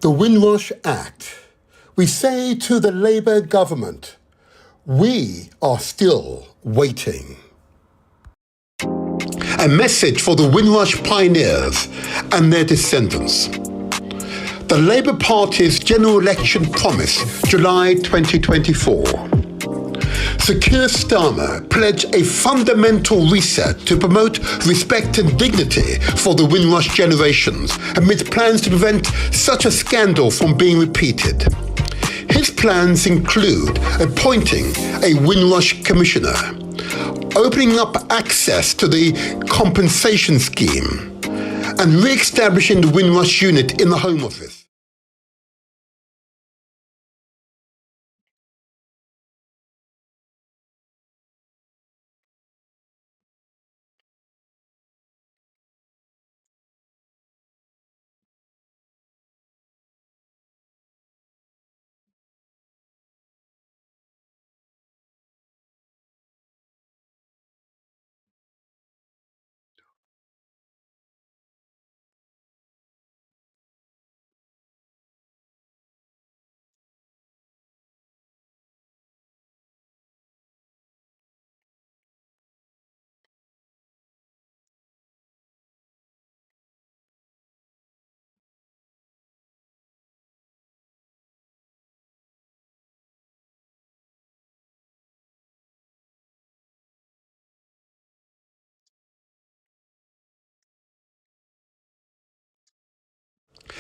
The Windrush Act. We say to the Labour government, we are still waiting. A message for the Windrush pioneers and their descendants. The Labour Party's general election promise, July 2024. Sir Keir Starmer pledged a fundamental reset to promote respect and dignity for the Windrush generations amid plans to prevent such a scandal from being repeated. His plans include appointing a Windrush Commissioner, opening up access to the compensation scheme, and re-establishing the Windrush unit in the Home Office.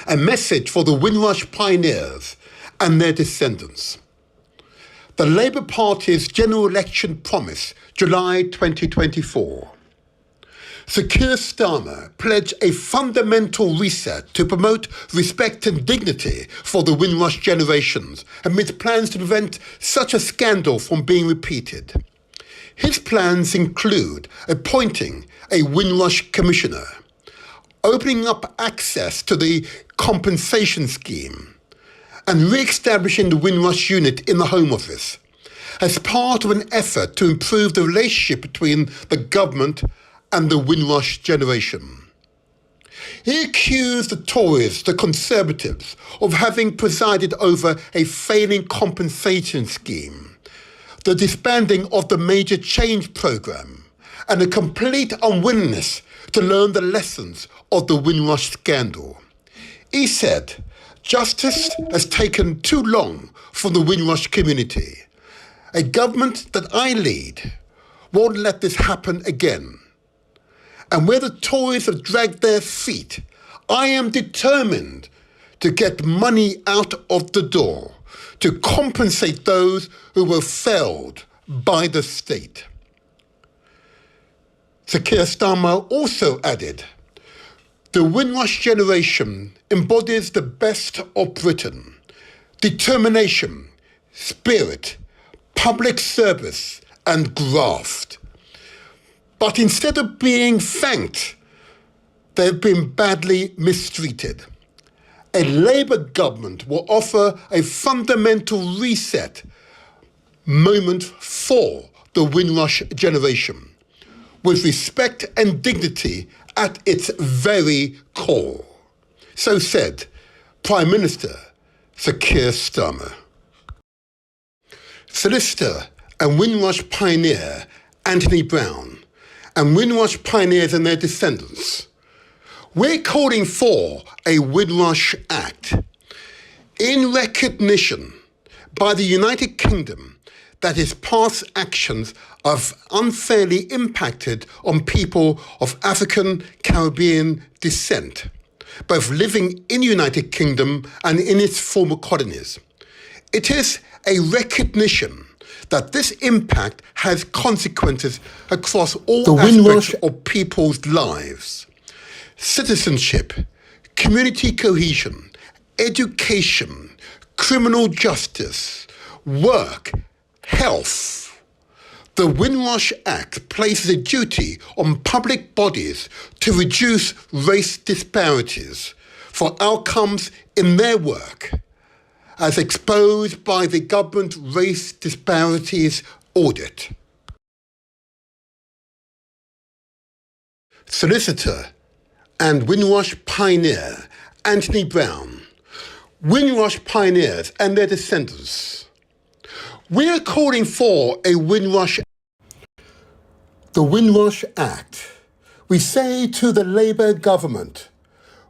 A message for the Windrush pioneers and their descendants. The Labour Party's general election promise, July 2024. Sir Keir Starmer pledged a fundamental reset to promote respect and dignity for the Windrush generations amid plans to prevent such a scandal from being repeated. His plans include appointing a Windrush Commissioner, opening up access to the compensation scheme, and re-establishing the Windrush unit in the Home Office as part of an effort to improve the relationship between the government and the Windrush generation. He accused the Tories, the Conservatives, of having presided over a failing compensation scheme, the disbanding of the Major Change Programme, and a complete unwillingness to learn the lessons of the Windrush scandal. He said, "Justice has taken too long for the Windrush community. A government that I lead won't let this happen again. And where the Tories have dragged their feet, I am determined to get money out of the door to compensate those who were failed by the state." Sir Keir Starmer also added, "The Windrush generation embodies the best of Britain: determination, spirit, public service, and graft. But instead of being thanked, they've been badly mistreated. A Labour government will offer a fundamental reset moment for the Windrush generation, with respect and dignity at its very core." So said Prime Minister Sir Keir Starmer. Solicitor and Windrush pioneer Anthony Brown, and Windrush pioneers and their descendants. We're calling for a Windrush Act in recognition by the United Kingdom that its past actions have unfairly impacted on people of African Caribbean descent, both living in the United Kingdom and in its former colonies. It is a recognition that this impact has consequences across all aspects of people's lives: citizenship, community cohesion, education, criminal justice, work, health. The Windrush Act places a duty on public bodies to reduce race disparities for outcomes in their work, as exposed by the government race disparities audit. Solicitor and Windrush pioneer Anthony Brown. Windrush pioneers and their descendants. We're calling for a Windrush. The Windrush Act. We say to the Labour government,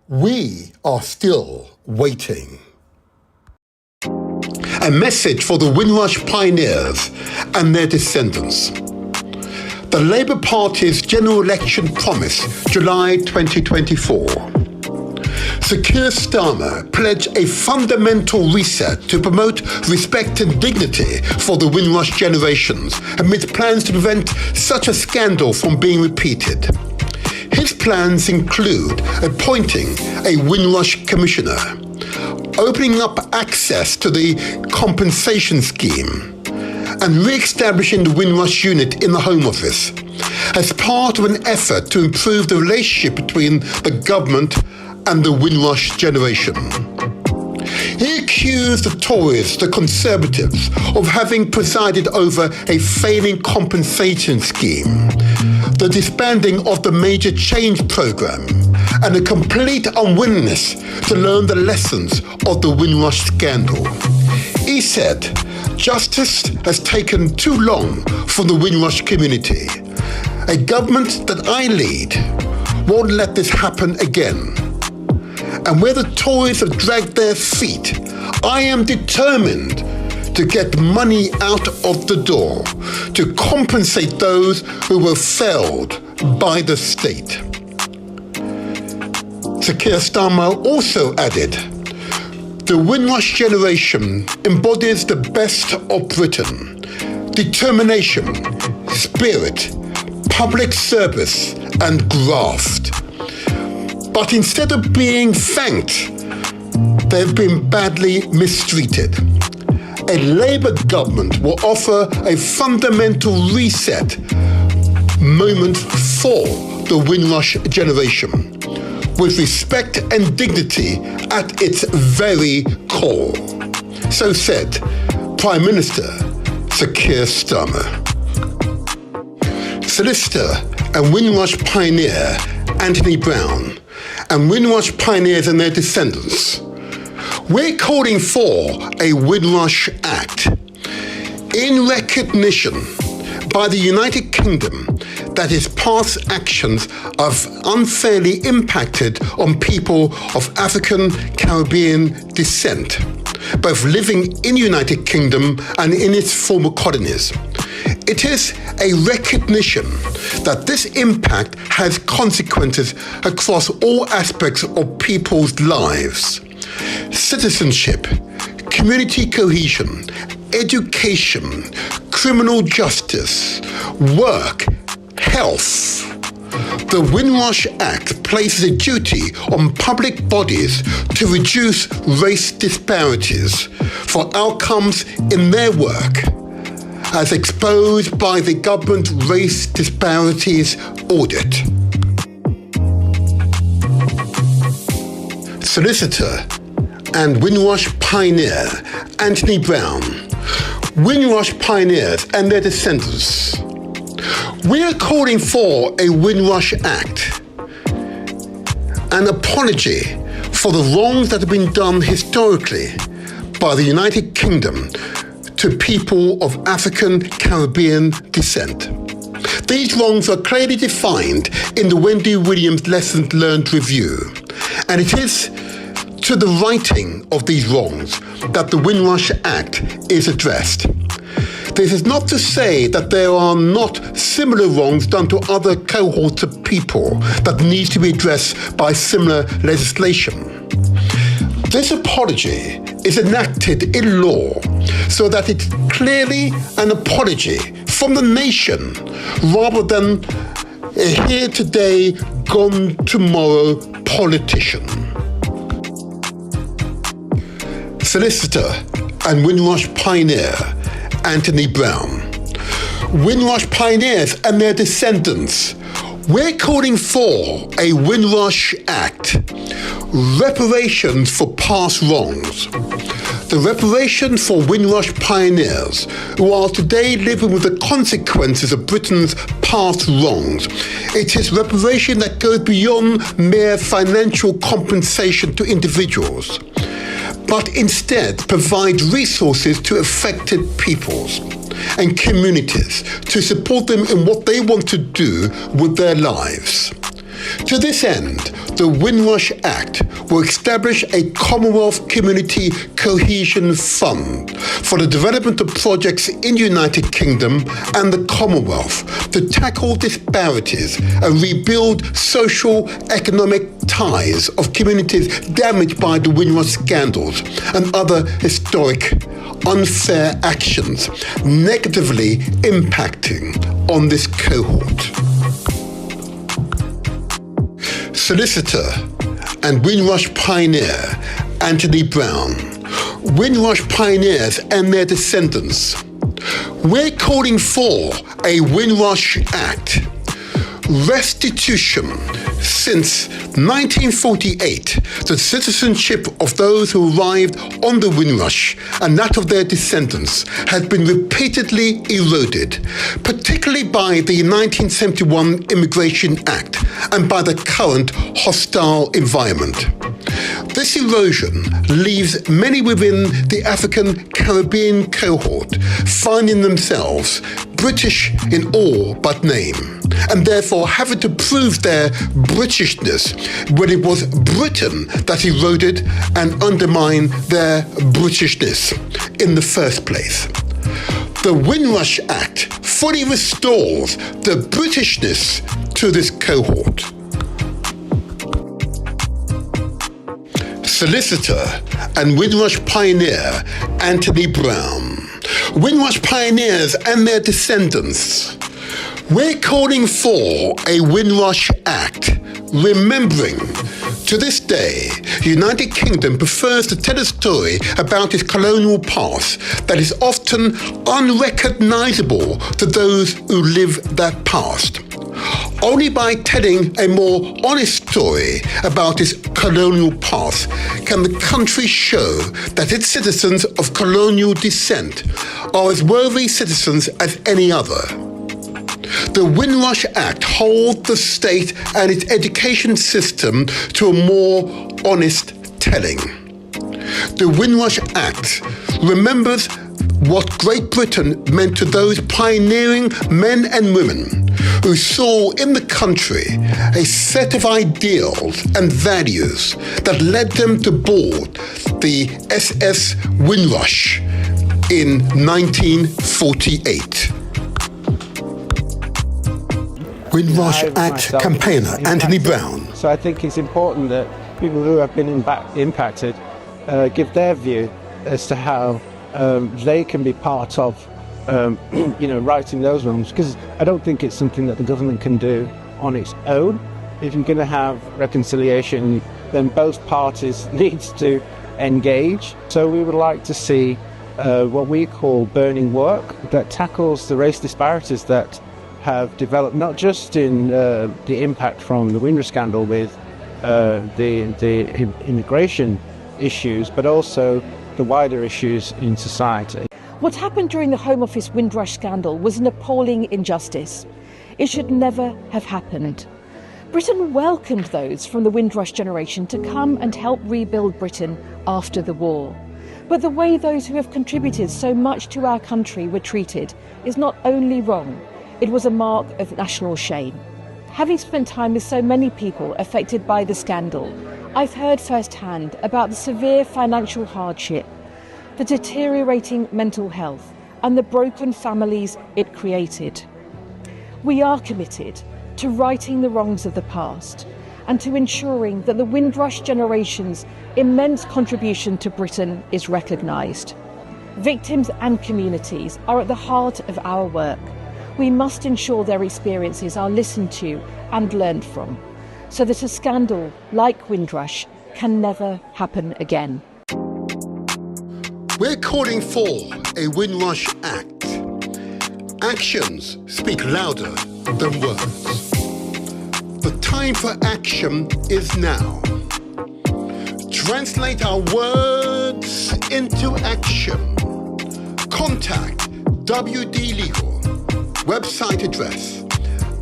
we are still waiting. A message for the Windrush pioneers and their descendants. The Labour Party's general election promise, July 2024. Sir Keir Starmer pledged a fundamental reset to promote respect and dignity for the Windrush generations amidst plans to prevent such a scandal from being repeated. His plans include appointing a Windrush Commissioner, opening up access to the compensation scheme, and re-establishing the Windrush unit in the Home Office as part of an effort to improve the relationship between the government and the Windrush generation. He accused the Tories, the Conservatives, of having presided over a failing compensation scheme, the disbanding of the Major Change Programme, and a complete unwillingness to learn the lessons of the Windrush scandal. He said, "Justice has taken too long from the Windrush community. A government that I lead won't let this happen again. And where the Tories have dragged their feet, I am determined to get money out of the door to compensate those who were failed by the state." Sir Keir Starmer also added, "The Windrush generation embodies the best of Britain: determination, spirit, public service, and graft. But instead of being thanked, they've been badly mistreated. A Labour government will offer a fundamental reset moment for the Windrush generation, with respect and dignity at its very core." So said Prime Minister Sir Keir Starmer. Solicitor and Windrush pioneer Anthony Brown and Windrush pioneers and their descendants. We're calling for a Windrush Act in recognition by the United Kingdom that its past actions have unfairly impacted on people of African Caribbean descent, both living in the United Kingdom and in its former colonies. It is a recognition that this impact has consequences across all aspects of people's lives: citizenship, community cohesion, education, criminal justice, work, health. The Windrush Act places a duty on public bodies to reduce race disparities for outcomes in their work, as exposed by the government race disparities audit. Solicitor and Windrush pioneer Anthony Brown, Windrush pioneers and their descendants. We're calling for a Windrush Act, an apology for the wrongs that have been done historically by the United Kingdom to people of African Caribbean descent. These wrongs are clearly defined in the Wendy Williams Lessons Learned Review, and it is to the righting of these wrongs that the Windrush Act is addressed. This is not to say that there are not similar wrongs done to other cohorts of people that need to be addressed by similar legislation. This apology is enacted in law so that it's clearly an apology from the nation rather than a here today, gone tomorrow politician. Solicitor and Windrush pioneer Anthony Brown, Windrush pioneers and their descendants. We're calling for a Windrush Act, reparations for past wrongs. The reparation for Windrush pioneers who are today living with the consequences of Britain's past wrongs. It is reparation that goes beyond mere financial compensation to individuals. but instead provide resources to affected peoples and communities to support them in what they want to do with their lives. To this end, the Windrush Act will establish a Commonwealth Community Cohesion Fund for the development of projects in the United Kingdom and the Commonwealth to tackle disparities and rebuild social economic ties of communities damaged by the Windrush scandals and other historic unfair actions negatively impacting on this cohort. Solicitor and Windrush pioneer Anthony Brown, Windrush pioneers and their descendants. We're calling for a Windrush Act. Restitution. Since 1948, the citizenship of those who arrived on the Windrush and that of their descendants has been repeatedly eroded, particularly by the 1971 Immigration Act and by the current hostile environment. This erosion leaves many within the African Caribbean cohort finding themselves British in all but name, and therefore having to prove their Britishness when it was Britain that eroded and undermined their Britishness in the first place. The Windrush Act fully restores the Britishness to this cohort. Solicitor and Windrush pioneer Anthony Brown, Windrush pioneers and their descendants. We're calling for a Windrush Act, remembering to this day, the United Kingdom prefers to tell a story about its colonial past that is often unrecognizable to those who live that past. Only by telling a more honest story about its colonial past can the country show that its citizens of colonial descent are as worthy citizens as any other. The Windrush Act holds the state and its education system to a more honest telling. The Windrush Act remembers what Great Britain meant to those pioneering men and women who saw in the country a set of ideals and values that led them to board the SS Windrush in 1948. Windrush Act campaigner Anthony Brown. So I think it's important that people who have been impacted give their view as to how they can be part of righting those wrongs, because I don't think it's something that the government can do on its own. If you're going to have reconciliation, then both parties need to engage. So we would like to see what we call burning work that tackles the race disparities that have developed, not just in the impact from the Windrush scandal with the immigration issues, but also the wider issues in society. What happened during the Home Office Windrush scandal was an appalling injustice. It should never have happened. Britain welcomed those from the Windrush generation to come and help rebuild Britain after the war. But the way those who have contributed so much to our country were treated is not only wrong, it was a mark of national shame. Having spent time with so many people affected by the scandal, I've heard firsthand about the severe financial hardship, the deteriorating mental health, and the broken families it created. We are committed to righting the wrongs of the past and to ensuring that the Windrush generation's immense contribution to Britain is recognised. Victims and communities are at the heart of our work. We must ensure their experiences are listened to and learned from, so that a scandal like Windrush can never happen again. We're calling for a Windrush Act. Actions speak louder than words. The time for action is now. Translate our words into action. Contact WD Legal. Website address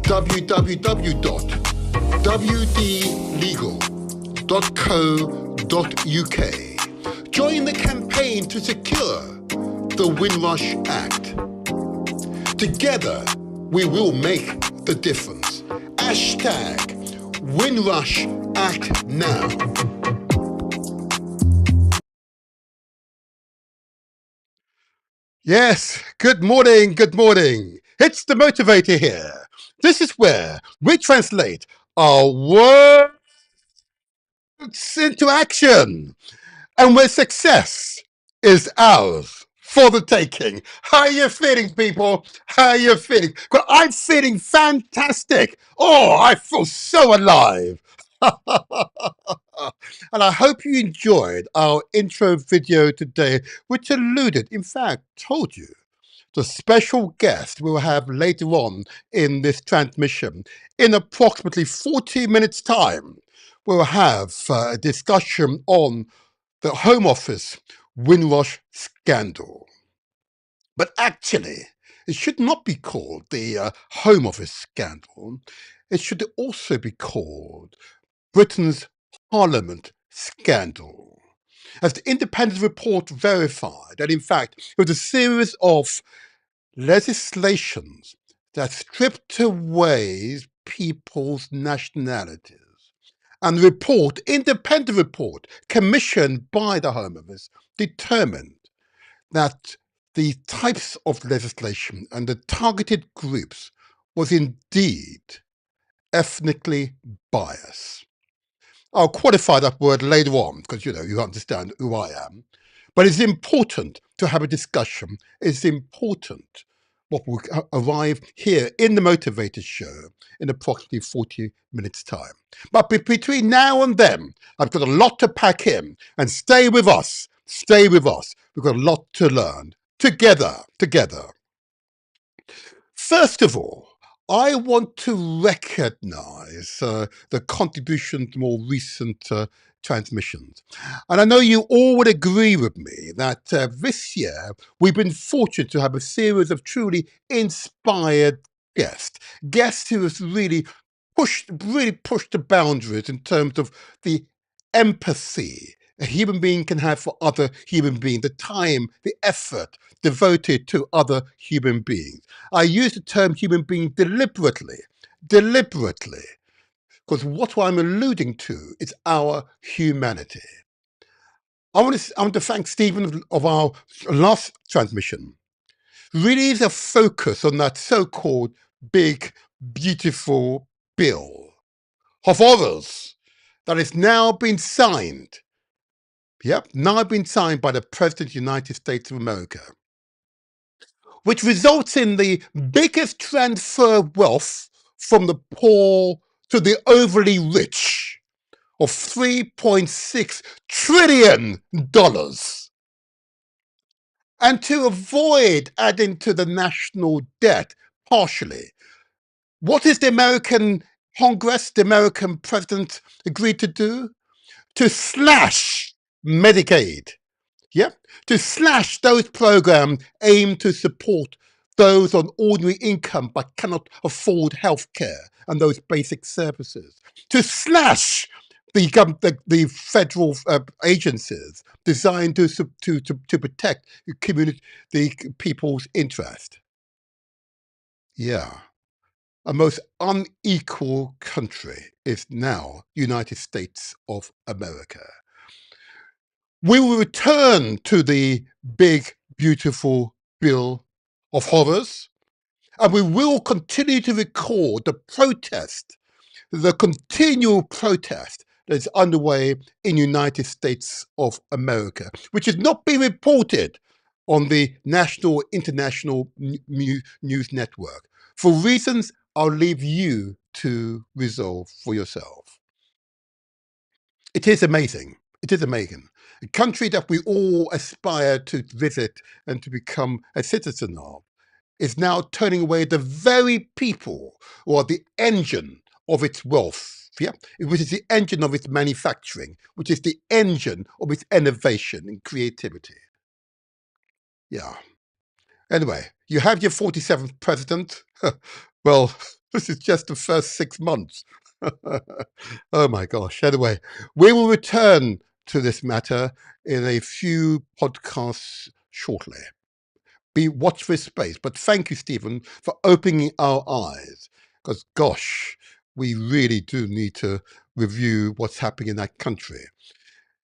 www.wdlegal.co.uk Join the campaign to secure the Windrush Act. Together, we will make the difference. Hashtag Windrush Act Now. Yes, good morning, good morning. It's the motivator here. This is where we translate our words into action and where success is ours for the taking. How are you feeling, people? How are you feeling? Well, I'm feeling fantastic. Oh, I feel so alive. And I hope you enjoyed our intro video today, which alluded, in fact, told you the special guest we'll have later on in this transmission. In approximately 40 minutes' time, we'll have a discussion on the Home Office Windrush scandal. But actually, it should not be called the Home Office scandal. It should also be called Britain's Parliament scandal. As the independent report verified, that in fact, it was a series of legislations that stripped away people's nationalities. And the report, independent report, commissioned by the Home Office, determined that the types of legislation and the targeted groups was indeed ethnically biased. I'll qualify that word later on because, you understand who I am. But it's important to have a discussion. It's important what will arrive here in the Motivator Show in approximately 40 minutes' time. But between now and then, I've got a lot to pack in. And stay with us. Stay with us. We've got a lot to learn. Together. First of all, I want to recognize the contribution to more recent transmissions. And I know you all would agree with me that this year we've been fortunate to have a series of truly inspired guests who have really pushed the boundaries in terms of the empathy a human being can have for other human beings, the time, the effort devoted to other human beings. I use the term human being deliberately, because what I'm alluding to is our humanity. I want to thank Stephen of our last transmission. Really is a focus on that so-called big, beautiful bill of horrors that has now been signed. Yep, now been signed by the President of the United States of America, which results in the biggest transfer of wealth from the poor to the overly rich of $3.6 trillion. And to avoid adding to the national debt partially, what is the American Congress, the American president agreed to do? To slash Medicaid. Yep, to slash those programs aimed to support those on ordinary income but cannot afford healthcare and those basic services. To slash the federal agencies designed to protect the people's interest. Yeah, a most unequal country is now United States of America. We will return to the big, beautiful bill of horrors, and we will continue to record the continual protest that is underway in the United States of America, which has not been reported on the national, international news network. For reasons I'll leave you to resolve for yourself. It is amazing. It is amazing. A country that we all aspire to visit and to become a citizen of is now turning away the very people who are the engine of its wealth, which is the engine of its manufacturing, which is the engine of its innovation and creativity. Yeah. Anyway, you have your 47th president. Well, this is just the first 6 months. Oh my gosh. Anyway, we will return to this matter in a few podcasts shortly. Watch this space. But thank you, Stephen, for opening our eyes. Because, gosh, we really do need to review what's happening in that country.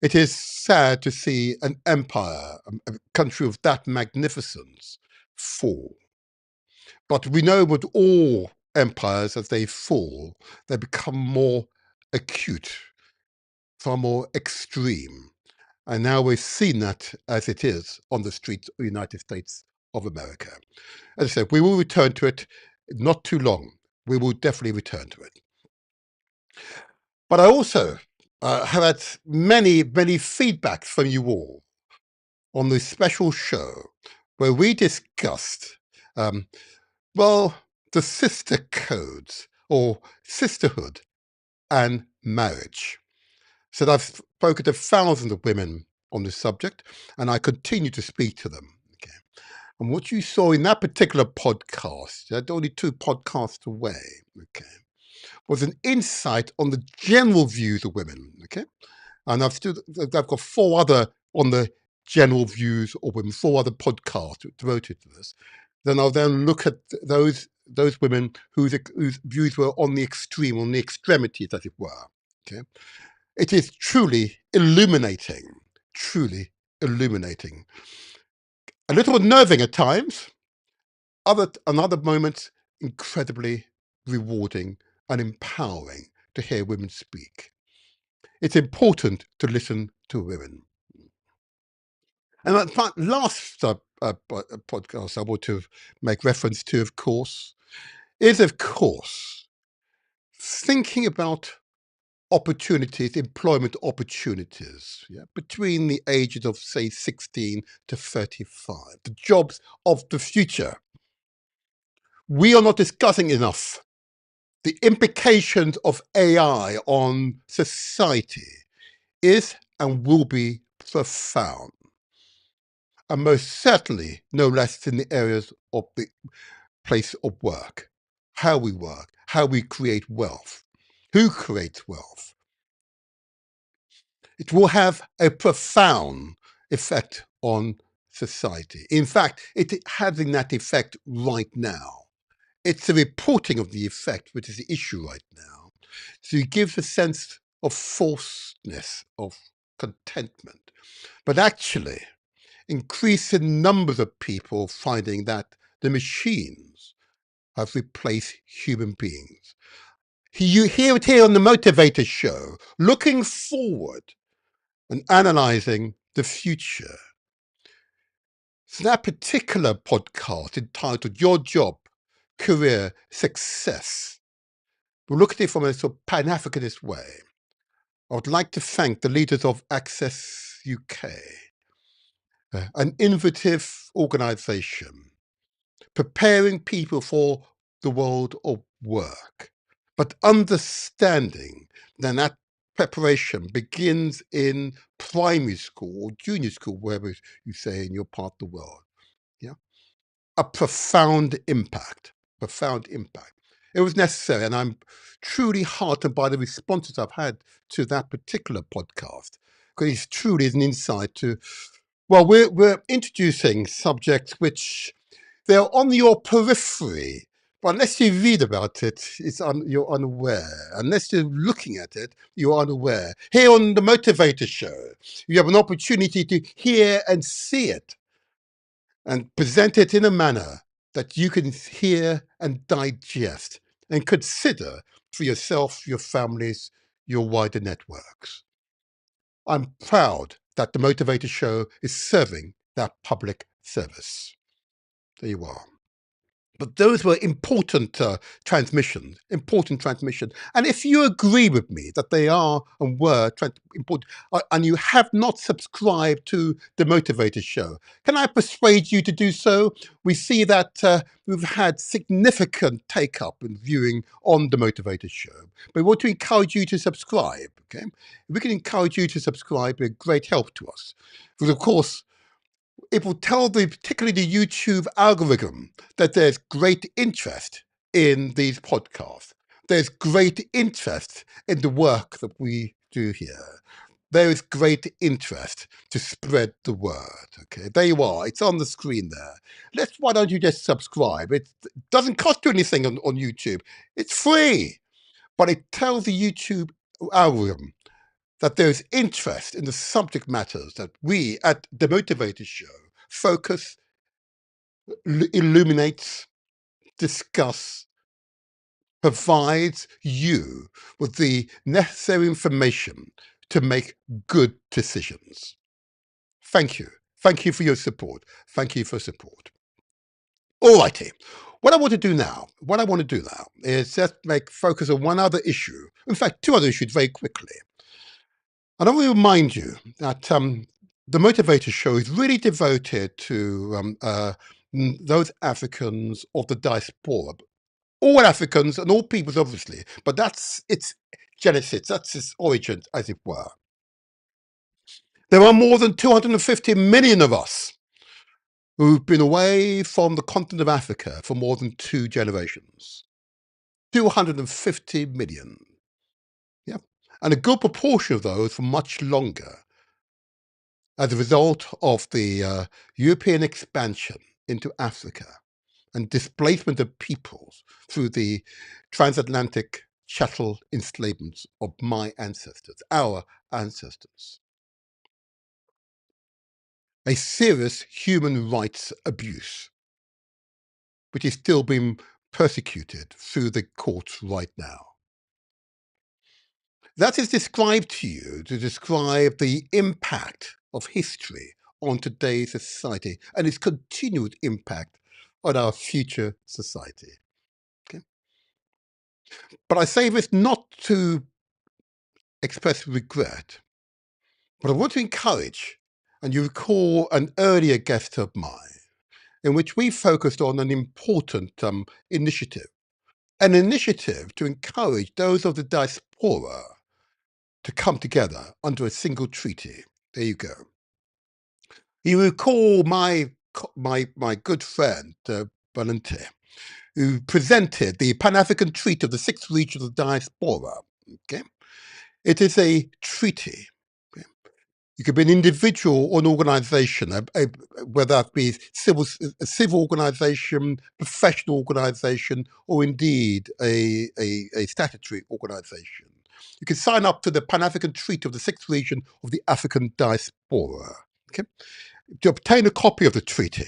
It is sad to see an empire, a country of that magnificence, fall. But we know with all empires, as they fall, they become more acute, far more extreme. And now we've seen that as it is on the streets of the United States of America. As I said, we will return to it not too long. We will definitely return to it. But I also have had many feedbacks from you all on this special show where we discussed, well, the sister codes or sisterhood and marriage. So I've spoken to thousands of women on this subject, and I continue to speak to them. Okay. And what you saw in that particular podcast, only 2 podcasts away, okay, was an insight on the general views of women. Okay. And I've got 4 other on the general views of women, 4 other podcasts devoted to this. Then I'll look at those women whose views were on the extreme, on the extremities, as it were. Okay. It is truly illuminating, truly illuminating. A little unnerving at times, other moments incredibly rewarding and empowering to hear women speak. It's important to listen to women. And that last podcast I want to make reference to, of course, is, of course, thinking about opportunities, employment opportunities, between the ages of, say, 16 to 35, the jobs of the future. We are not discussing enough the implications of AI on society is and will be profound. And most certainly no less in the areas of the place of work, how we create wealth, who creates wealth. It will have a profound effect on society. In fact, it is having that effect right now. It's the reporting of the effect which is the issue right now. So it gives a sense of falseness, of contentment. But actually, increasing numbers of people finding that the machines have replaced human beings. You hear it here on the Motivator Show, looking forward and analyzing the future. So that particular podcast entitled Your Job, Career, Success, we'll look at it from a sort of Pan-Africanist way. I would like to thank the leaders of Access UK, an innovative organisation preparing people for the world of work, but understanding that preparation begins in primary school or junior school, wherever you say in your part of the world. Yeah, a profound impact. It was necessary, and I'm truly heartened by the responses I've had to that particular podcast, because it truly is an insight to, well, we're introducing subjects which they're on your periphery, but unless you read about it, you're unaware. Unless you're looking at it, you're unaware. Here on the Motivator Show, you have an opportunity to hear and see it and present it in a manner that you can hear and digest and consider for yourself, your families, your wider networks. I'm proud that the Motivator Show is serving that public service. There you are. But those were important transmissions. And if you agree with me that they are and were important, and you have not subscribed to the Motivator Show, can I persuade you to do so? We see that we've had significant take-up and viewing on the Motivator Show. But we want to encourage you to subscribe, okay? If we can encourage you to subscribe, it'd be a great help to us. Because, of course, it will tell particularly the YouTube algorithm that there's great interest in these podcasts. There's great interest in the work that we do here. there is great interest to spread the word. Okay, there you are. It's on the screen there. Why don't you just subscribe? It doesn't cost you anything on YouTube. It's free, but it tells the YouTube algorithm that there's interest in the subject matters that we at The Motivator Show focus, illuminates, discuss, provides you with the necessary information to make good decisions. Thank you. Thank you for your support. Thank you for support. All righty. What I want to do now is just focus on one other issue. In fact, two other issues very quickly. And I want to remind you that the Motivator Show is really devoted to those Africans of the diaspora. All Africans and all peoples, obviously, but that's its genesis, that's its origin, as it were. There are more than 250 million of us who've been away from the continent of Africa for more than 2 generations. 250 million. Yeah. And a good proportion of those for much longer as a result of the European expansion into Africa and displacement of peoples through the transatlantic chattel enslavements of my ancestors, our ancestors. A serious human rights abuse, which is still being persecuted through the courts right now. That is described to you to describe the impact of history on today's society and its continued impact on our future society. Okay? But I say this not to express regret, but I want to encourage, and you recall an earlier guest of mine, in which we focused on an important initiative, an initiative to encourage those of the diaspora to come together under a single treaty. There you go. You recall my good friend, Valente, who presented the Pan-African Treaty of the 6th Region of the Diaspora. Okay? It is a treaty. Okay? You could be an individual or an organization, whether that be a civil organization, professional organization, or indeed a statutory organization. You can sign up to the Pan-African Treaty of the 6th Region of the African Diaspora. Okay? To obtain a copy of the treaty,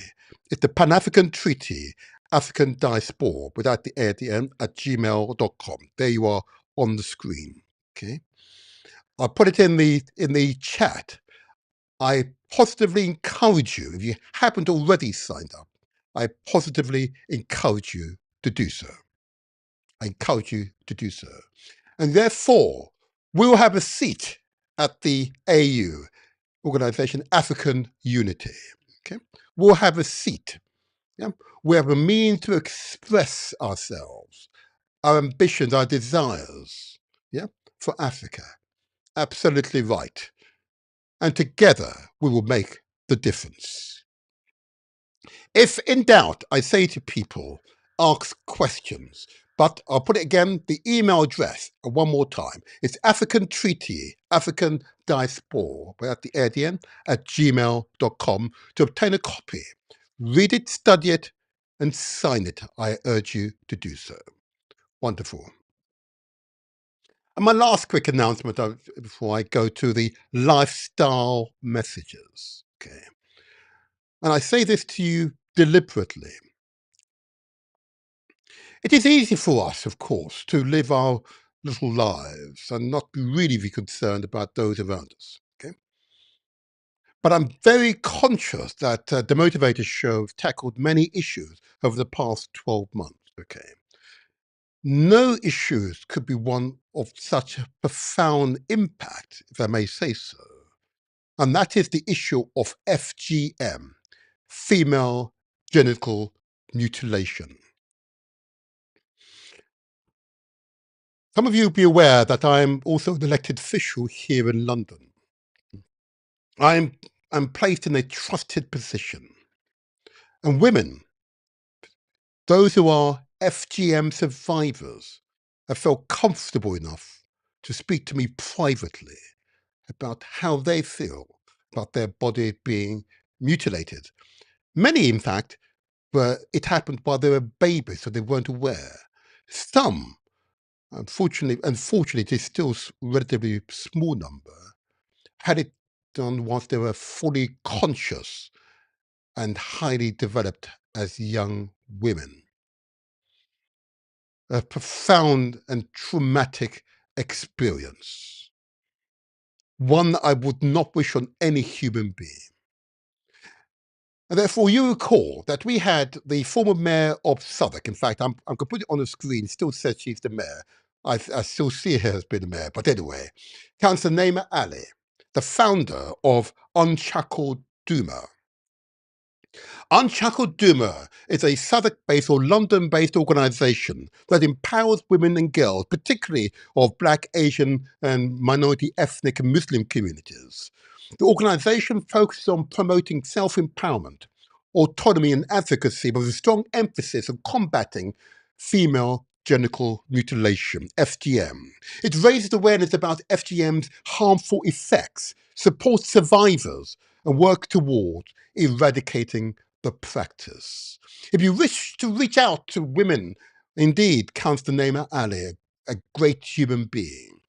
it's the Pan-African Treaty, African Diaspora, without the A at the end, at gmail.com. There you are on the screen. Okay? I'll put it in the chat. I positively encourage you, if you haven't already signed up, I positively encourage you to do so. I encourage you to do so. And therefore, we'll have a seat at the AU, Organization African Unity. Okay? We'll have a seat. Yeah? We have a means to express ourselves, our ambitions, our desires, yeah, for Africa. Absolutely right. And together we will make the difference. If in doubt, I say to people, ask questions. But I'll put it again, the email address, one more time. It's African Treaty, African Diaspora, at the end, at gmail.com to obtain a copy. Read it, study it, and sign it. I urge you to do so. Wonderful. And my last quick announcement before I go to the lifestyle messages. Okay. And I say this to you deliberately. It is easy for us, of course, to live our little lives and not really be concerned about those around us. Okay? But I'm very conscious that the Motivator Show has tackled many issues over the past 12 months. Okay? No issues could be one of such a profound impact, if I may say so. And that is the issue of FGM, female genital mutilation. Some of you will be aware that I'm also an elected official here in London. I'm placed in a trusted position. And women, those who are FGM survivors, have felt comfortable enough to speak to me privately, about how they feel about their body being mutilated. Many, in fact, it happened while they were babies, so they weren't aware. Some, unfortunately, it is still relatively small number, had it done once they were fully conscious and highly developed as young women. A profound and traumatic experience. One I would not wish on any human being. And therefore, you recall that we had the former mayor of Southwark. In fact, I'm going to put it on the screen. Still says she's the mayor. I still see her as being the mayor. But anyway, Councillor Naima Ali, the founder of Unshackled Duma. Unshackled Duma is a Southwark-based or London-based organisation that empowers women and girls, particularly of Black, Asian and minority ethnic and Muslim communities. The organisation focuses on promoting self-empowerment, autonomy and advocacy with a strong emphasis on combating female genital mutilation, FGM. It raises awareness about FGM's harmful effects, supports survivors and works towards eradicating the practice. If you wish to reach out to women, indeed, Councillor Naima Ali, a great human being,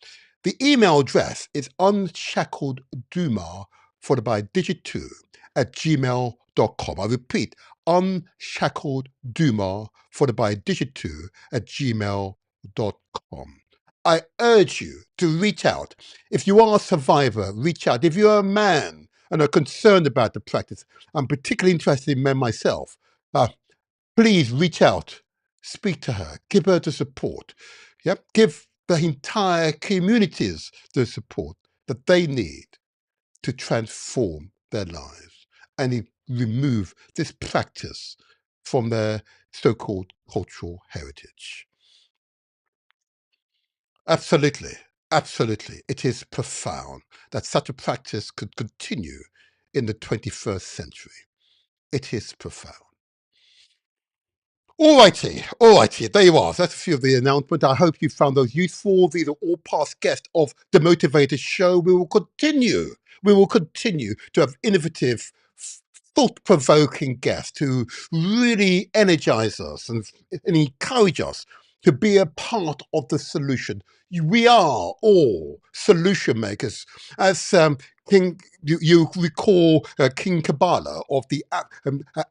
the email address is unshackledduma followed by digit 2 at gmail.com. I repeat, unshackledduma followed by digit 2 at gmail.com. I urge you to reach out. If you are a survivor, reach out. If you're a man and are concerned about the practice, I'm particularly interested in men myself, please reach out, speak to her, give her the support. Yep, give the entire communities the support that they need to transform their lives and remove this practice from their so-called cultural heritage. Absolutely, absolutely. It is profound that such a practice could continue in the 21st century. It is profound. All righty, there you are. That's a few of the announcements. I hope you found those useful. These are all past guests of the Motivated Show. We will continue to have innovative, thought-provoking guests who really energize us and encourage us to be a part of the solution. We are all solution makers. As you recall King Kabbalah of the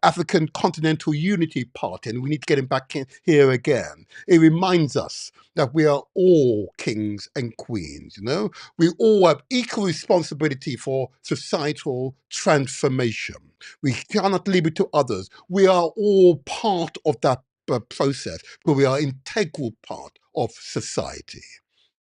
African Continental Unity Party, and we need to get him back in here again. It reminds us that we are all kings and queens, you know? We all have equal responsibility for societal transformation. We cannot leave it to others. We are all part of that process, but we are an integral part of society.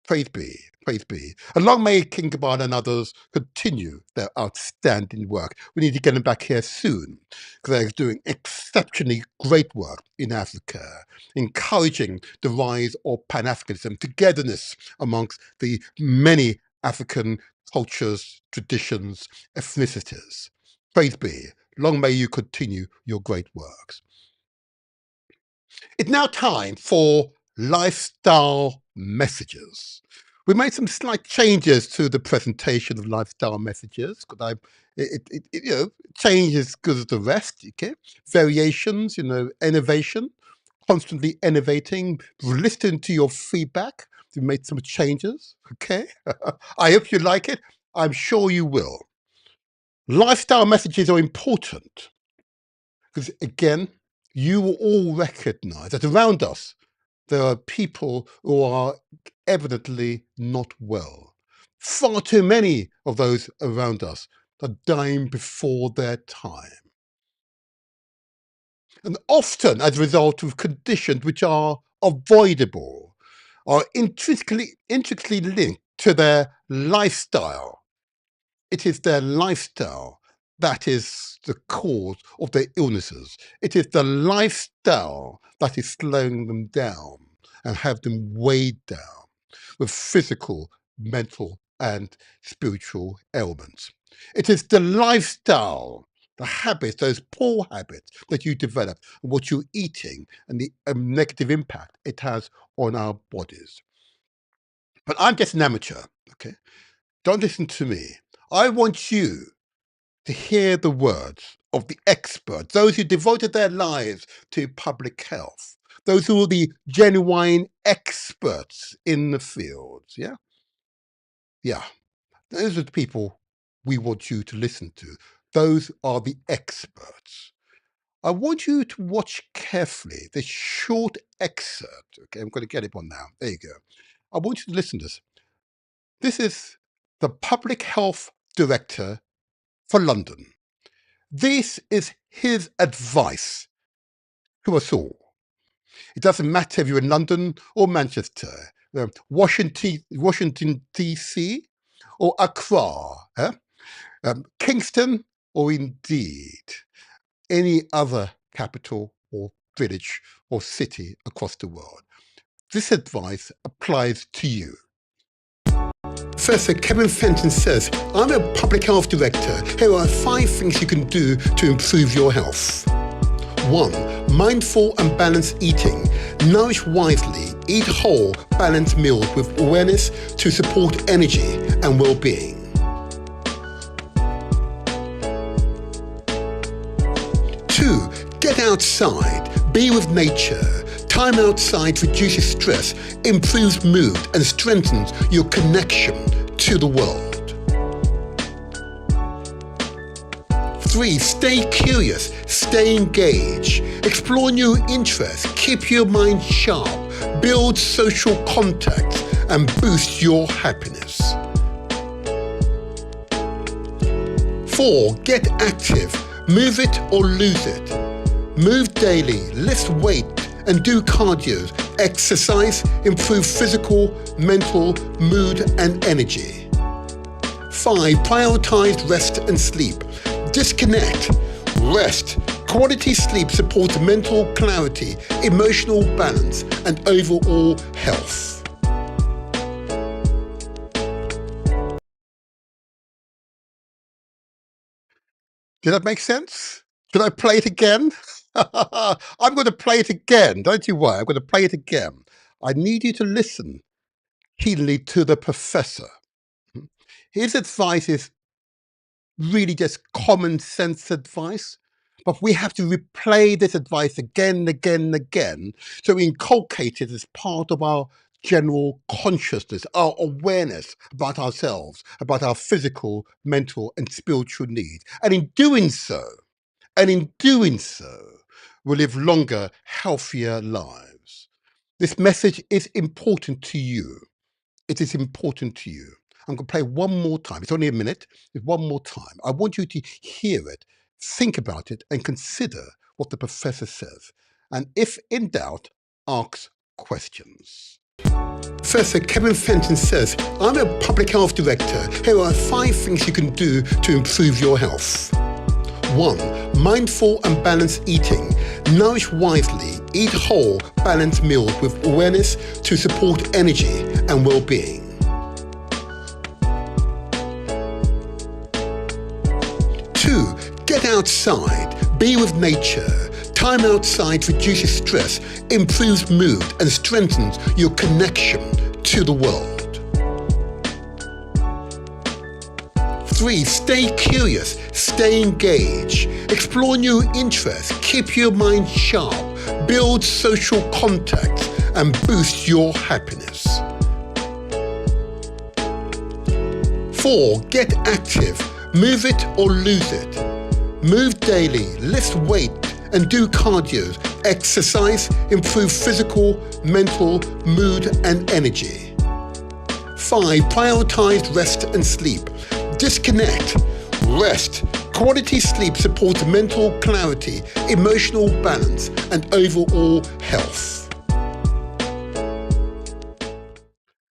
Praise be, praise be. And long may King Kabbalah and others continue their outstanding work. We need to get them back here soon, because they're doing exceptionally great work in Africa, encouraging the rise of Pan-Africanism, togetherness amongst the many African cultures, traditions, ethnicities. Praise be. Long may you continue your great works. It's now time for lifestyle messages. We made some slight changes to the presentation of lifestyle messages because change is good as the rest. Okay, variations, innovation, constantly innovating. Listen to your feedback. We made some changes. Okay, I hope you like it. I'm sure you will. Lifestyle messages are important because, again, you will all recognize that around us, there are people who are evidently not well. Far too many of those around us are dying before their time. And often as a result of conditions which are avoidable, are intricately linked to their lifestyle. It is their lifestyle that is the cause of their illnesses. It is the lifestyle that is slowing them down and have them weighed down with physical, mental, and spiritual ailments. It is the lifestyle, the habits, those poor habits that you develop, what you're eating, and the negative impact it has on our bodies. But I'm just an amateur, okay? Don't listen to me. I want you to hear the words of the experts, those who devoted their lives to public health, those who are the genuine experts in the fields. Yeah? Yeah. Those are the people we want you to listen to. Those are the experts. I want you to watch carefully this short excerpt. Okay, I'm going to get it on now. There you go. I want you to listen to this. This is the Public Health Director for London. This is his advice to us all. It doesn't matter if you're in London or Manchester, Washington DC, or Accra, Kingston, or indeed any other capital or village or city across the world. This advice applies to you. Professor Kevin Fenton says, I'm a public health director. Here are 5 things you can do to improve your health. 1. Mindful and balanced eating. Nourish wisely. Eat whole, balanced meals with awareness to support energy and well-being. 2. Get outside. Be with nature. Time outside reduces stress, improves mood, and strengthens your connection to the world. 3. Stay curious, stay engaged, explore new interests, keep your mind sharp, build social contacts, and boost your happiness. 4. Get active, move it or lose it. Move daily, lift weight, and do cardio. Exercise, improve physical, mental, mood, and energy. 5. Prioritize rest and sleep. Disconnect. Rest. Quality sleep supports mental clarity, emotional balance, and overall health. Did that make sense? Should I play it again? I'm going to play it again. Don't you worry. I'm going to play it again. I need you to listen keenly to the professor. His advice is really just common sense advice, but we have to replay this advice again and again and again. So we inculcate it as part of our general consciousness, our awareness about ourselves, about our physical, mental, and spiritual needs. And in doing so, we'll live longer, healthier lives. This message is important to you. It is important to you. I'm going to play one more time. It's only a minute. It's one more time. I want you to hear it, think about it, and consider what the professor says. And if in doubt, ask questions. Professor Kevin Fenton says, I'm a public health director. Here are 5 things you can do to improve your health. 1. Mindful and balanced eating. Nourish wisely. Eat whole, balanced meals with awareness to support energy and well-being. 2. Get outside. Be with nature. Time outside reduces stress, improves mood, and strengthens your connection to the world. 3. Stay curious, stay engaged, explore new interests, keep your mind sharp, build social contacts, and boost your happiness. 4. Get active, move it or lose it. Move daily, lift weight, and do cardio. Exercise, improve physical, mental, mood, and energy. 5. Prioritize rest and sleep. Disconnect. Rest. Quality sleep supports mental clarity, emotional balance, and overall health.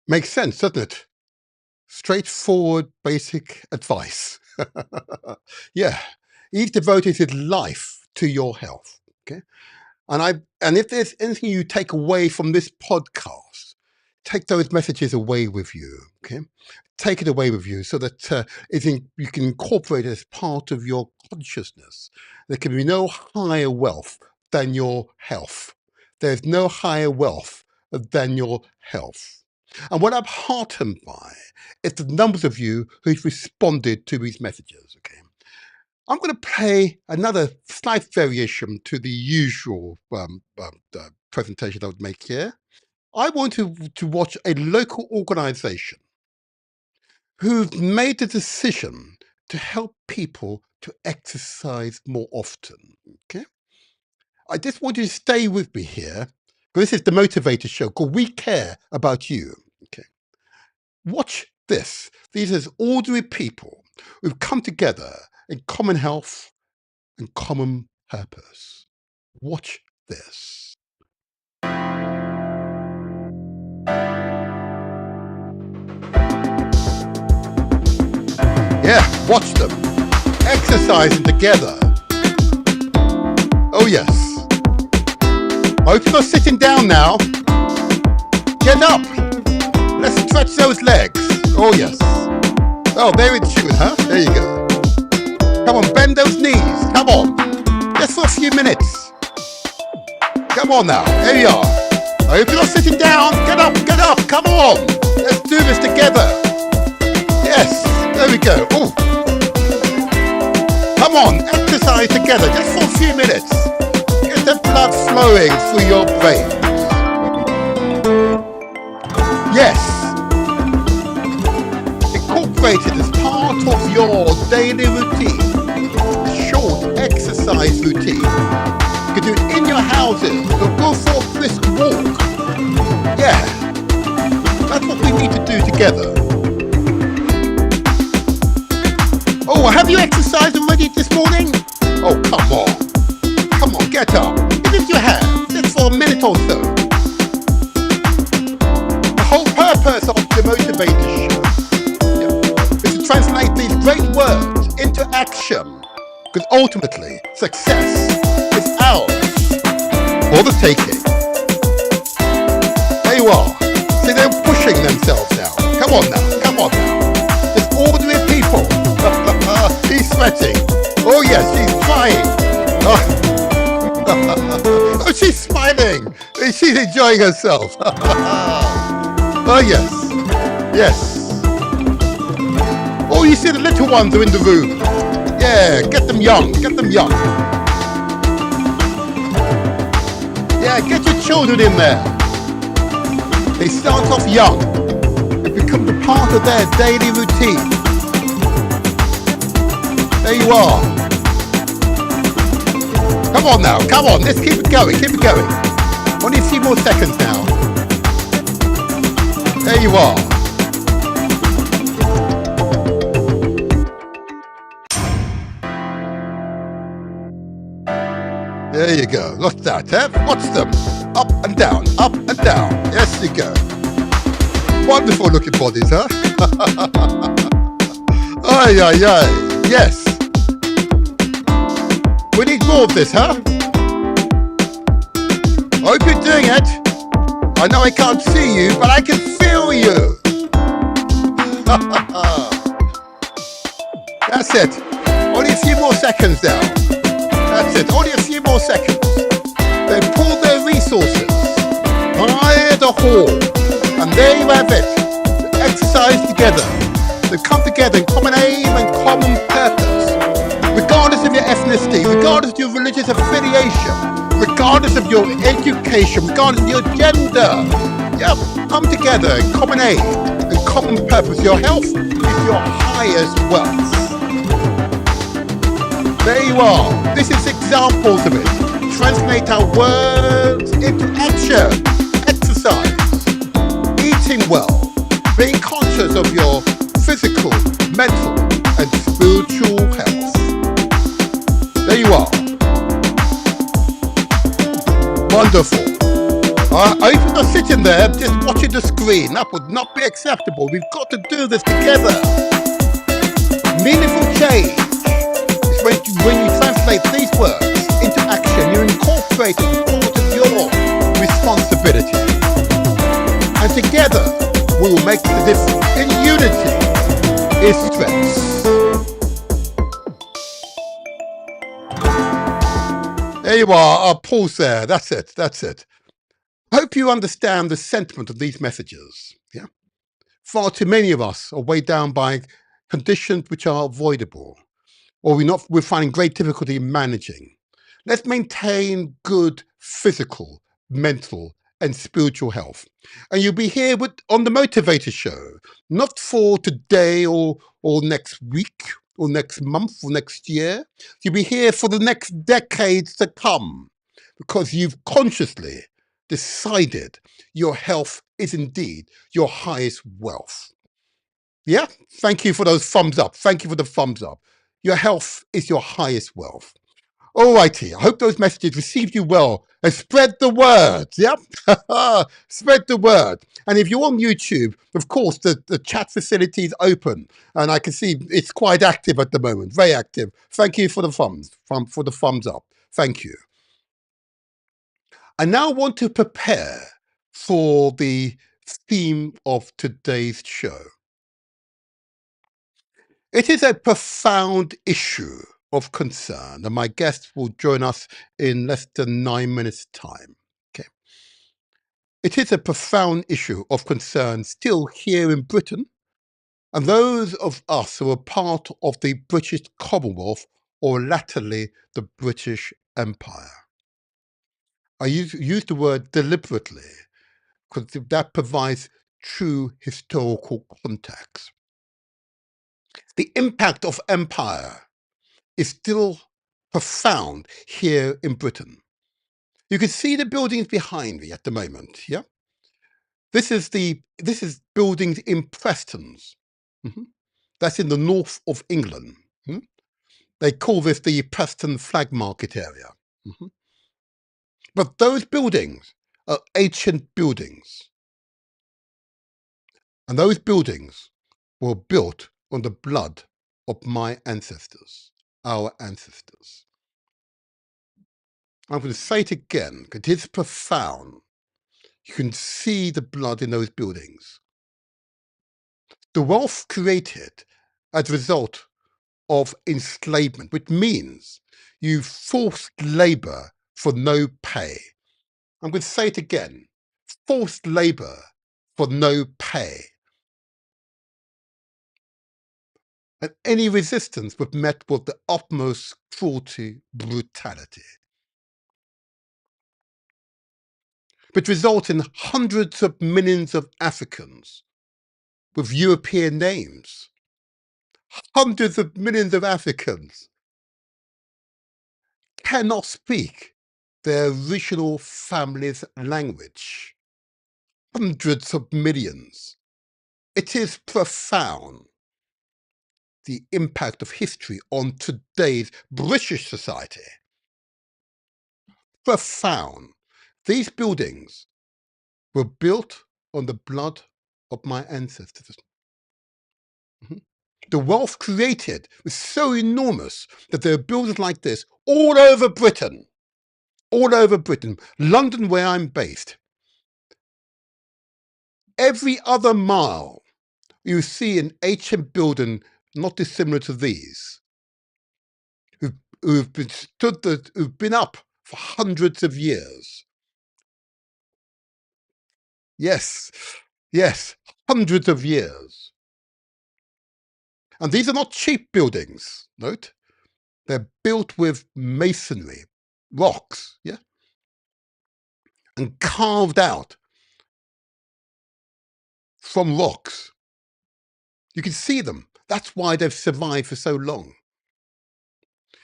Makes sense, doesn't it? Straightforward, basic advice. Yeah. He's devoted his life to your health. Okay. And if there's anything you take away from this podcast, take those messages away with you. Okay. Take it away with you so that you can incorporate it as part of your consciousness. There can be no higher wealth than your health. There's no higher wealth than your health. And what I'm heartened by is the numbers of you who've responded to these messages. Okay, I'm going to play another slight variation to the usual presentation I would make here. I want to watch a local organization who've made the decision to help people to exercise more often. Okay, I just want you to stay with me here, because this is the Motivator Show called We Care About You. Okay, watch this. These are ordinary people who've come together in common health and common purpose. Watch this. Yeah, watch them exercising together. Oh yes. I hope you're not sitting down now. Get up. Let's stretch those legs. Oh yes. Oh, there it's shooting, huh? There you go. Come on, bend those knees. Come on. Just for a few minutes. Come on now. Here you are. I hope you're not sitting down. Get up, get up. Come on. Let's do this together. Yes. There we go. Ooh. Come on, exercise together just for a few minutes. Get the blood flowing through your brain. Yes. Incorporated as part of your daily routine. A short exercise routine. You can do it in your houses or go for a brisk walk. Yeah. That's what we need to do together. Oh, have you exercised already this morning? Oh, come on. Come on, get up. Even if you have, just for a minute or so. The whole purpose of the Motivator Show is to translate these great words into action. Because ultimately, success is ours for the taking. There you are. See, they're pushing themselves now. Come on now, come on now. Just ordinary people. He's sweating. Oh yes, she's crying. Oh, she's smiling. She's enjoying herself. Oh yes, yes. Oh, you see the little ones are in the room. Yeah, get them young, get them young. Yeah, get your children in there. They start off young. It becomes a part of their daily routine. There you are. Come on now, come on, let's keep it going, keep it going. Only a few more seconds now. There you are. There you go, look at that, eh? Watch them. Up and down, up and down. Yes, you go. Wonderful looking bodies, huh? Ay, ay, ay. Yes. We need more of this, huh? I hope you're doing it. I know I can't see you, but I can feel you. That's it. Only a few more seconds now. That's it. Only a few more seconds. They pull their resources by the hall. And there you have it. They exercise together. They come together in common aim and common purpose. Regardless of your ethnicity, regardless of your religious affiliation, regardless of your education, regardless of your gender. Yep, come together in common aim and common purpose. Your health is your highest wealth. There you are. This is examples of it. Translate our words into action. Exercise. Eating well. Being conscious of your physical, mental and spiritual health. There you are. Wonderful. I hope you're not sitting there just watching the screen. That would not be acceptable. We've got to do this together. Meaningful change is when you translate these words into action. You incorporate it as part of your responsibility. And together, we will make the difference. In unity is strength. There you are, I'll pause there. That's it, that's it. I hope you understand the sentiment of these messages. Yeah, far too many of us are weighed down by conditions which are avoidable, or we're finding great difficulty in managing. Let's maintain good physical, mental, and spiritual health. And you'll be here on the Motivator Show, not for today or next week or next month or next year. You'll be here for the next decades to come, because you've consciously decided your health is indeed your highest wealth. Yeah, thank you for those thumbs up. Thank you for the thumbs up. Your health is your highest wealth. All righty, I hope those messages received you well and spread the word. Yep, spread the word. And if you're on YouTube, of course, the chat facility is open, and I can see it's quite active at the moment, very active. Thank you for the thumbs up. Thank you. I now want to prepare for the theme of today's show. It is a profound issue of concern, and my guest will join us in less than 9 minutes' time. Okay. It is a profound issue of concern still here in Britain, and those of us who are part of the British Commonwealth, or latterly the British Empire. I use the word deliberately because that provides true historical context. The impact of empire is still profound here in Britain. You can see the buildings behind me at the moment. Yeah, this is buildings in Preston's. That's in the north of England. They call this the Preston Flag Market area. But those buildings are ancient buildings, and those buildings were built on the blood of my ancestors, our ancestors. I'm going to say it again, because it is profound. You can see the blood in those buildings. The wealth created as a result of enslavement, which means you forced labor for no pay. I'm going to say it again, forced labor for no pay. And any resistance was met with the utmost cruelty, brutality, which result in hundreds of millions of Africans with European names. Hundreds of millions of Africans cannot speak their original family's language. Hundreds of millions. It is profound, the impact of history on today's British society. Profound. These buildings were built on the blood of my ancestors. The wealth created was so enormous that there are buildings like this all over Britain. All over Britain. London, where I'm based. Every other mile, you see an ancient building not dissimilar to these, who've been up for hundreds of years. Yes, yes, hundreds of years. And these are not cheap buildings, note. They're built with masonry, rocks, yeah, and carved out from rocks. You can see them. That's why they've survived for so long.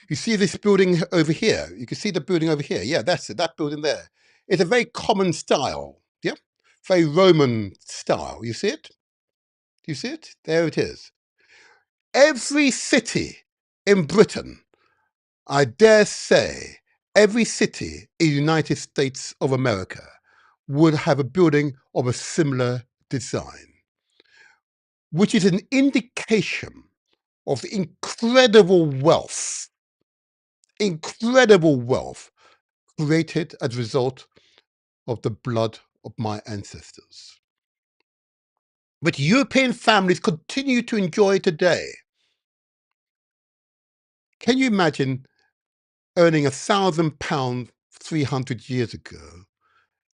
You see this building over here. You can see the building over here. Yeah, that's it. That building there. It's a very common style. Yeah, very Roman style. You see it? Do you see it? There it is. Every city in Britain, I dare say, every city in the United States of America would have a building of a similar design, which is an indication of the incredible wealth created as a result of the blood of my ancestors, which European families continue to enjoy today. Can you imagine earning £1,000 300 years ago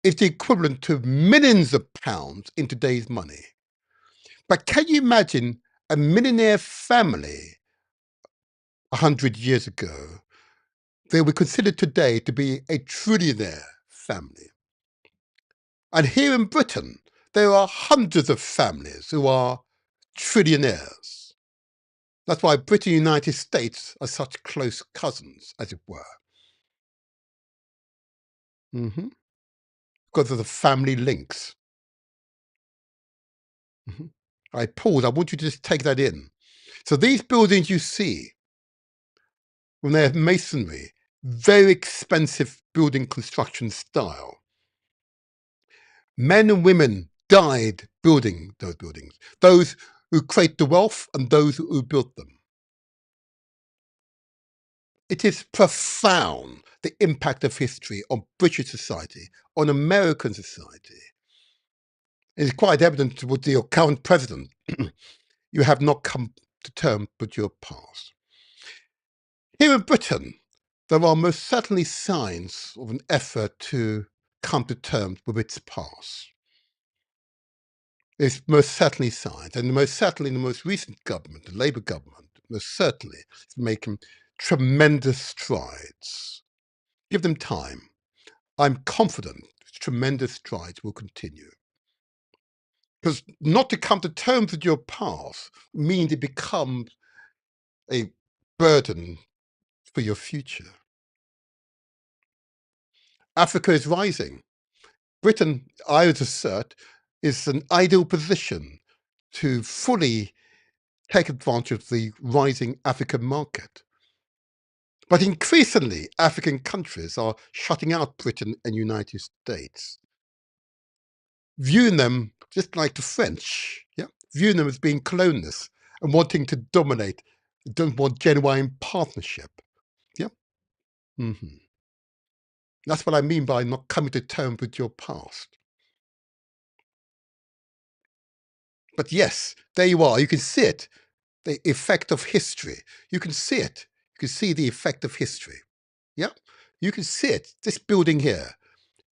is the equivalent to millions of pounds in today's money. But can you imagine a millionaire family 100 years ago? They were considered today to be a trillionaire family. And here in Britain, there are hundreds of families who are trillionaires. That's why Britain and the United States are such close cousins, as it were. Because of the family links. I pause. I want you to just take that in. So these buildings you see, when they have masonry, very expensive building construction style. Men and women died building those buildings. Those who create the wealth and those who built them. It is profound, the impact of history on British society, on American society. It is quite evident with your current president. You have not come to terms with your past. Here in Britain, there are most certainly signs of an effort to come to terms with its past. There's most certainly signs, and most certainly the most recent government, the Labour government, most certainly is making tremendous strides. Give them time. I'm confident tremendous strides will continue. Because not to come to terms with your past means it becomes a burden for your future. Africa is rising. Britain, I would assert, is an ideal position to fully take advantage of the rising African market. But increasingly, African countries are shutting out Britain and United States, viewing them just like the French, viewing them as being colonialists and wanting to dominate, don't want genuine partnership. That's what I mean by not coming to terms with your past. But yes, there you are. You can see it, the effect of history. You can see it. You can see the effect of history. You can see it. This building here,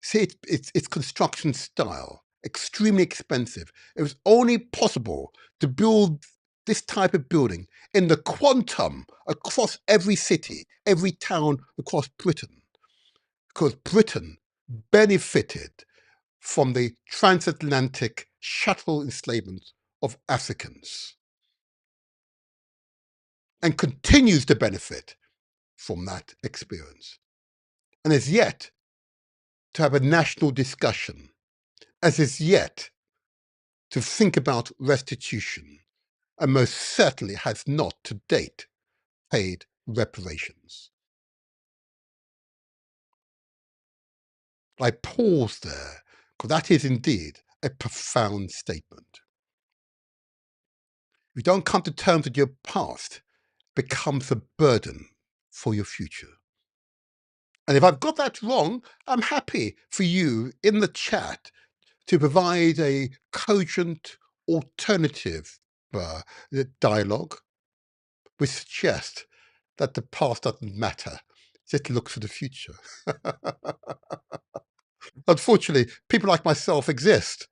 see its construction style, extremely expensive. It was only possible to build this type of building in the quantum across every city, every town across Britain, because Britain benefited from the transatlantic chattel enslavement of Africans and continues to benefit from that experience, and is yet to have a national discussion, as is yet to think about restitution, and most certainly has not to date paid reparations. I pause there, because that is indeed a profound statement. If you don't come to terms with your past, it becomes a burden for your future. And if I've got that wrong, I'm happy for you in the chat to provide a cogent alternative dialogue which suggests that the past doesn't matter, just look for the future. Unfortunately, people like myself exist.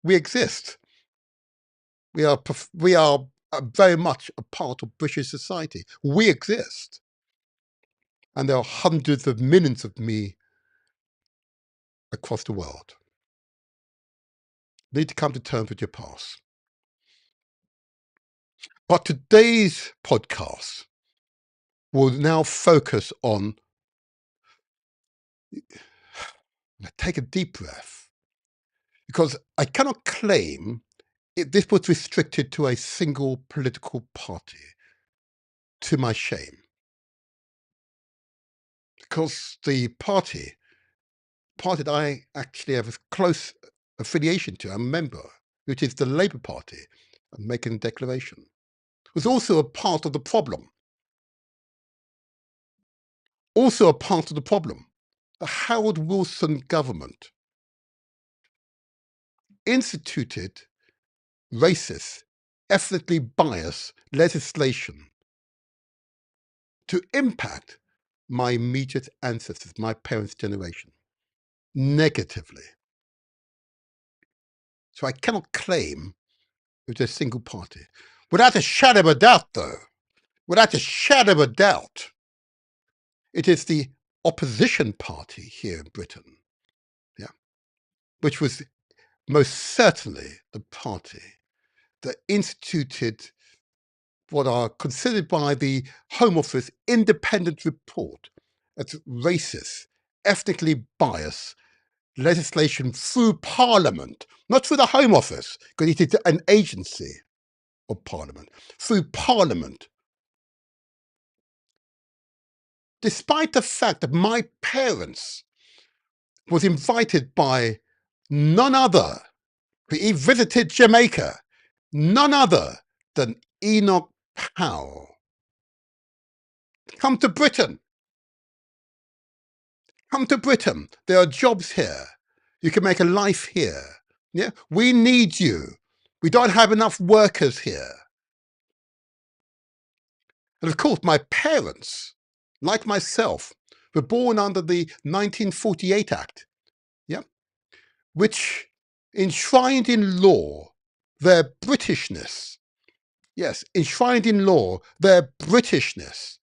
We exist. We are very much a part of British society. We exist. And there are hundreds of millions of me across the world. You need to come to terms with your past. But today's podcast will now focus on, take a deep breath, because I cannot claim this was restricted to a single political party, to my shame. Because the party that I actually have a close affiliation to, I'm a member, which is the Labour Party, I'm making a declaration, was also a part of the problem. Also a part of the problem. The Harold Wilson government instituted racist, ethnically biased legislation to impact my immediate ancestors, my parents' generation. negatively. So I cannot claim it was a single party. Without a shadow of a doubt, though, without a shadow of a doubt, it is the opposition party here in Britain, which was most certainly the party that instituted what are considered by the Home Office independent report as racist, ethnically biased legislation through Parliament, not through the Home Office, because it is an agency of Parliament, through Parliament. Despite the fact that my parents was invited by none other, he visited Jamaica, none other than Enoch Powell. Come to Britain. Come to Britain. There are jobs here. You can make a life here. Yeah, we need you. We don't have enough workers here. And of course, my parents, like myself, were born under the 1948 Act, which enshrined in law their Britishness. Yes, enshrined in law their Britishness.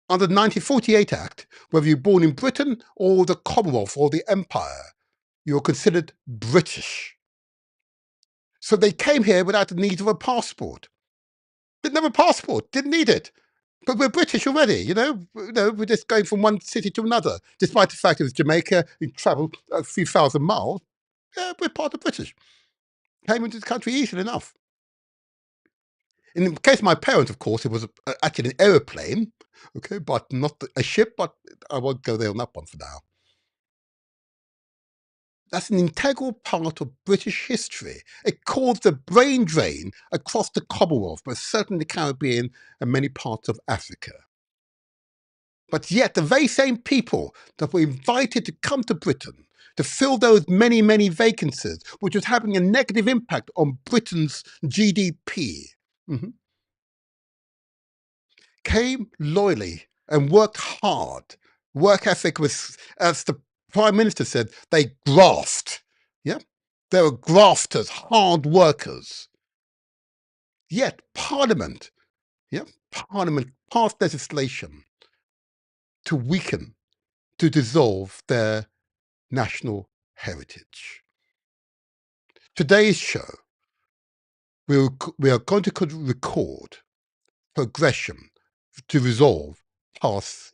Under the 1948 Act, whether you're born in Britain or the Commonwealth or the Empire, you're considered British. So they came here without the need of a passport. Didn't have a passport, didn't need it. But we're British already, we're just going from one city to another. Despite the fact it was Jamaica, we travelled a few thousand miles, we're part of British. Came into the country easily enough. In the case of my parents, of course, it was actually an aeroplane, okay, but not a ship, but I won't go there on that one for now. That's an integral part of British history. It caused a brain drain across the Commonwealth, but certainly the Caribbean and many parts of Africa. But yet the very same people that were invited to come to Britain to fill those many, many vacancies, which was having a negative impact on Britain's GDP, came loyally and worked hard. Work ethic was, as the Prime Minister said, they graft. Yeah, they were grafters, hard workers. Yet Parliament passed legislation to weaken, to dissolve their national heritage. Today's show, we are going to record progression to resolve past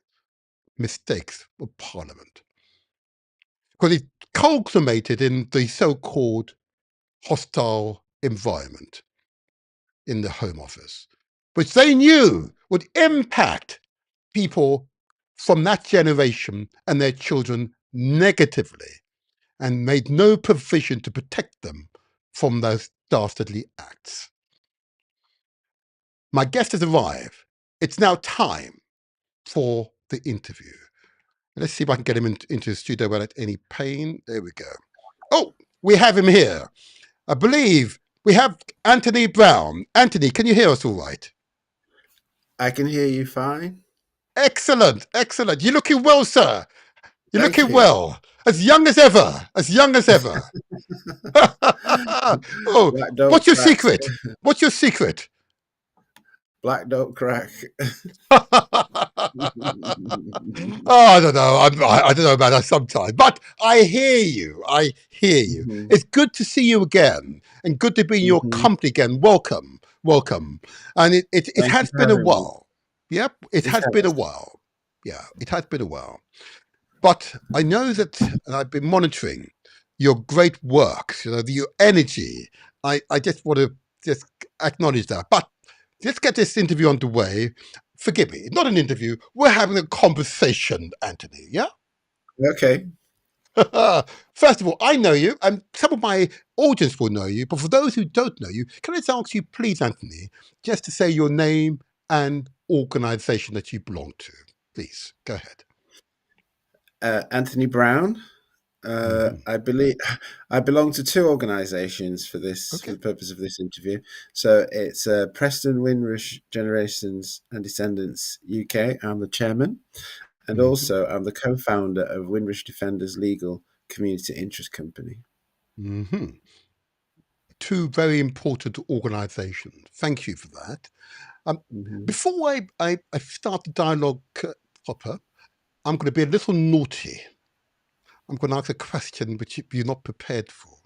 mistakes of Parliament. Because it culminated in the so-called hostile environment in the Home Office, which they knew would impact people from that generation and their children negatively, and made no provision to protect them from those dastardly acts. My guest has arrived. It's now time for the interview. Let's see if I can get him into the studio without any pain. There we go. Oh, we have him here. I believe we have Anthony Brown. Anthony, can you hear us all right? I can hear you fine. Excellent, excellent. You're looking well, sir. You're Thank looking you. well. As young as ever. As young as ever. Oh, Black don't what's your crack. secret? What's your secret? Black don't crack. Oh, I don't know. I don't know about that sometimes, but I hear you. I hear you. It's good to see you again, and good to be in your company again. Welcome, welcome. And it has been a while. Yep, it has been a while. Yeah, it has been a while. But I know that, and I've been monitoring your great work. Your energy. I just want to just acknowledge that. But let's get this interview underway. Forgive me, not an interview. We're having a conversation, Anthony, yeah? Okay. First of all, I know you, and some of my audience will know you, but for those who don't know you, can I just ask you, please, Anthony, just to say your name and organization that you belong to? Please, go ahead. Anthony Brown. I believe I belong to two organisations for the purpose of this interview. So it's Preston Windrush Generations and Descendants UK. I'm the chairman, and also I'm the co-founder of Windrush Defenders Legal community interest company. Mm-hmm. Two very important organisations. Thank you for that. Mm-hmm. Before I start the dialogue proper, I'm going to be a little naughty. I'm going to ask a question which you're not prepared for.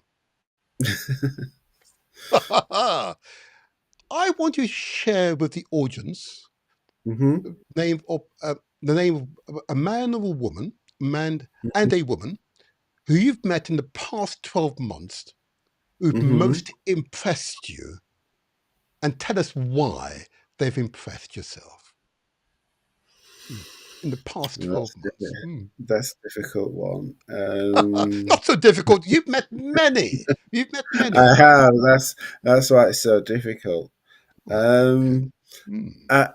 I want you to share with the audience Mm-hmm. the name of a man or a woman, man and a woman, who you've met in the past 12 months, who've Mm-hmm. most impressed you, and tell us why they've impressed yourself in the past 12 months. That's a difficult one. Not so difficult. You've met many. You've met many. I have. That's why it's so difficult. Okay. Um, I,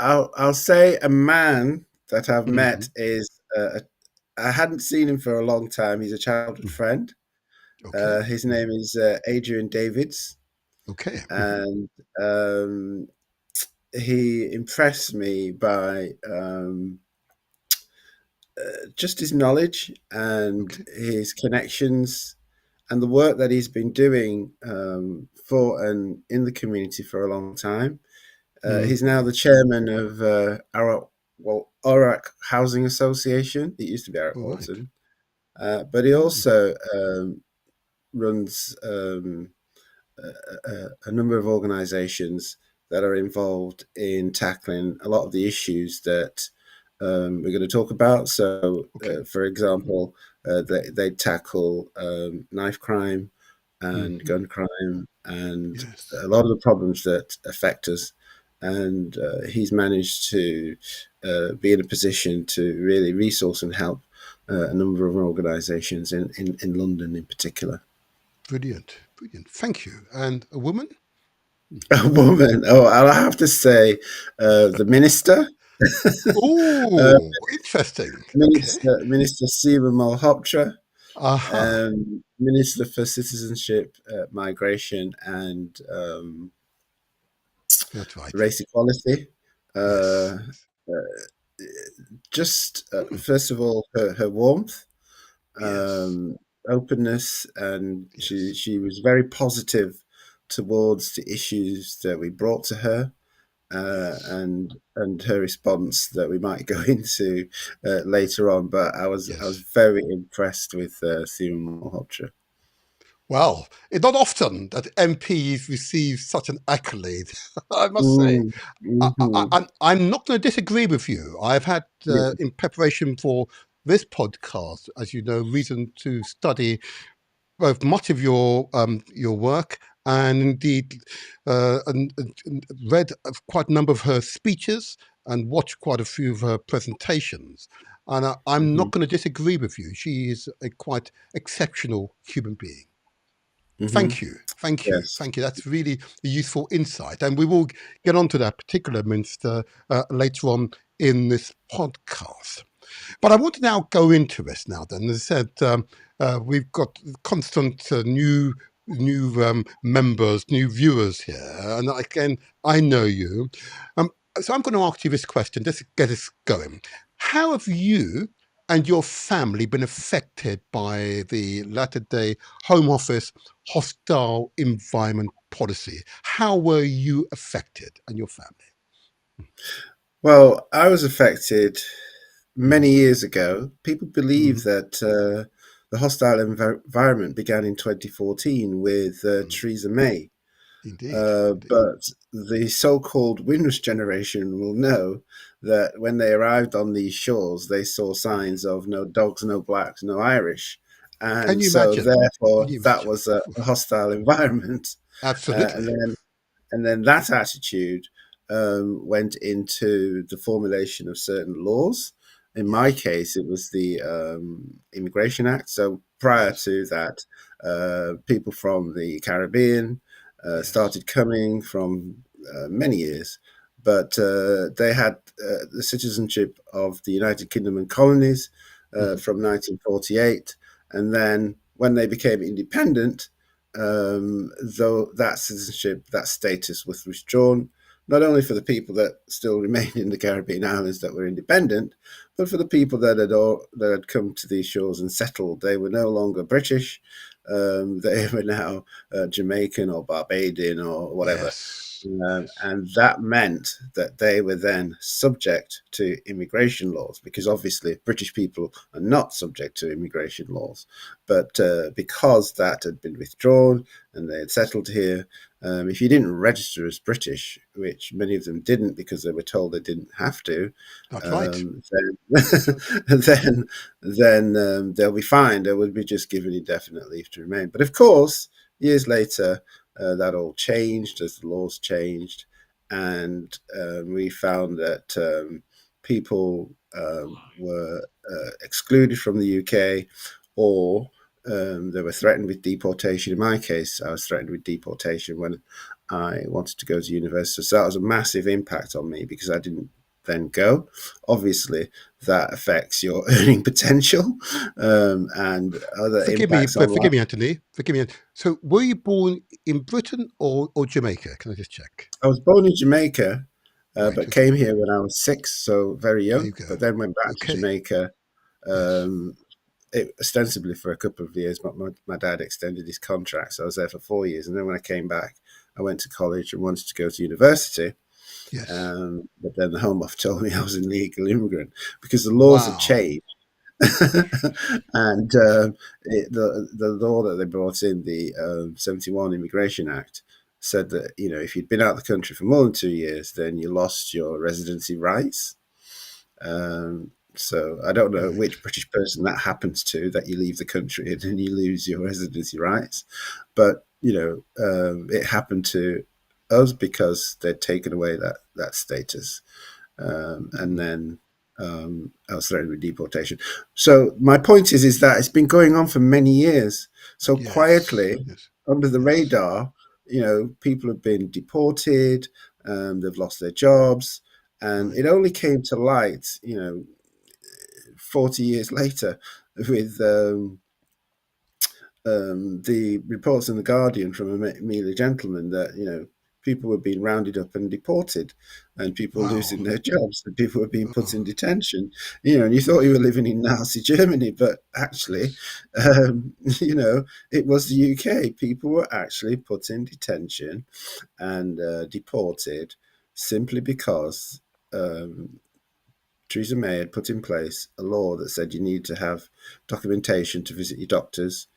I'll say a man that I've Mm-hmm. met is. I hadn't seen him for a long time. He's a childhood friend. Okay. His name is Adrian Davids, Okay. and um, he impressed me by just his knowledge and Okay. his connections and the work that he's been doing for and in the community for a long time. He's now the chairman of Arak Housing Association. It used to be Arak All right. Alton, but he also runs a number of organisations that are involved in tackling a lot of the issues that we're going to talk about. So, Okay. for example, they tackle knife crime and Mm-hmm. gun crime and Yes. a lot of the problems that affect us. And he's managed to be in a position to really resource and help a number of organisations in London in particular. Brilliant. Brilliant. Thank you. And a woman? A woman. Oh, I'll have to say the minister. uh, Oh, interesting. Okay. Minister Seema Malhotra, Aha. Minister for Citizenship, Migration, and That's right. Race Equality. Yes. Uh, just first of all, her warmth, Yes. openness, and Yes. she was very positive towards the issues that we brought to her. Yes. And her response that we might go into later on. But I was Yes. very impressed with Seema Malhotra. Well, it's not often that MPs receive such an accolade, I must say. Mm, hmm. I'm not going to disagree with you. I've had, Yeah. in preparation for this podcast, as you know, reason to study both much of your work and indeed and read quite a number of her speeches and watched quite a few of her presentations. And I'm Hmm. not going to disagree with you. She is a quite exceptional human being. Hmm. Thank you. Thank you. Yes. Thank you. That's really a useful insight. And we will get on to that particular minister later on in this podcast. But I want to now go into this now. Then, as I said, we've got constant new members, new viewers here, and again, I know you. So I'm going to ask you this question just to get us going. How have you and your family been affected by the latter-day Home Office hostile environment policy? How were you affected and your family? Well, I was affected Mm-hmm. many years ago. People Mm-hmm. believe that the hostile environment began in 2014 with Theresa May. Indeed, indeed. But the so-called Windrush generation will know that when they arrived on these shores, they saw signs of no dogs, no blacks, no Irish, Can and you so imagine? Can therefore you that imagine? was a hostile environment. And Absolutely. then that attitude went into the formulation of certain laws. In my Yes, case, it was the Immigration Act. So prior yes, to that, people from the Caribbean yes, started coming from many years, but they had the citizenship of the United Kingdom and colonies mhm, from 1948. And then when they became independent, though that citizenship, that status was withdrawn, not only for the people that still remained in the Caribbean islands that were independent, but for the people that had come to these shores and settled. They were no longer British. They were now Jamaican or Barbadian or whatever. Yes. Yes. And that meant that they were then subject to immigration laws, because obviously British people are not subject to immigration laws. But because that had been withdrawn and they had settled here, if you didn't register as British, which many of them didn't because they were told they didn't have to, That's right. then That's right. then they'll be fine. They would be just given indefinite leave to remain. But of course, years later, that all changed as the laws changed, and we found that people were excluded from the UK, or they were threatened with deportation. In my case, I was threatened with deportation when I wanted to go to university. So that was a massive impact on me because I didn't then go. Obviously, that affects your earning potential and other Forgive me, impacts on but life. forgive me, Anthony. Forgive me. So, were you born in Britain or Jamaica? Can I just check? I was born in Jamaica, Right. but Okay. came here when I was 6, so very There you young. go. But then went back to Okay. Jamaica, Yes. um, ostensibly for a couple of years. But my dad extended his contract, so I was there for 4 years. And then when I came back, I went to college and wanted to go to university. Yes. But then the Home Office told me I was an illegal immigrant because the laws had Wow. changed. And the law that they brought in, the 71 Immigration Act, said that if you'd been out of the country for more than 2 years, then you lost your residency rights. So I don't know Right. which British person that happens to, that you leave the country and then you lose your residency rights. But it happened to us because they'd taken away that status, and Mm. then I was threatened with deportation. So my point is that it's been going on for many years. So Yes. quietly, Yes. under the Yes. radar, people have been deported, they've lost their jobs, and Right. it only came to light, 40 years later, with the reports in the Guardian from Amelia Gentleman that people were being rounded up and deported, and people Wow. losing their jobs, and people were being put in Oh, detention. And you thought yes. you were living in Nazi Germany, but actually, Yes. it was the UK. People were actually put in detention and deported simply because Theresa May had put in place a law that said you need to have documentation to visit your doctors.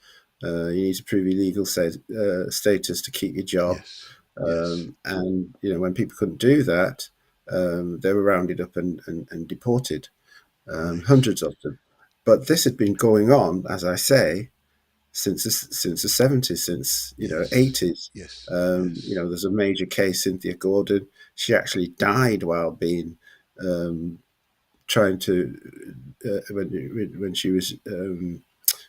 You need to prove your legal status to keep your job. Yes. Yes. And when people couldn't do that, they were rounded up and deported, Right. hundreds of them. But this had been going on, as I say, since the 70s, since Yes. 80s. Yes. Yes. There's a major case, Cynthia Gordon. She actually died while being trying to when she was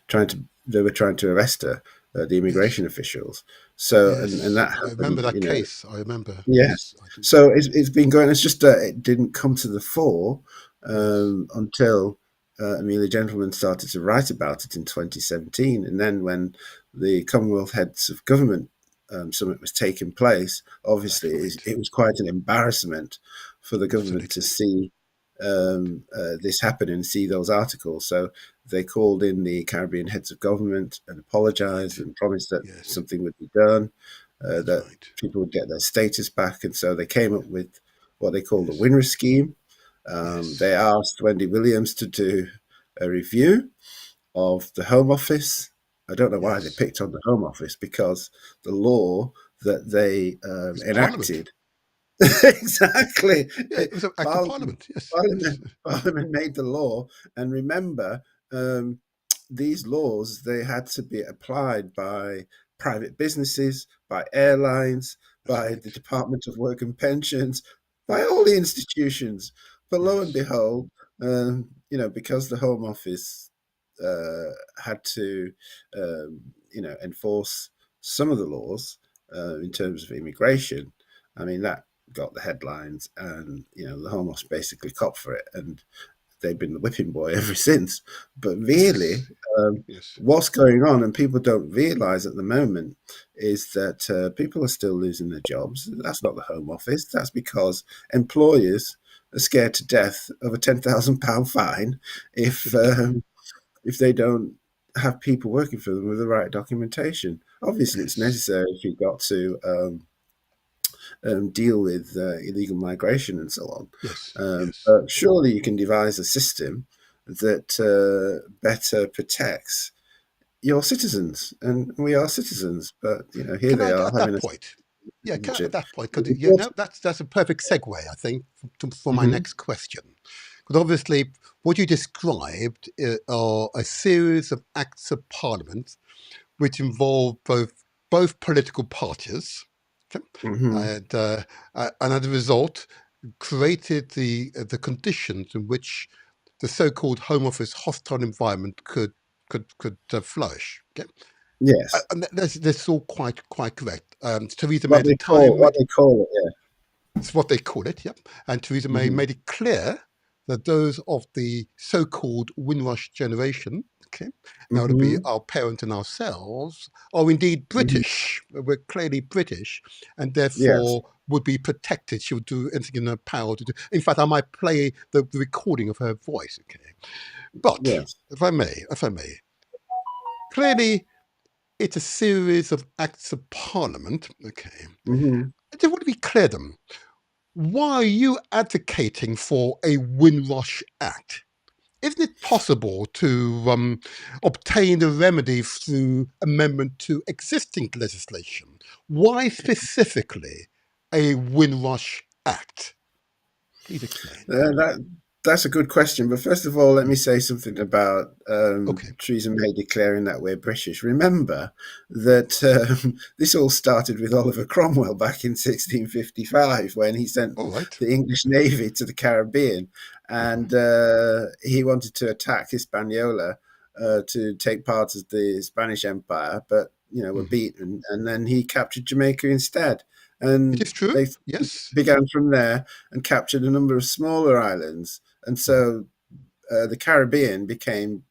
trying to they were trying to arrest her, the Yes. immigration officials. So and Yes. that I remember happened, that case. I remember. Yes. Yes. I do. So it's been going. It's just that it didn't come to the fore Yes. until Amelia Gentleman started to write about it in 2017, and then when the Commonwealth Heads of Government summit was taking place, obviously That's right. it was quite an embarrassment for the government to Absolutely. see this happen and see those articles. So they called in the Caribbean heads of government and apologized Right. and promised that Yes. something would be done, That's that right. people would get their status back. And so they came up with what they called the Yes. Windrush scheme. Yes. They asked Wendy Williams to do a review of the Home Office. I don't know why they Yes. picked on the Home Office, because the law that they It's Parliament. enacted exactly. Yeah, it was an act of Parliament, Parliament. Yes. Yes. Parliament made the law, and remember, um, these laws, they had to be applied by private businesses, by airlines, That's by the right. Department of Work and Pensions, by all the institutions. But lo and Yes. behold, because the Home Office had to, enforce some of the laws in terms of immigration. I mean, that got the headlines, and the Home Office basically copped for it, and they've been the whipping boy ever since. But really, Yes. what's going on, and people don't realise at the moment, is that people are still losing their jobs. That's not the Home Office. That's because employers are scared to death of a £10,000 fine Absolutely. if they don't have people working for them with the right documentation. Obviously, it's Yes. necessary if you've got to deal with illegal migration and so on. Yes. Yes. But surely you can devise a system that better protects your citizens, and we are citizens. But here Can they I, are at having that a point? Yeah, can I, at citizenship. that point, because no, that's a perfect segue, I think, for my Mm-hmm. next question. Because obviously, what you described are a series of acts of parliament which involve both political parties, okay, Mm-hmm. and as a result, created the conditions in which the so-called Home Office hostile environment could flourish. Okay? Yes, And that's all quite correct. Theresa May at the what time, they call it. it's what they call it, yep. And Theresa Yeah. May made it clear that those of the so-called Windrush generation, okay, now to be Mm-hmm. our parents and ourselves, are indeed Mm-hmm. British. We're clearly British, and Yes. therefore would be protected. She would do anything in her power to do. In fact, I might play the recording of her voice, okay. But Yes. if I may, clearly it's a series of acts of parliament, okay. Mm-hmm. I just want to be clear then. Why are you advocating for a Windrush Act? Isn't it possible to obtain a remedy through amendment to existing legislation? Why specifically a Windrush Act? Please explain. That's a good question. But first of all, let me Mm. say something about Okay. Theresa May declaring that we're British. Remember that this all started with Oliver Cromwell back in 1655 when he sent All right. the English Navy to the Caribbean, Mhm. and he wanted to attack Hispaniola to take part of the Spanish Empire, but were Mhm. beaten, and then he captured Jamaica instead, It and is true. they Yes. began from there and captured a number of smaller islands. And Mhm. so the Caribbean became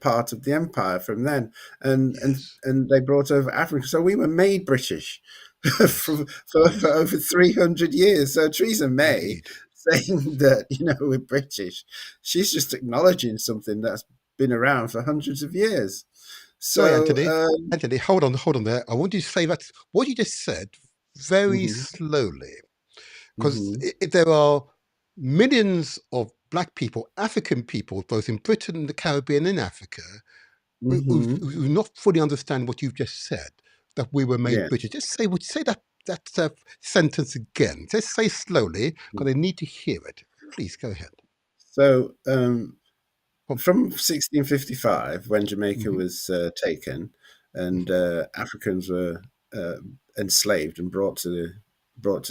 part of the empire from then, and and Yes. and they brought over Africa. So we were made British Yes. for Yes. over 300 years. So Theresa May Indeed. saying that we're British, she's just acknowledging something that's been around for hundreds of years. Sorry, So Anthony. Anthony, hold on there. I want you to say that what you just said very mhm, slowly. Because mhm, there are millions of black people, African people, both in Britain, the Caribbean, and Africa, mhm, who not fully understand what you've just said, that we were made yeah. British. Just say that sentence again. Just say slowly, because I need to hear it. Please go ahead. So Oh, from 1655, when Jamaica mhm, was taken, and mhm, Africans were uh, enslaved and brought to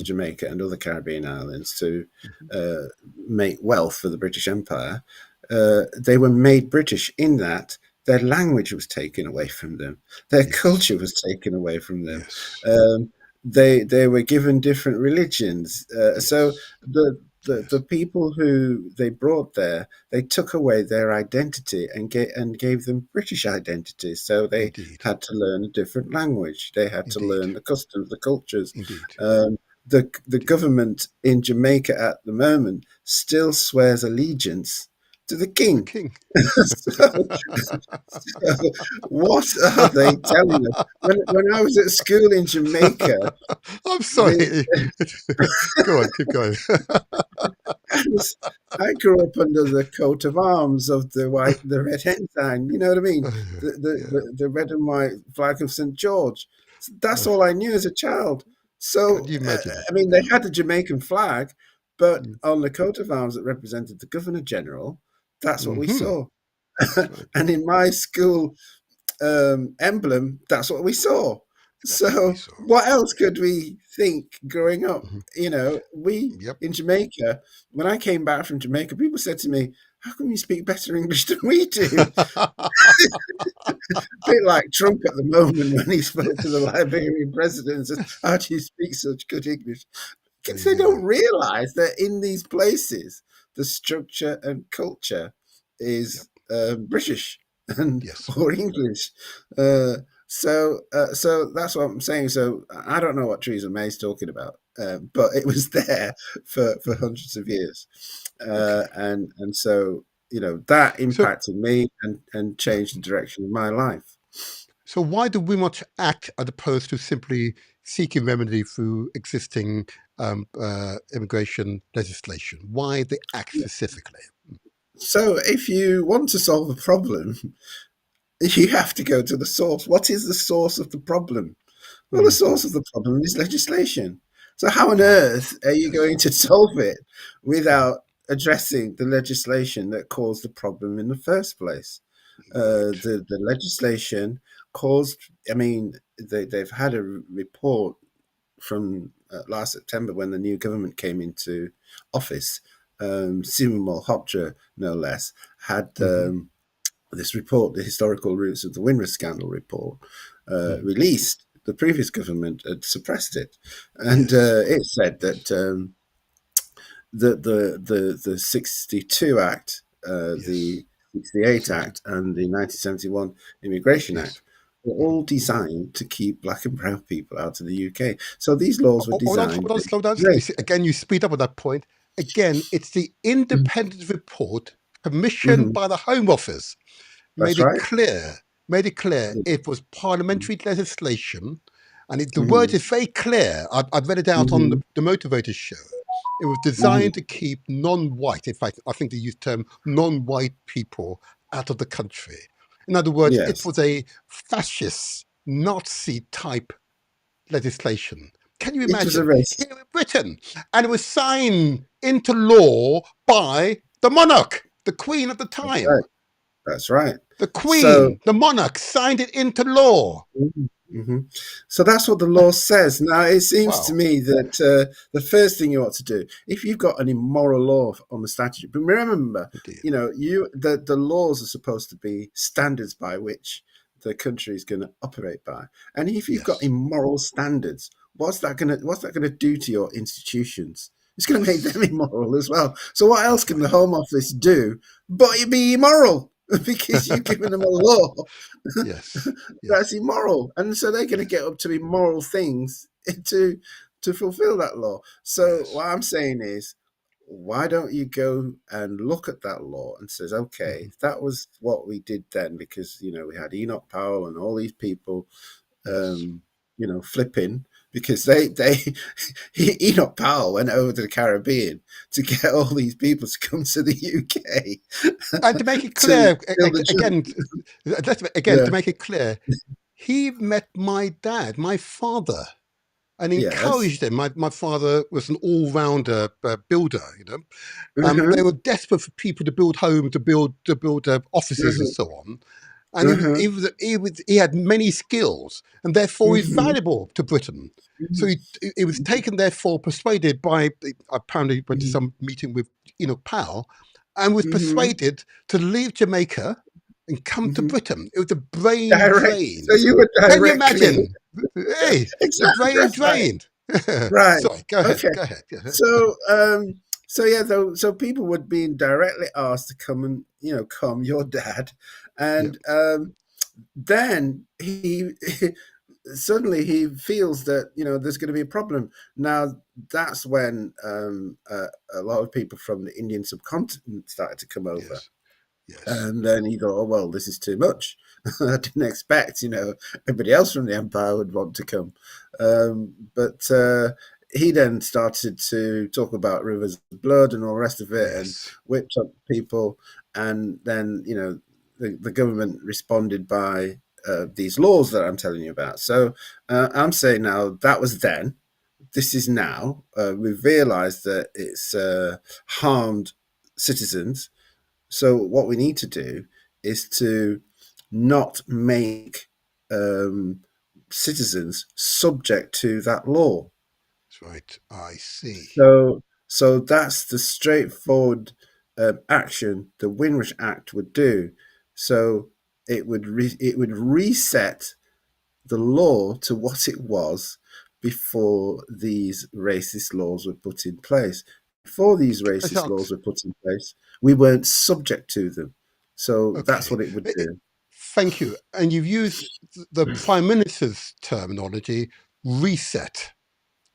Jamaica and other Caribbean islands to mhm. uh, make wealth for the British Empire, they were made British in that their language was taken away from them, their Yes, culture was taken away from them. yes, Um, they were given different religions, so yes, the yes. people who they brought there, they took away their identity and gave them British identities. So they Indeed, had to learn a different language. They had to indeed, learn the customs, the cultures. indeed, The indeed. government in Jamaica at the moment still swears allegiance to the To the king. king. so, so what are they telling us? When I was at school in Jamaica, I'm the, sorry. Go on, keep going. I grew up under the coat of arms of the red ensign. You know what I mean? Yeah. The red and white flag of St. George. That's Uh, all I knew as a child. can So, you imagine? I mean, they Yeah. had a Jamaican flag, but Mm. on the coat of arms that represented the Governor General, that's what we Mhm. saw. That's right. And in my school emblem, that's what we saw. That's what we So, saw. what else could we think growing up? Mhm. We Yep. in Jamaica, when I came back from Jamaica, people said to me, "How come you speak better English than we do?" A bit like Trump at the moment when he spoke to the Yes. Liberian president and says, Yes. "How do you speak such good English?" Kids, they Yeah. don't realize that in these places, the structure and culture Yep. is British and Yes. or English. Uh, so that's what I'm saying. So I don't know what Theresa May's talking about, but it was there for hundreds of years, Okay. and so that So impacted me and yeah. changed the direction of my life. So why the Windrush Act as opposed to simply seeking remedy through existing immigration legislation? Why the act specifically? So if you want to solve a problem, you have to go to the source. What is the source of the problem? Well, the Hmm. source of the problem is legislation. So how on Ah, earth are you yes. going to solve it Mhm. without addressing the legislation that caused the problem in the first place? Right. The legislation caused. I mean, they've had a report from last September when the new government came into office. Simon Hoptra, no less, had Hmm. this report, the historical roots of the Windrush scandal report, Hmm. released. The previous government had suppressed it, and Yes. it said that the 62 Act, Yes. the 68 68. Act, and the 1971 Immigration Yes. Act were Mhm. all designed to keep black and brown people out of the UK. So these laws were Hold designed on, to slow down. integrate. Again, you speed up at that point. Again, it's the independent report commissioned Mhm. by the Home Office That's right. made it clear it was Mhm. parliamentary legislation, and the word Mhm. is very clear. I've read it out on Mhm. the Motivator show. It was Mhm. designed to keep non-white, in fact, I think they used the term non-white people out of the country. In other words, it Yes, was a fascist Nazi type legislation. Can you it was a imagine? race. Here in Britain, and it was signed into law by the monarch, the Queen at the That's time. right. That's right. The So Queen, the monarch, signed it into law. mhm, mhm. So that's what the law says. Now, it seems to Wow. me that the first thing you ought to do, if you've got an immoral law on the statute, but remember, Indeed. the laws are supposed to be standards by which the country is going to operate by. And if you've got Yes. immoral standards, what's that gonna do to your institutions? It's going to make Yes. them immoral as well. So what else That's can the right. Home Office do but be immoral? Because you've given them a law Yes. that's Yes. immoral, and so they're going to get up to immoral things to to fulfill that law. So Yes. what I'm saying is, why don't you go and look at that law and says, okay, Mhm. that was what we did then, because we had Enoch Powell and all these people, Yes. flipping because they Enoch Powell went over to the Caribbean to get all these people to come to the UK And to make it to clear, build a job. again, to Yeah. make it clear, he met my dad, my father, and Yes. encouraged him. My father was an all-rounder builder, they Uh-huh. were desperate for people to build homes, to build offices, and Uh-huh. so on. And Uh-huh. he had many skills, and therefore he's Mhm. valuable to Britain. So Mhm. he was taken, therefore, persuaded by, apparently went to Mhm. some meeting with Enoch Powell, and was Mhm. persuaded to leave Jamaica and come to Mhm. Britain. It was a brain Direct. So drain. you were Can you directly imagine? Hey, the exactly. brain That's right. drained. Right. Sorry, go ahead. Okay. Go ahead. So so yeah, so people were being directly asked to come and come your dad, Yep. and then he suddenly he feels that there's going to be a problem. Now that's when a lot of people from the Indian subcontinent started to come over. Yes. Yes. And then he thought, oh, well, this is too much. I didn't expect, everybody else from the empire would want to come. But he then started to talk about rivers of blood and all the rest of it and Yes. whipped up people. And then, the government responded by these laws that I'm telling you about. So I'm saying now that was then. This is now. We've realized that it's harmed citizens, so what we need to do is to not make um, citizens subject to that law. That's right. I see. So that's the straightforward action the Windrush Act would do. So it would reset the law to what it was before these racist laws were put in place. before these That's racist out. laws were put in place, we weren't subject to them. So that's Okay. what it would do. Thank you. And you've used the Prime Minister's terminology, reset.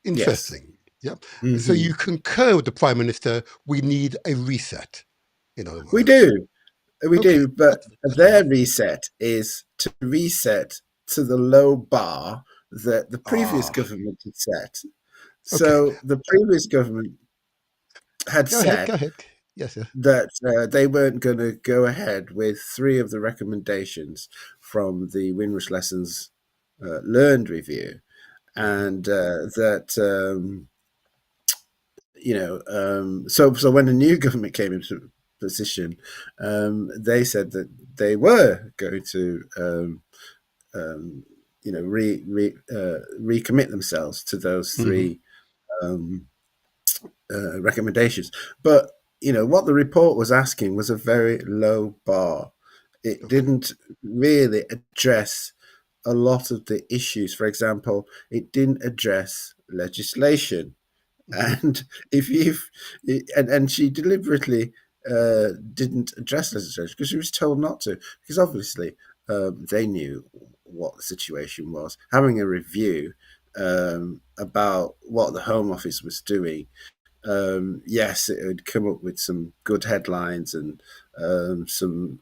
Yes. Interesting. Yep. So Hmm. you concur with the Prime Minister, we need a reset, in other We words. do. We Okay. do. But That's fine. their reset is to reset to the low bar that the previous Ah, government had set. okay. So the previous government had Go ahead. Go said ahead. Yes, yes. that they weren't going to go ahead with three of the recommendations from the Windrush Lessons Learned review, Hmm. and that so when the new government came into position, they said that they were going to um, recommit themselves to those Hmm. three um, recommendations. But what the report was asking was a very low bar. It Okay. didn't really address a lot of the issues. For example, it didn't address legislation. Hmm. And if you've and she deliberately didn't address legislation because she was told not to, because obviously they knew what the situation was. Having a review about what the Home Office was doing, yes, it would come up with some good headlines and some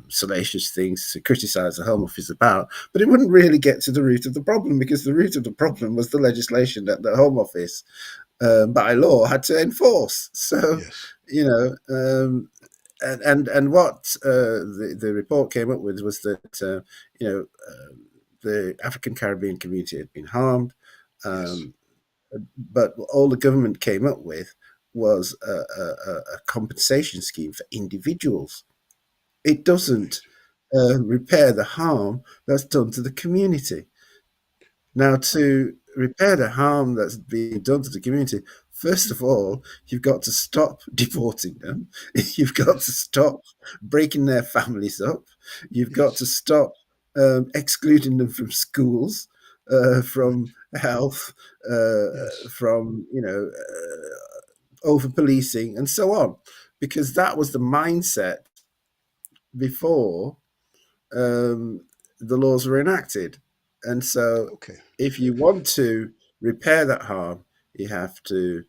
salacious things to criticise the Home Office about, but it wouldn't really get to the root of the problem, because the root of the problem was the legislation that the Home Office, by law, had to enforce. So, Yes. you know, and what the report came up with was that the African Caribbean community had been harmed. Yes. Um, but all the government came up with was a compensation scheme for individuals. It doesn't Right. repair the harm that's done to the community. Now, Okay. to repair the harm that's being done to the community, first of all, you've got to stop deporting them. You've got to Yes. stop breaking their families up. You've got to Yes. stop excluding them from schools, from Right. health, Yes. from over policing, and so on, because that was the mindset before um, the laws were enacted. And so, Okay. if you want to repair that harm, you have to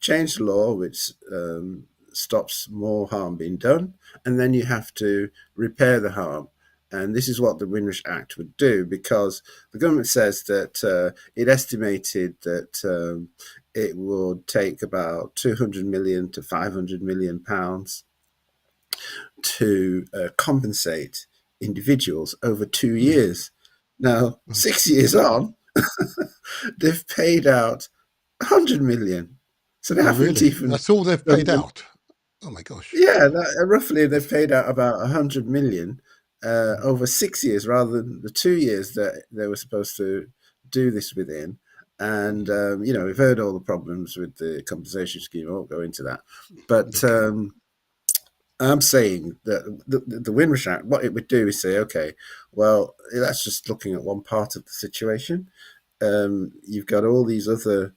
change the law, which stops more harm being done, and then you have to repair the harm. And this is what the Windrush Act would do, because the government says that it estimated that it would take about 200 million to 500 million pounds to compensate individuals over 2 Hmm. years. Now, Right. 6 years on, they've paid out 100 million. So they Oh, haven't really? even That's all they've done paid out. Oh my gosh. yeah, roughly they've paid out about 100 million Mhm. over 6 years, rather than the 2 years that they were supposed to do this within. And, Mhm. we've heard all the problems with the compensation scheme. I won't go into that. But Okay. I'm saying that the Windrush Act, what it would do is say, okay, well, that's just looking at one part of the situation. You've got all these other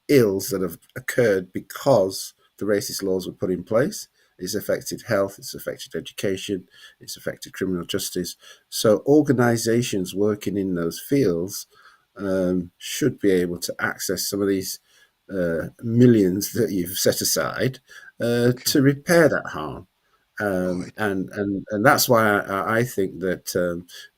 ills that have occurred because the racist laws were put in place. It's affected health, it's affected education, it's affected criminal justice. So organizations working in those fields should be able to access some of these millions that you've set aside Okay. to repair that harm. All right. And that's why I think that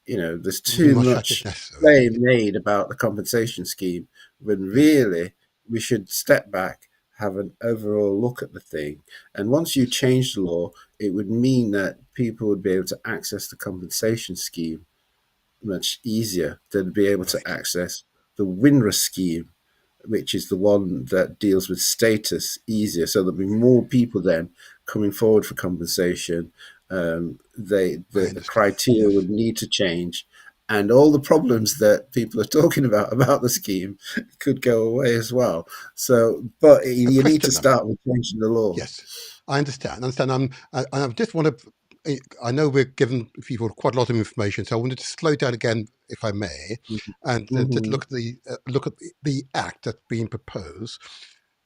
there's The too Windrush Act is much necessary. play made about the compensation scheme, when Yes. really we should step back, have an overall look at the thing. And once you Yes. change the law, it would mean that people would be able to access the compensation scheme much easier. They'd be able to Right. access the Windrush scheme, which is the one that deals with status, easier. So there'll be more people then coming forward for compensation. I The understand. criteria Yes. would need to change, and all the problems that people are talking about the scheme could go away as well. So, but A you need to question then. start with changing the law. Yes, I understand. I understand. I just want to. I know we're giving people quite a lot of information, so I wanted to slow down again, if I may, and to Mm-hmm. look at the act that's being proposed.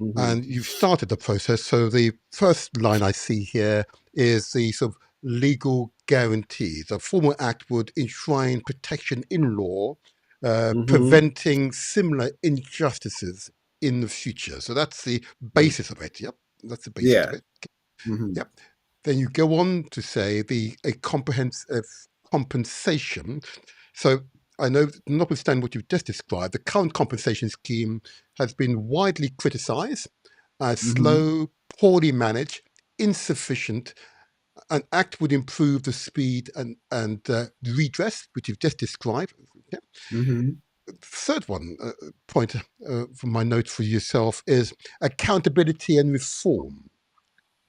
and Hmm. you've started the process. So the first line I see here is the sort of legal guarantees. A formal act would enshrine protection in law, Hmm. preventing similar injustices in the future. So that's the basis of it. Yep, that's the basis of Yeah. it. Hmm. Yep. Then you go on to say the a comprehensive compensation. So I know, notwithstanding what you've just described, the current compensation scheme has been widely criticised as Hmm. slow, poorly managed, insufficient. An act would improve the speed and redress, which you've just described. Yeah. Hmm. Third one point from my note for yourself is accountability and reform.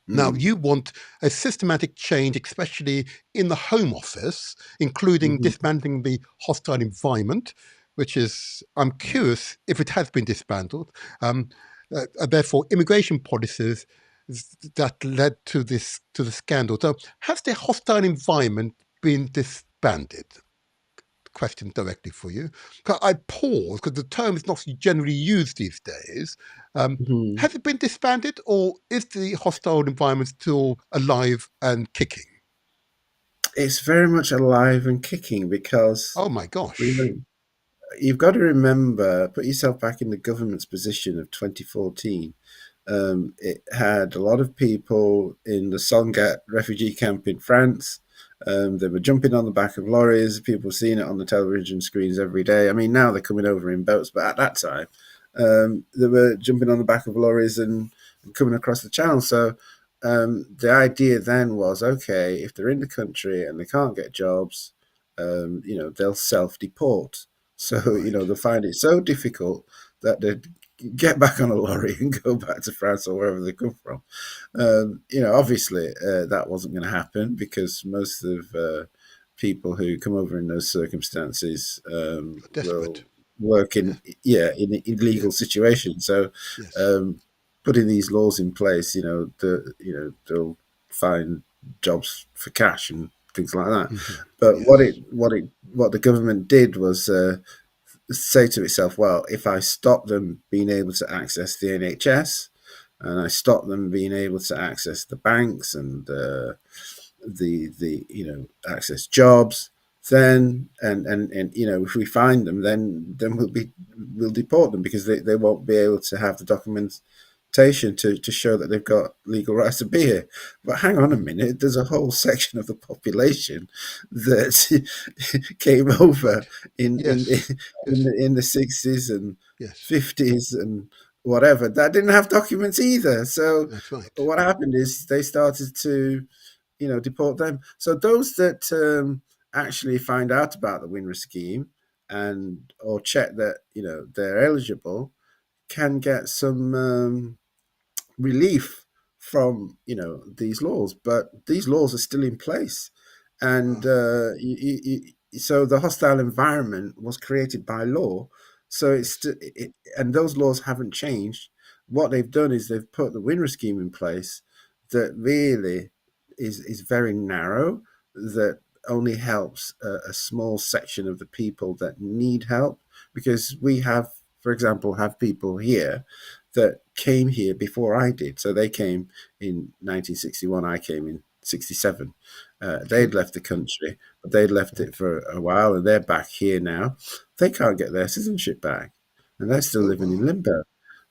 Now, Mm. you want a systematic change, especially in the Home Office, including Hmm. dismantling the hostile environment, which is, I'm curious if it has been dismantled. Therefore, immigration policies that led to the scandal. So, has the hostile environment been disbanded? Question directly for you. I pause because the term is not generally used these days. Um, Hmm. has it been disbanded, or is the hostile environment still alive and kicking? It's very much alive and kicking because Oh my you gosh! know, you've got to remember, put yourself back in the government's position of 2014. It had a lot of people in the Sangatte refugee camp in France. They were jumping on the back of lorries. People seeing it on the television screens every day. I mean, now they're coming over in boats, but at that time, they were jumping on the back of lorries and coming across the channel. So the idea then was, okay, if they're in the country and they can't get jobs, they'll self-deport. So, Right. they'll find it so difficult that they get back on a lorry and go back to France or wherever they come from. Obviously, that wasn't going to happen because most of people who come over in those circumstances will Desperate. work Yeah. in Yeah. illegal situations. So, Yes. um, putting these laws in place, they'll find jobs for cash and things like that. Hmm. But Yes. what the government did was say to itself, well, if I stop them being able to access the NHS, and I stop them being able to access the banks and the access jobs, then and if we find them, then we'll deport them because they won't be able to have the documentation to show that they've got legal rights to be here. But hang on a Mm. minute, there's a whole section of the population that came over in in Yes. Yes. in the 60s and Yes. 50s and whatever that didn't have documents either. So That's right. what happened is they started to deport them. So those that actually find out about the Windrush scheme and or check that they're eligible can get some relief from these laws, but these laws are still in place, and Wow. so the hostile environment was created by law. So Yes. and those laws haven't changed. What they've done is they've put the winner scheme in place that really is very narrow, that only helps a small section of the people that need help, because we have, for example, have people here that came here before I did. So they came in 1961. I came in 67. Okay. They'd left the country, but they'd left Mhm. it for a while, and they're back here now. They can't get their citizenship back, and they're still Oh living in wow. limbo.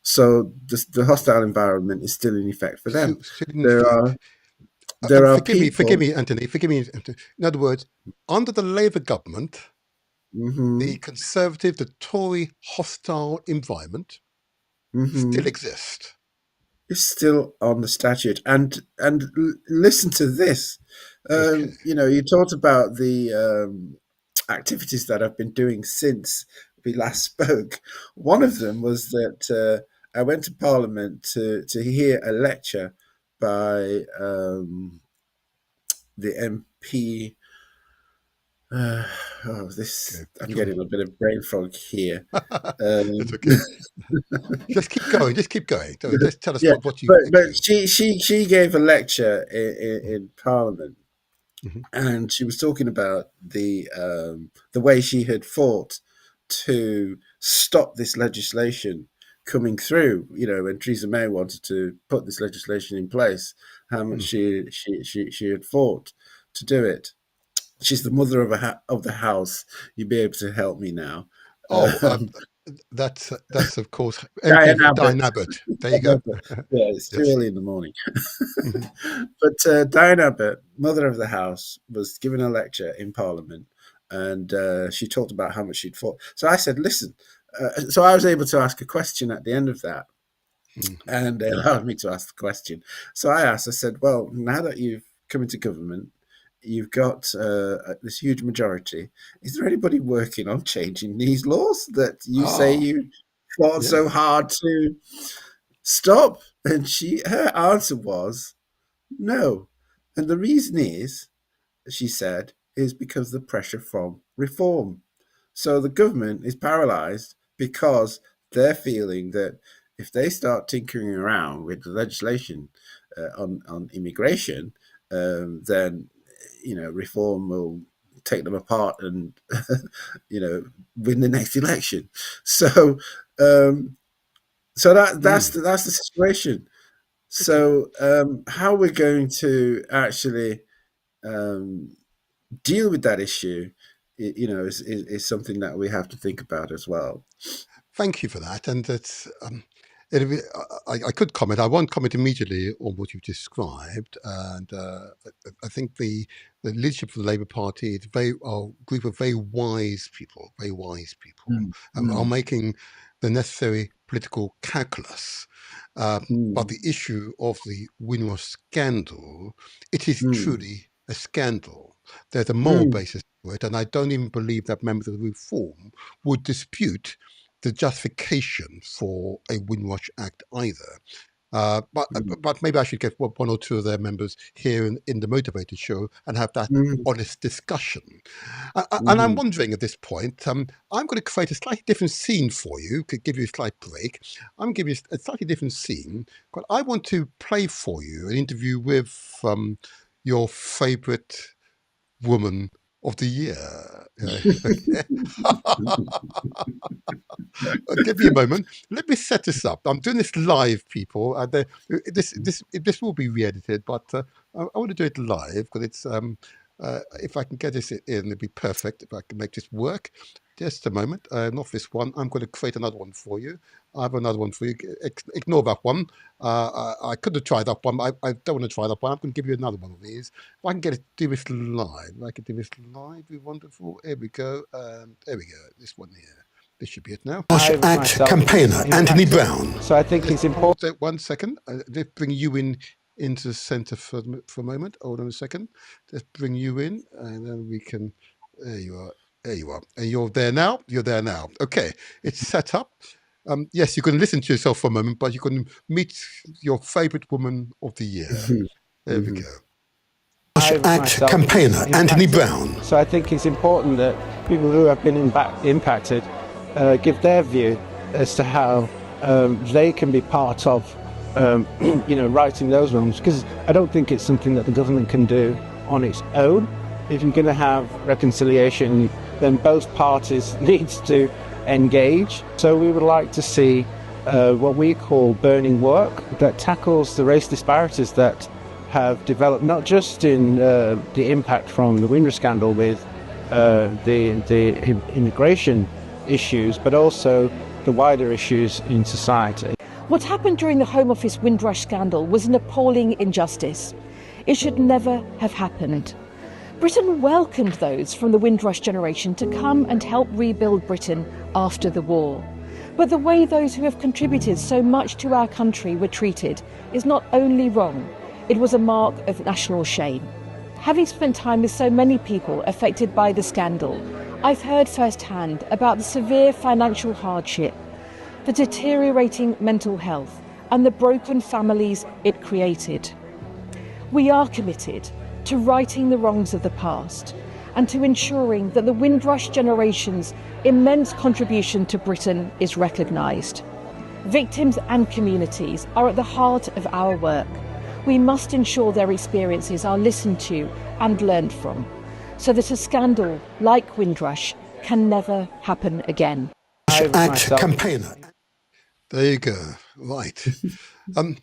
So the hostile environment is still in effect for them. Still in There effect. are there are Forgive people. me, Anthony. Forgive me, Anthony. In other words, under the Labour government, the Hmm. Conservative, the Tory hostile environment still Hmm. exist. Is still on the statute, and listen to this. Okay. You talked about the activities that I've been doing since we last spoke. One of Yes. them was that I went to Parliament to hear a lecture by the MP. Uh, oh, Okay. this I'm Which one? getting a bit of brain fog here. Um, That's okay. Just keep going. Just keep going. So just tell us yeah, what you but experienced. she gave a lecture in Parliament, Mhm. and she was talking about the way she had fought to stop this legislation coming through. When Theresa May wanted to put this legislation in place, how much she had fought to do it. She's the mother of the house. You'll be able to help me now. Oh, Um, that's of course MP Diane Abbott. Diane Abbott. There you go. Yeah, it's too Yes. early in the morning. Mhm. But Diane Abbott, mother of the house, was giving a lecture in Parliament, and she talked about how much she'd fought. So I said, listen. So I was able to ask a question at the end of that, and they allowed me to ask the question. So I said, well, now that you've come into government, you've got this huge majority. Is there anybody working on changing these laws that you say Ah, you fought yeah. so hard to stop? And her answer was no. And the reason is, she said, is because the pressure from reform. So the government is paralyzed because they're feeling that if they start tinkering around with the legislation on immigration, then reform will take them apart and win the next election. So that's Mm. the situation. Okay. So how we're going to actually um, deal with that issue, is something that we have to think about as well. Thank you for that. And that's, it'll be, I could comment. I won't comment immediately on what you've described. And I think the leadership of the Labour Party is a group of very wise people, Mm, are mm, making the necessary political calculus. But mm, the issue of the Windrush scandal, it is mm, truly a scandal. There's a moral mm, basis to it, and I don't even believe that members of the Reform would dispute the justification for a Windrush Act either. mm, But maybe I should get one or two of their members here in the Motivated Show and have that mm, honest discussion. And I'm mhm, wondering at this point, I'm going to create a slightly different scene for you, could give you a slight break. I'm going to give you a slightly different scene, but I want to play for you an interview with your favourite woman of the year. Give me a moment. Let me set this up. I'm doing this live, people. This will be re-edited, but I want to do it live because it's if I can get this in, it'll be perfect. If I can make this work. Just a moment. Not this one. I'm going to create another one for you. I have another one for you. Ignore that one. I could have tried that one. I don't want to try that one. I'm going to give you another one of these. If I can do this live, if I can do this live, be wonderful. There we go. There we go. This one here. This should be it now. I Act myself campaigner Anthony impacted. Brown. So I think it's important. Hold it 1 second. Let's bring you into the centre for a moment. Hold on a second. Let's bring you in, and then we can. There you are. There you are. And you're there now. You're there now. Okay, it's set up. Yes, you can listen to yourself for a moment, but you can meet your favourite woman of the year. mhm, There we mhm, go. I Act myself campaigner Anthony impacted. Brown. So I think it's important that people who have been impacted give their view as to how they can be part of, righting those wrongs. Because I don't think it's something that the government can do on its own. If you're going to have reconciliation, then both parties need to engage. So we would like to see what we call burning work that tackles the race disparities that have developed, not just in the impact from the Windrush scandal with the immigration issues, but also the wider issues in society. What happened during the Home Office Windrush scandal was an appalling injustice. It should never have happened. Britain welcomed those from the Windrush generation to come and help rebuild Britain after the war. But the way those who have contributed so much to our country were treated is not only wrong, it was a mark of national shame. Having spent time with so many people affected by the scandal, I've heard firsthand about the severe financial hardship, the deteriorating mental health, and the broken families it created. We are committed to righting the wrongs of the past and to ensuring that the Windrush generation's immense contribution to Britain is recognised. Victims and communities are at the heart of our work. We must ensure their experiences are listened to and learned from, so that a scandal like Windrush can never happen again. Act campaigner. There you go. Right. Um,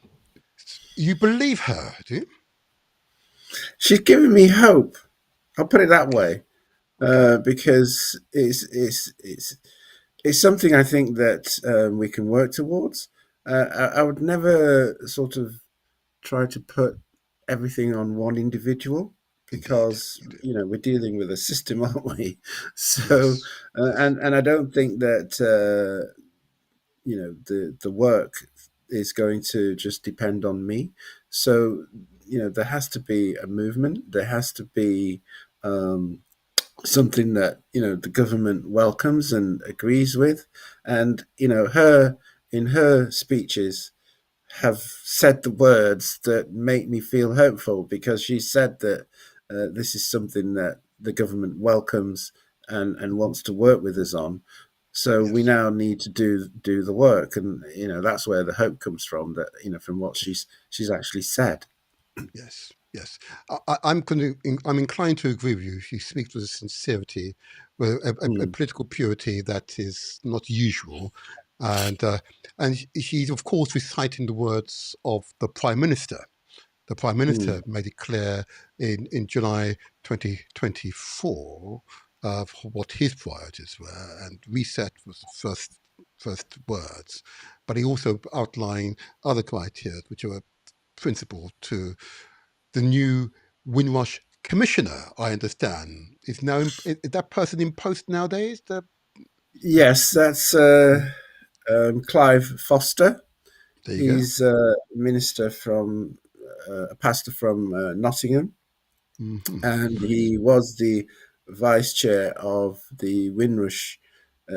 you believe her, do you? She's given me hope. I'll put it that way, Okay. because it's something I think that we can work towards. I would never sort of try to put everything on one individual, Indeed. because Indeed. we're dealing with a system, aren't we? So, Yes. and I don't think that the work is going to just depend on me. So, there has to be a movement. There has to be um, something that the government welcomes and agrees with. And her in her speeches have said the words that make me feel hopeful, because she said that this is something that the government welcomes and Mhm. wants to work with us on. So we Yes. now need to do the work, and that's where the hope comes from. That from what she's actually said. Yes. Yes. I'm inclined to agree with you. She speaks with a sincerity, with a Mm, political purity that is not usual, and uh, and she's of course reciting the words of the Prime Minister. The Prime Minister mm, made it clear in July 2024 what his priorities were, and reset was the first words. But he also outlined other criteria which are principal to the new Windrush Commissioner. I understand is that person in post nowadays. yes, that's Clive Foster. There you go. He's a minister from a pastor from Nottingham, Hmm. and he was the vice chair of the Windrush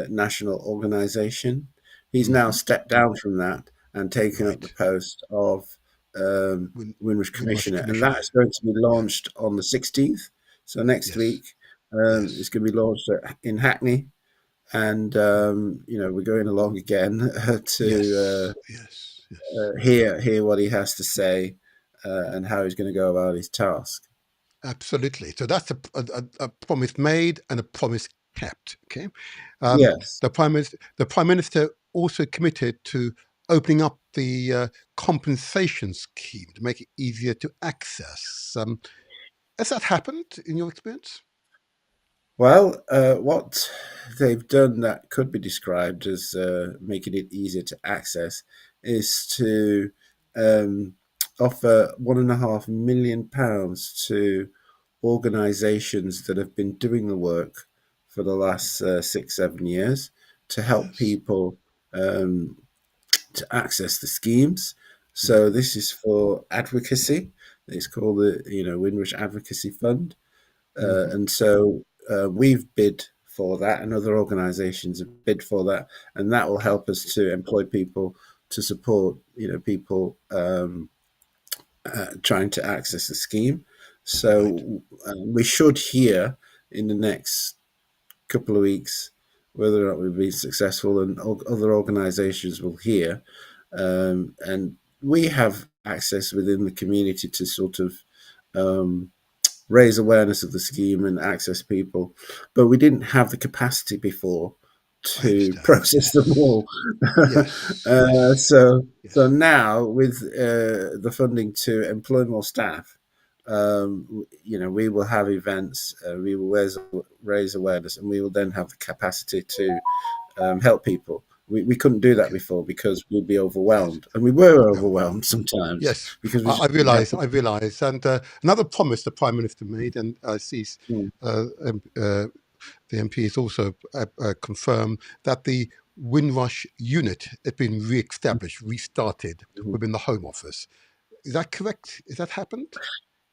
National Organisation. He's now Hmm. stepped down from that and taken up the Right. post of Windrush Windrush Commissioner, and Commissioner. that's going to be Yeah. launched on the 16th. So next Yes. week, it's Yes. going to be launched in Hackney, and we're going along again to Yes. Yes. Yes. hear what he has to say, and how he's going to go about his task. Absolutely. So that's a promise made and a promise kept. Okay. Yes. The Prime Minister also committed to opening up the compensation scheme to make it easier to access. Has that happened in your experience? Well, what they've done that could be described as making it easier to access is to um, offer £1.5 million to organisations that have been doing the work for the last 6, 7 years, to help Yes. people um, to access the schemes. So Hmm. this is for advocacy. It's called the Windrush Advocacy Fund, Hmm. and so we've bid for that, and other organisations have bid for that, and that will Okay. help us to employ people to support people trying to access the scheme. Right. So we should hear in the next couple of weeks whether or not we've been successful, and other organisations will hear, and we have access within the community to sort of um, raise awareness of the scheme and access people, but we didn't have the capacity before I to understand. process them Yes. all. Yes. Yes. So Yes. now with the funding to employ more staff, we will have events, we will raise awareness, and we will then have the capacity to help people. We couldn't do that Okay. before because we'd be Yes. overwhelmed, and we were No. overwhelmed sometimes Yes, because we I just didn't have realise. I realise. And another promise the Prime Minister made, and sees the. the MP has also confirmed that the Windrush unit has been re-established, restarted Mm. within the Home Office. Is that correct? Has that happened?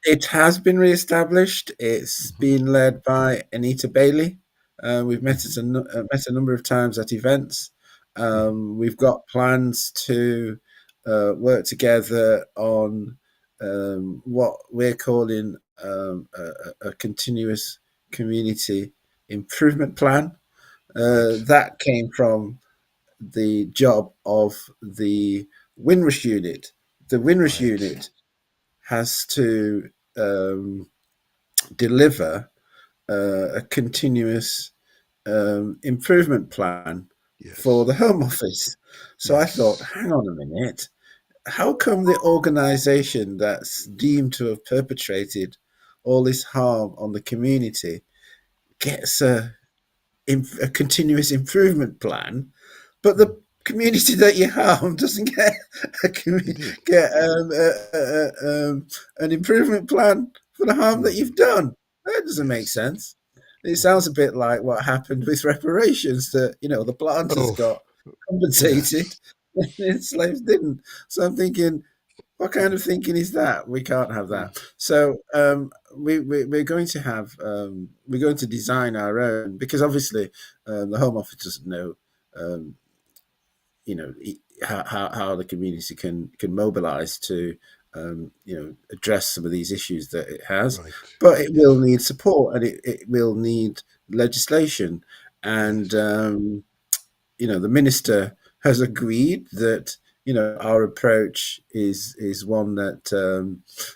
It has been re-established. It's Hmm. been led by Anita Bailey. We've Hmm. met a number of times at events. Hmm. We've got plans to work together on what we're calling a continuous community improvement plan. Right, That came from the job of the Windrush unit. The Windrush right, unit has to um, deliver a continuous improvement plan for Yes. the Home Office. So I thought, Yes. hang on a minute, how come the organisation that's deemed to have perpetrated all this harm on the community gets a continuous improvement plan, but the community that you harm doesn't get Indeed. get an improvement plan for the harm that Mm. you've done? That doesn't make Yes. sense. It sounds a bit like what happened with reparations, that the planters Oh, got compensated yes. and the slaves didn't. So I'm thinking, what kind of thinking is that? We can't have Mm. that. So we're going to have we're going to design our own, because obviously the Home Office doesn't know um, how the community can mobilise to address some of these issues that it has, Right. but it will Yes. need support, and it will need legislation, and Yes. the minister has agreed that our approach is one that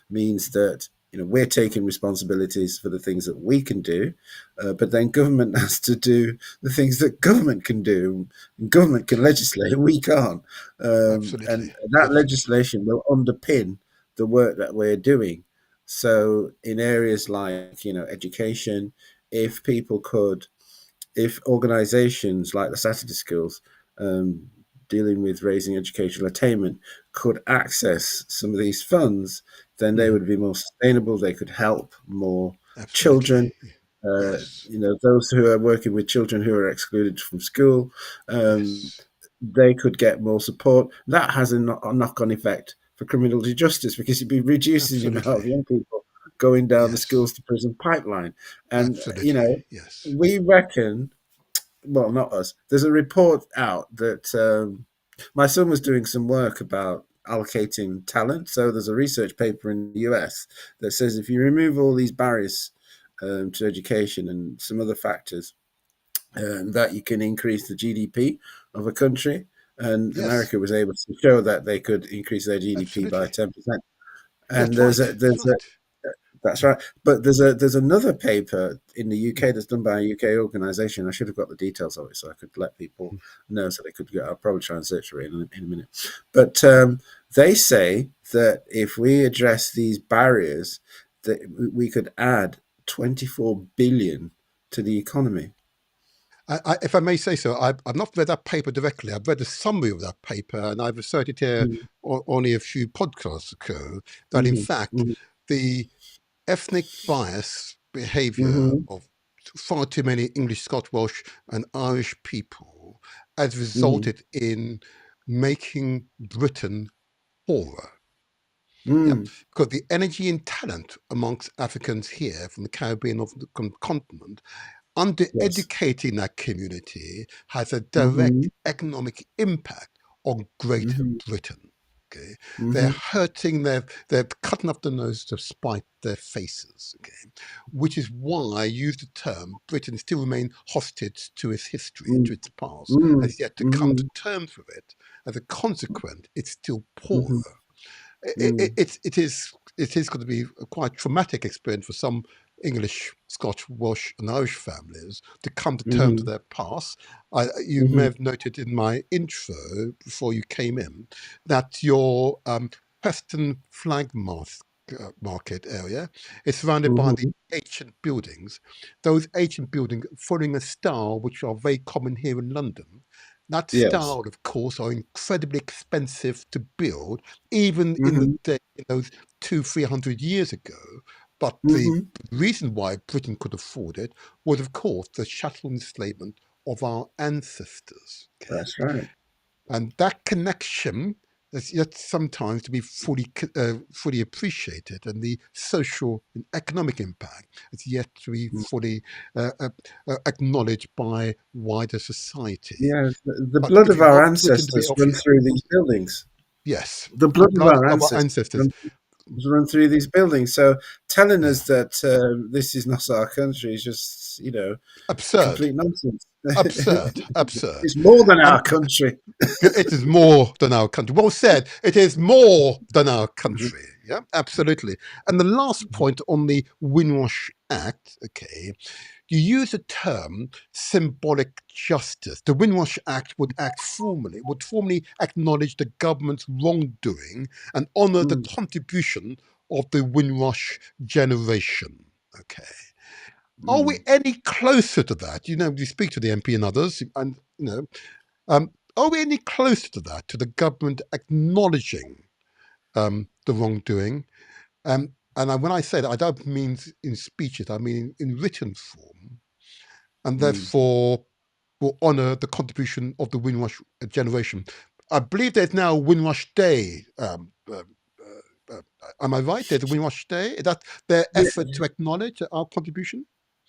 means that we're taking responsibilities for the things that we can do, but then government has to do the things that government can do. Government can legislate, we can't, Absolutely. and that Absolutely. legislation will underpin the work that we're doing. So in areas like education, if people could if organisations like the Saturday schools um, dealing with raising educational attainment could access some of these funds, then they Mhm. would be more sustainable. They could help more Absolutely. children. Yes. Those who are working with children who are excluded from school, um, Yes. they could get more support. That has a knock-on effect for criminal justice, because you'd be reducing the amount of Absolutely. young people going down the Yes. schools to prison pipeline. And Absolutely. Yes. we reckon, well, not us. There's a report out that my son was doing some work about allocating talent. So there's a research paper in the US that says if you remove all these barriers to education and some other factors, that you can increase the GDP of a country. And Yes. America was able to show that they could increase their GDP by Absolutely. 10%. And That's right. That's there's a right. that's right. But there's another paper in the UK that's done by a UK organisation. I should have got the details of it so I could let people know, so they could get. I'll probably try and search for it in a minute. But they say that if we address these barriers, that we could add 24 billion to the economy. If I may say so, I've not read that paper directly. I've read a summary of that paper, and I've asserted here Mm-hmm. only a few podcasts ago that, in fact, Mm-hmm. the ethnic bias behaviour Mm-hmm. of far too many English, Scotch, Welsh, and Irish people has Mm-hmm. resulted in making Britain poorer. Yeah, Mm. because the energy and talent amongst Africans here from the Caribbean of the continent, Yes. undereducating that community has a Mm-hmm. direct economic impact on Great Mm-hmm. Britain. Okay, they're Mm-hmm. hurting. They're cutting up the nose to spite their faces. Okay, which is why I use the term Britain still remain hostage to its history and to its past, Mm-hmm. has yet to come to Mm-hmm. terms with it. As a consequence, it's still poorer. Mm-hmm. Mm. It is going to be a quite traumatic experience for some English, Scotch, Welsh, and Irish families to come to terms with Mm-hmm. their past. You may Mm-hmm. have noted in my intro before you came in that your Preston market area is surrounded by the Mhm. ancient buildings. Those ancient buildings following a style which are very common here in London. That Yes. style, of course, are incredibly expensive to build, even in the Mhm. day, those 300 years ago. But the Mhm. reason why Britain could afford it was, of course, the chattel enslavement of our ancestors. Okay, That's right. and that connection is yet sometimes to be fully appreciated, and the social and economic impact is yet to be Mm. fully acknowledged by wider society. Yeah, the But blood if of you our want Britain to be ancestors run through these buildings. yes, The the blood of blood our of our ancestors ancestors. run through these buildings. So telling Yeah, us that this is not our country is just, absurd. complete nonsense. Absurd, absurd. It's more than And our country. it is more than our country. Well said. It is more than our country. Yeah, absolutely. And the last point on the Windrush Act, okay, you use the term symbolic justice. The Windrush Act would formally acknowledge the government's wrongdoing and honour the Mm, contribution of the Windrush generation. Okay. Are we mm, any closer to that? You know, you speak to the MP and others, and are we any closer to that, to the government acknowledging the wrongdoing? When I say that, I don't mean in speeches, I mean in written form, and mm. therefore will honour the contribution of the Windrush generation. I believe there's now a Windrush Day. Am I right? There's a Windrush Day. Is that their effort to acknowledge our contribution?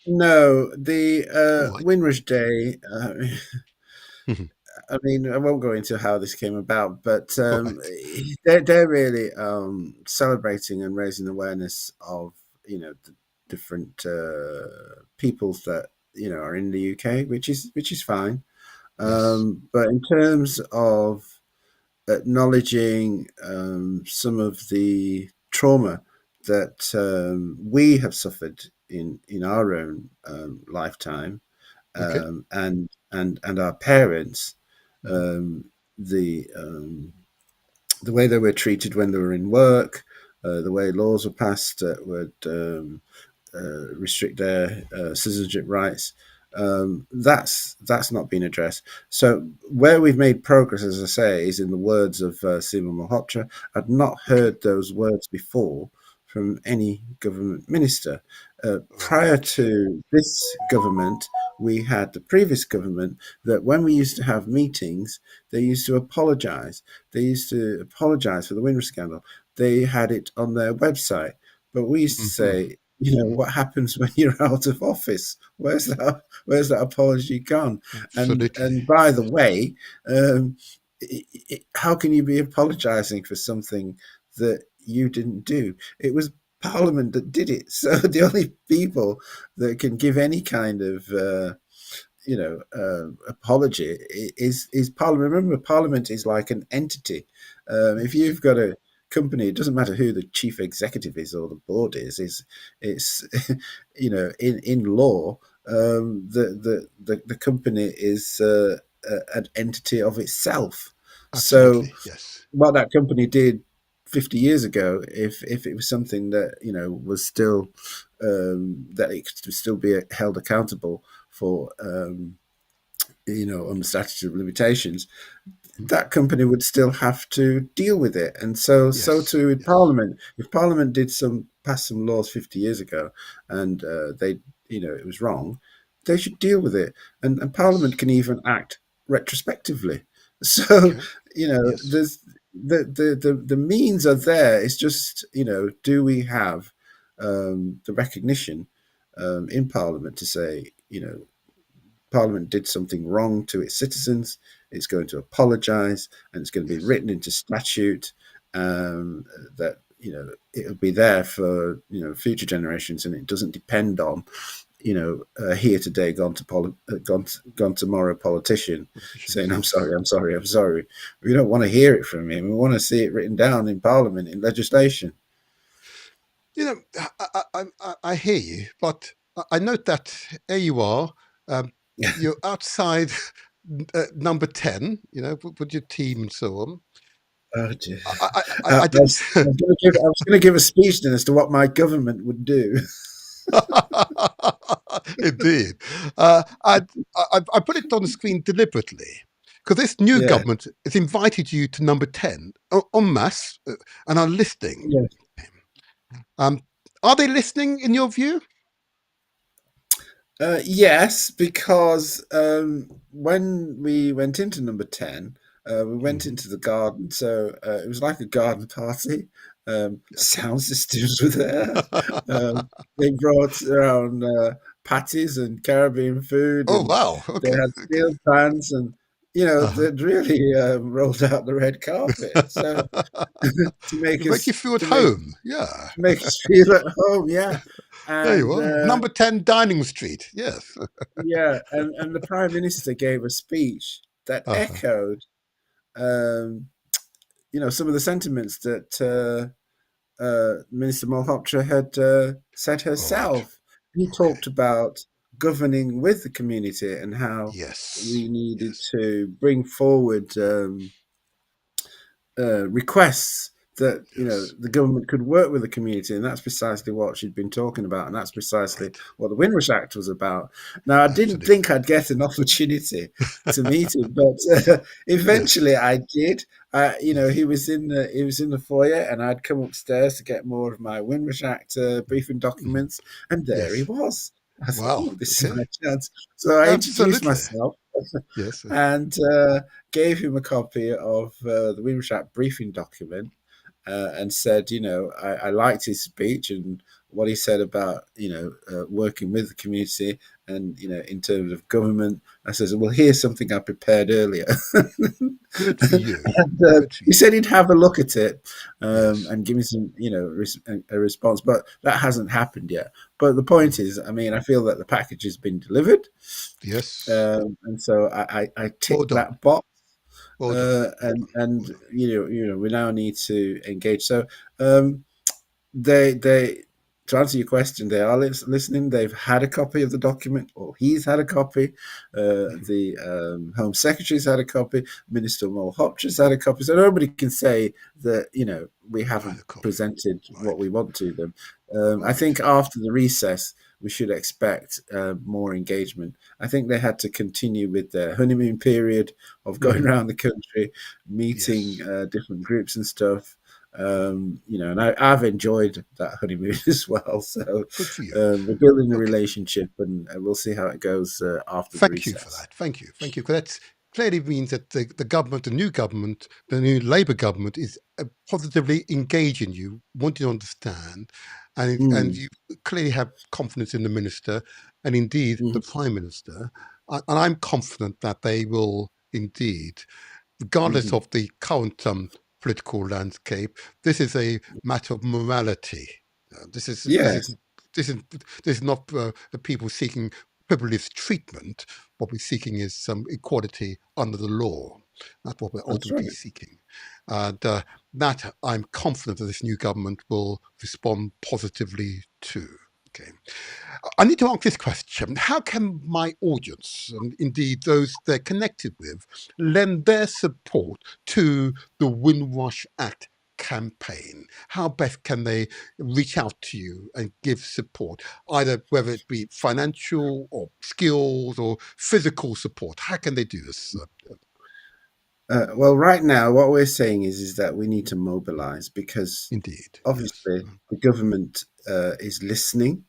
No, the All right. Windrush Day. Mhm. I mean, I won't go into how this came about, but All right. they're really celebrating and raising awareness of the different peoples that are in the UK, which is fine. Yes. But in terms of acknowledging some of the trauma that we have suffered in our own lifetime, Okay. and our parents, Mhm. um, the the way they were treated when they were in work, the way laws were passed that would restrict their citizenship rights. That's not been addressed. So where we've made progress, as I say, is in the words of Seema Malhotra. I'd not Okay. heard those words before from any government minister. Prior Right. to this government, we had the previous government that when we used to have meetings, they used to apologise. They used to apologise for the Windrush scandal. They had it on their website. But we used to Hmm. say, what happens when you're out of office? Where's that apology gone? Absolutely. And by the way, um, how can you be apologising for something that you didn't do? It was Parliament that did it. So the only people that can give any kind of apology is Parliament. Remember, Parliament is like an entity. If Yes. you've got a company, it doesn't matter who the chief executive is or the board is. It's in law, the company is an entity of itself. So Absolutely. Yes. what that company did 50 years ago, if it was something that was still that it could still be held accountable for, on the statute of limitations, that company would still have to deal with it. And so Yes. too with Yes. Parliament. If Parliament did pass some laws 50 years ago, and it was wrong, they should deal with it. And Parliament Yes. can even act retrospectively. So Okay. Yes. there's the means are there. It's just do we have the recognition in Parliament to say Parliament did something wrong to its citizens. It's going to apologise, and it's going to be Yes. written into statute that it'll be there for future generations, and it doesn't depend on here today, gone tomorrow politician saying Politicians. I'm Yes. sorry, I'm sorry, I'm sorry. We don't want to hear it from him. We want to see it written down in Parliament in legislation. You know, I hear you, but I note that here you are. Um, you're outside number 10. You know, with your team and so on. Oh dear. I I didn't. was going to give a speech then as to what my government would do. Indeed. I put it on the screen deliberately because this new Yeah, government has invited you to number 10 en masse and are listening. yeah. Um, are they listening in your view? Yes, because when we went into number 10, we went Mhm. into the garden. So it was like a garden party. Okay. Sound systems were there. They brought around patties and Caribbean food, Oh, and wow. they Okay. had Okay. steel pans, and Uh-huh. they'd really rolled out the red carpet. So to make To make you us feel at to make home. Yeah. to make us feel at home. Yeah, There you And are. Number 10 Downing Street. Yes. yeah, and the Prime Minister gave a speech that Uh-huh. echoed, um, some of the sentiments that Minister Malhotra had said All right. herself. He Okay. talked about governing with the community and how Yes. we needed Yes. to bring forward requests that Yes. the government could work with the community, and that's precisely what she'd been talking about, and that's precisely Right. what the Windrush Act was about. Now, I didn't Absolutely. think I'd get an opportunity to meet him, but Yes. eventually I did. Yes. He was in the foyer, and I'd come upstairs to get more of my Windrush Act briefing Mhm. documents, and there he Yes. was. I thought, Wow. oh, this is Okay. my chance. So I introduced Absolutely. myself Yes. and gave him a copy of the Windrush Act briefing document and said, I liked his speech and what he said about, working with the community and, in terms of government. I said, well, here's something I prepared earlier. Good for you. And Good for he you. said he'd have a look at it Yes. and give me some, a response, but that hasn't happened yet. But the point Mhm. is, I mean, I feel that the package has been delivered. Yes. And so I Well ticked done. that box, Well done. Well and done. and Well done. we now need to engage. So um, they to answer your question, they are listening. They've had a copy of the document, or he's had a copy. Mhm. The Home Secretary's had a copy. Minister Malhotra's had a copy. So nobody can say that we Right, haven't a copy. presented what Right. we want to them. I Right. think after the recess, we should expect more engagement. I think they had to continue with their honeymoon period of going Mhm. around the country, meeting Yes. different groups and stuff. And I've enjoyed that honeymoon as well. So Good for you. we're building a Okay. relationship, and we'll see how it goes after the Thank you for recess. that. Thank you. Thank you. Because that clearly means that the government, the new government, the new Labour government is positively engaging you, wanting to understand, and Mm, you clearly have confidence in the minister and indeed the mhm. prime minister. And I'm confident that they will indeed, regardless Mhm. of the current political landscape, this is a matter of morality. This is this is Yes, this is this is not the people seeking privileged treatment. What we're seeking is some equality under the law. That's what we're that's ultimately right. seeking. And that I'm confident that this new government will respond positively to. Okay. I need to ask this question. How can my audience, and indeed those they're connected with, lend their support to the Windrush Act campaign? How best can they reach out to you and give support, either whether it be financial or skills or physical support? How can they do this? Well, right now, what we're saying is that we need to mobilize because Indeed, yes. obviously the government is listening.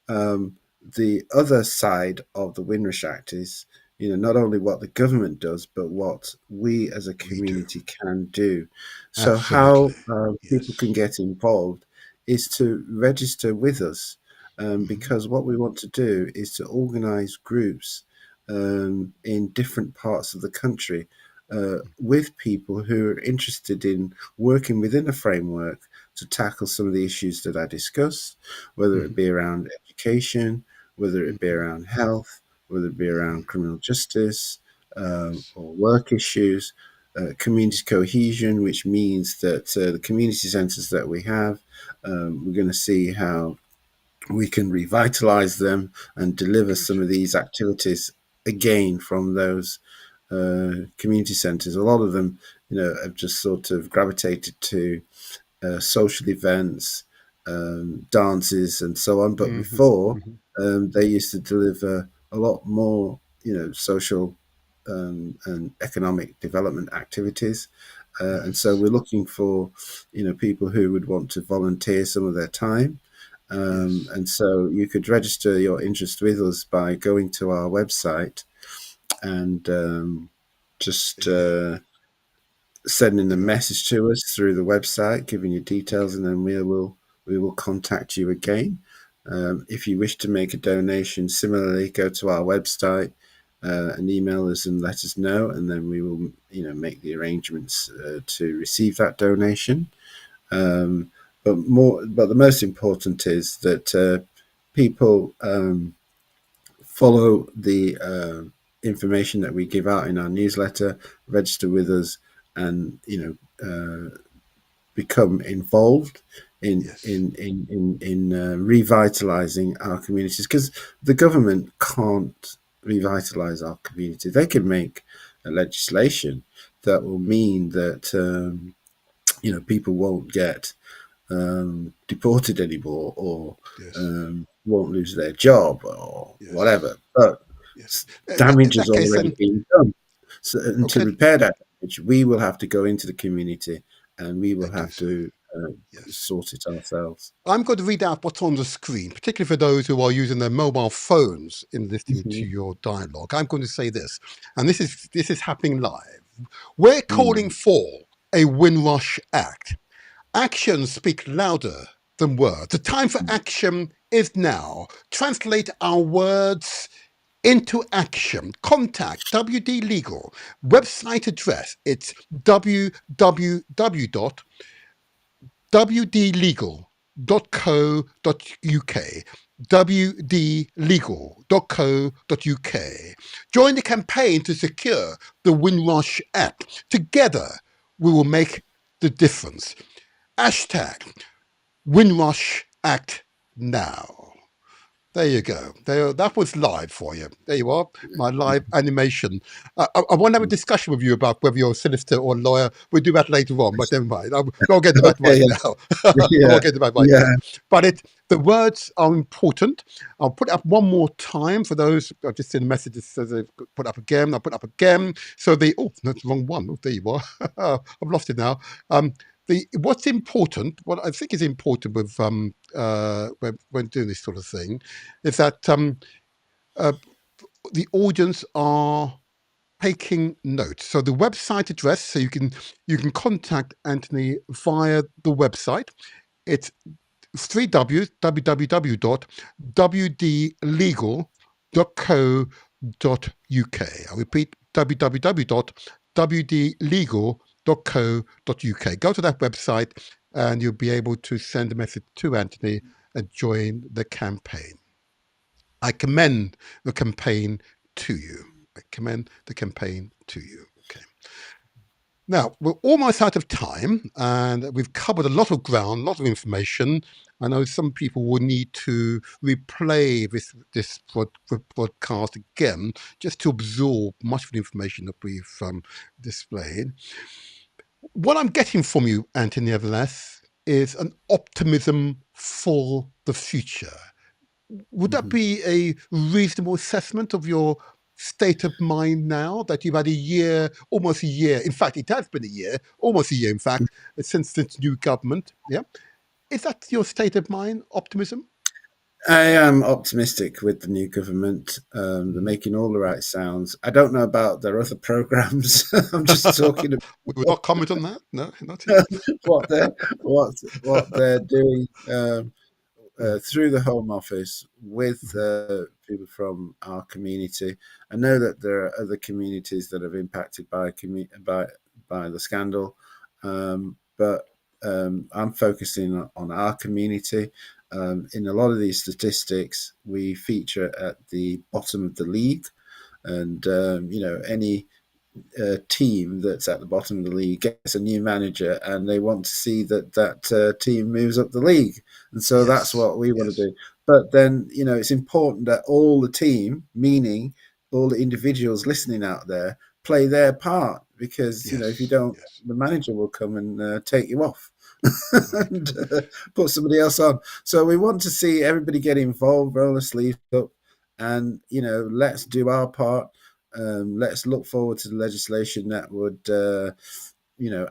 The other side of the Windrush Act is, not only what the government does, but what we as a We do. community can do. So, Absolutely. how people Yes. can get involved is to register with us, Mhm. because what we want to do is to organize groups in different parts of the country with people who are interested in working within a framework to tackle some of the issues that I discussed, whether it Mhm. be around education, whether it be Mhm. around health, whether it be Mhm. around criminal justice Yes. or work issues, community cohesion, which means that the community centres that we have, we're going to see how we can revitalize them and deliver Good. some of these activities again from those community centres. A lot of them, have just sort of gravitated to social events, dances, and so on. But Mhm. before, Mhm. they used to deliver a lot more, social and economic development activities. And so Yes. we're looking for, people who would want to volunteer some of their time. Yes. And so you could register your interest with us by going to our website and just Indeed. sending a You know. message to us through the website, giving you details, and then we will contact you again. If you wish to make a donation, similarly, go to our website and email us and let us know, and then we will, make the arrangements to receive that donation. Um, but the most important is that people follow the information that we give out in our newsletter, register with us, and become involved in Yes. revitalizing our communities, because the government can't revitalize our community. They can make a legislation that will mean that people won't get deported anymore, or Yes. won't lose their job or Yes. whatever. But Yes. In damage has that case, already then, been done. So, and to okay. repair that damage, we will have to go into the community, and we will And do have so. to Yes. sort it ourselves. I'm going to read out what's on the screen, particularly for those who are using their mobile phones in listening to Mhm. your dialogue. I'm going to say this, and this is happening live. We're calling Mm. for a Windrush Act. Actions speak louder than words. The time for action is now. Translate our words into action. Contact WD Legal. Website address, it's www.wdlegal.co.uk. wdlegal.co.uk. Join the campaign to secure the Windrush Act. Together, we will make the difference. Hashtag Windrush Act now. There you go. There, that was live for you. There you are, my live animation. I want to have a discussion with you about whether you're a solicitor or a lawyer. We'll do that later on, but never mind. I'll get to that Okay. right now. I Yeah. won't get to that right Yeah. now. But the words are important. I'll put it up one more time for those. I've just seen messages says they've put up again. I'll put up again. So that's the wrong one. Oh, there you are. I've lost it now. What's important, what I think is important with when doing this sort of thing, is that the audience are taking notes. So the website address, so you can contact Anthony via the website. It's 3W www.wdlegal.co.uk. I repeat, www.wdlegal.co.uk. Go to that website and you'll be able to send a message to Anthony and join the campaign. I commend the campaign to you. I commend the campaign to you. Okay. Now, we're almost out of time and we've covered a lot of ground, a lot of information. I know some people will need to replay this broadcast again just to absorb much of the information that we've displayed. What I'm getting from you, Anthony, nevertheless, is an optimism for the future. Would that Mhm. be a reasonable assessment of your state of mind now that you've had a year, almost a year? In fact, it has been a year, almost a year, in fact, since this new government. Yeah. Is that your state of mind, optimism? I am optimistic with the new government. They're Mhm. making all the right sounds. I don't know about their other programs. I'm just talking We will not comment on that. No, not yet. what they're doing Mm, through the Home Office with mhm. people from our community. I know that there are other communities that have impacted by the scandal, but I'm focusing on our community. In a lot of these statistics, we feature at the bottom of the league, and any team that's at the bottom of the league gets a new manager, and they want to see that team moves up the league, and so that's Yes, what we want to yes, do. But then it's important that all the team, meaning all the individuals listening out there, play their part, because if you yes, don't, yes. the manager will come and take you off Right. and put somebody else on. So we want to see everybody get involved, roll the sleeves up, and let's do our part. Let's look forward to the legislation that would,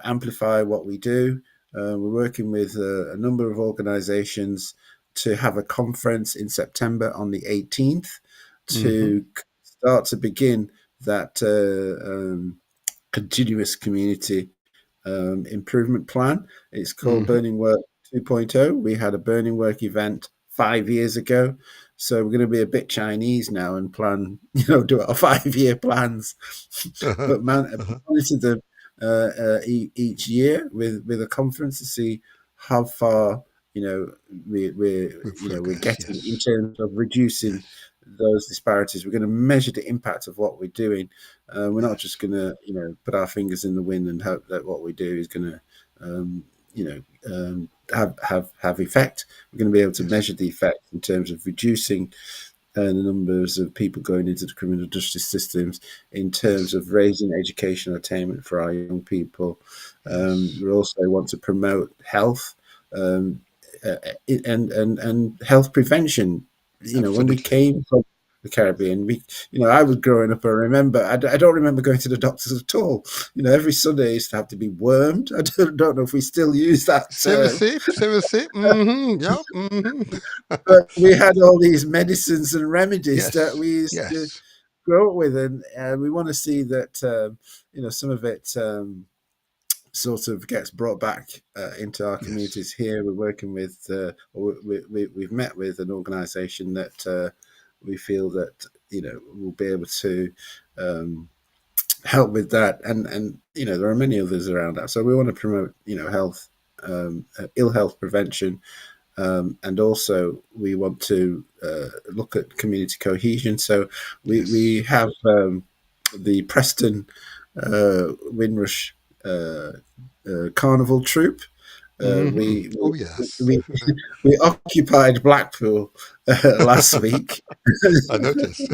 amplify what we do. We're working with a number of organisations to have a conference in September on the 18th Mm-hmm. to start to begin that continuous community improvement plan. It's called Mm-hmm. Burning Work 2.0. We had a Burning Work event 5 years ago. So we're going to be a bit Chinese now and plan, do our 5 year plans, Uh-huh. but Uh-huh. monitor them each year with a conference to see how far With we're progress, getting in yes, terms of reducing yes, those disparities. We're going to measure the impact of what we're doing. We're not just yes, going to put our fingers in the wind and hope that what we do is going to you know have effect. We're going to be able to yes, measure the effect in terms of reducing the numbers of people going into the criminal justice systems, in terms yes, of raising educational attainment for our young people. yes. We also want to promote health, um, and health prevention. When we Absolutely. came from the Caribbean, I was growing up. I remember. I don't remember going to the doctors at all. Every Sunday I used to have to be wormed. I don't know if we still use that term. Seriously, seriously. Mm-hmm. Yeah. Mm-hmm. But we had all these medicines and remedies that Yes, we used to yes, grow up with, and we want to see that some of it sort of gets brought back into our yes, communities here. We're working with, or we've met with an organisation that we feel that will be able to help with that, and there are many others around that. So we want to promote health, ill health prevention. And also, we want to look at community cohesion. So yes. we have the Preston Windrush Carnival troupe. Mm-hmm. We, Oh, we yes. we we occupied Blackpool last week. I noticed.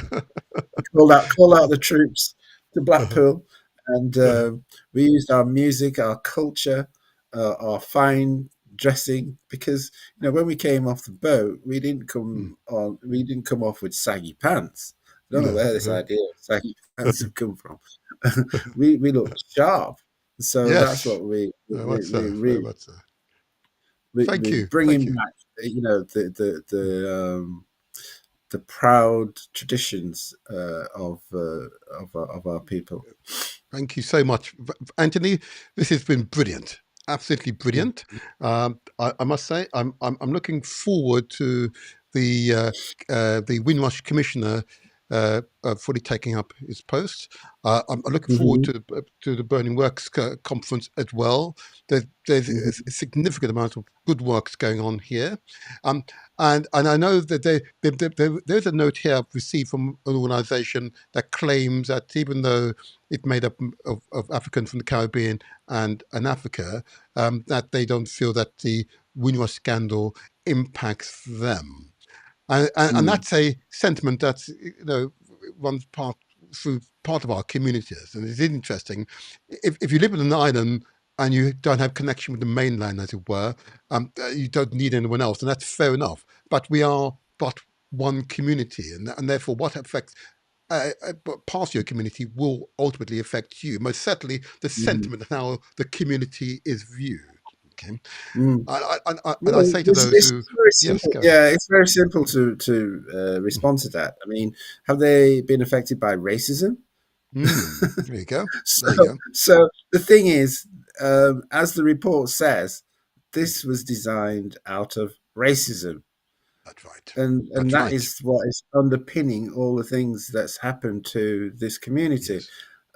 Call out the troops to Uh-huh. Blackpool, and Uh-huh. we used our music, our culture, our fine dressing, because when we came off the boat, Mm. we didn't come off with saggy pants. I don't know No. where this Uh-huh. idea of saggy pants have come from. We looked sharp, so that's Yes. what Very much so. Very much so. Thank we're you. Thank bringing you. back, the proud traditions of our people. Thank you so much, Anthony. This has been brilliant, absolutely brilliant. I must say, I'm looking forward to the Windrush Commissioner fully taking up his post. I'm looking forward Mhm, to the Burning Works conference as well. There's mhm, a significant amount of good works going on here, um, and I know that there's a note here I've received from an organisation that claims that even though it's made up of Africans from the Caribbean and Africa, that they don't feel that the Windrush scandal impacts them. And mm, that's a sentiment that's runs through part of our communities, and it's interesting. If you live in an island and you don't have connection with the mainland, as it were, you don't need anyone else, and that's fair enough. But we are but one community, and therefore, what affects part of your community will ultimately affect you. Most certainly, the mhm, sentiment of how the community is viewed. Okay, mm. and I Well, say to those this who, is very yes, simple. go ahead. Yeah, it's very simple to respond to that. I mean, have they been affected by racism? There you go. So, There you go. so the thing is, as the report says, this was designed out of racism, That's right. and That's that right. is what is underpinning all the things that's happened to this community. Yes.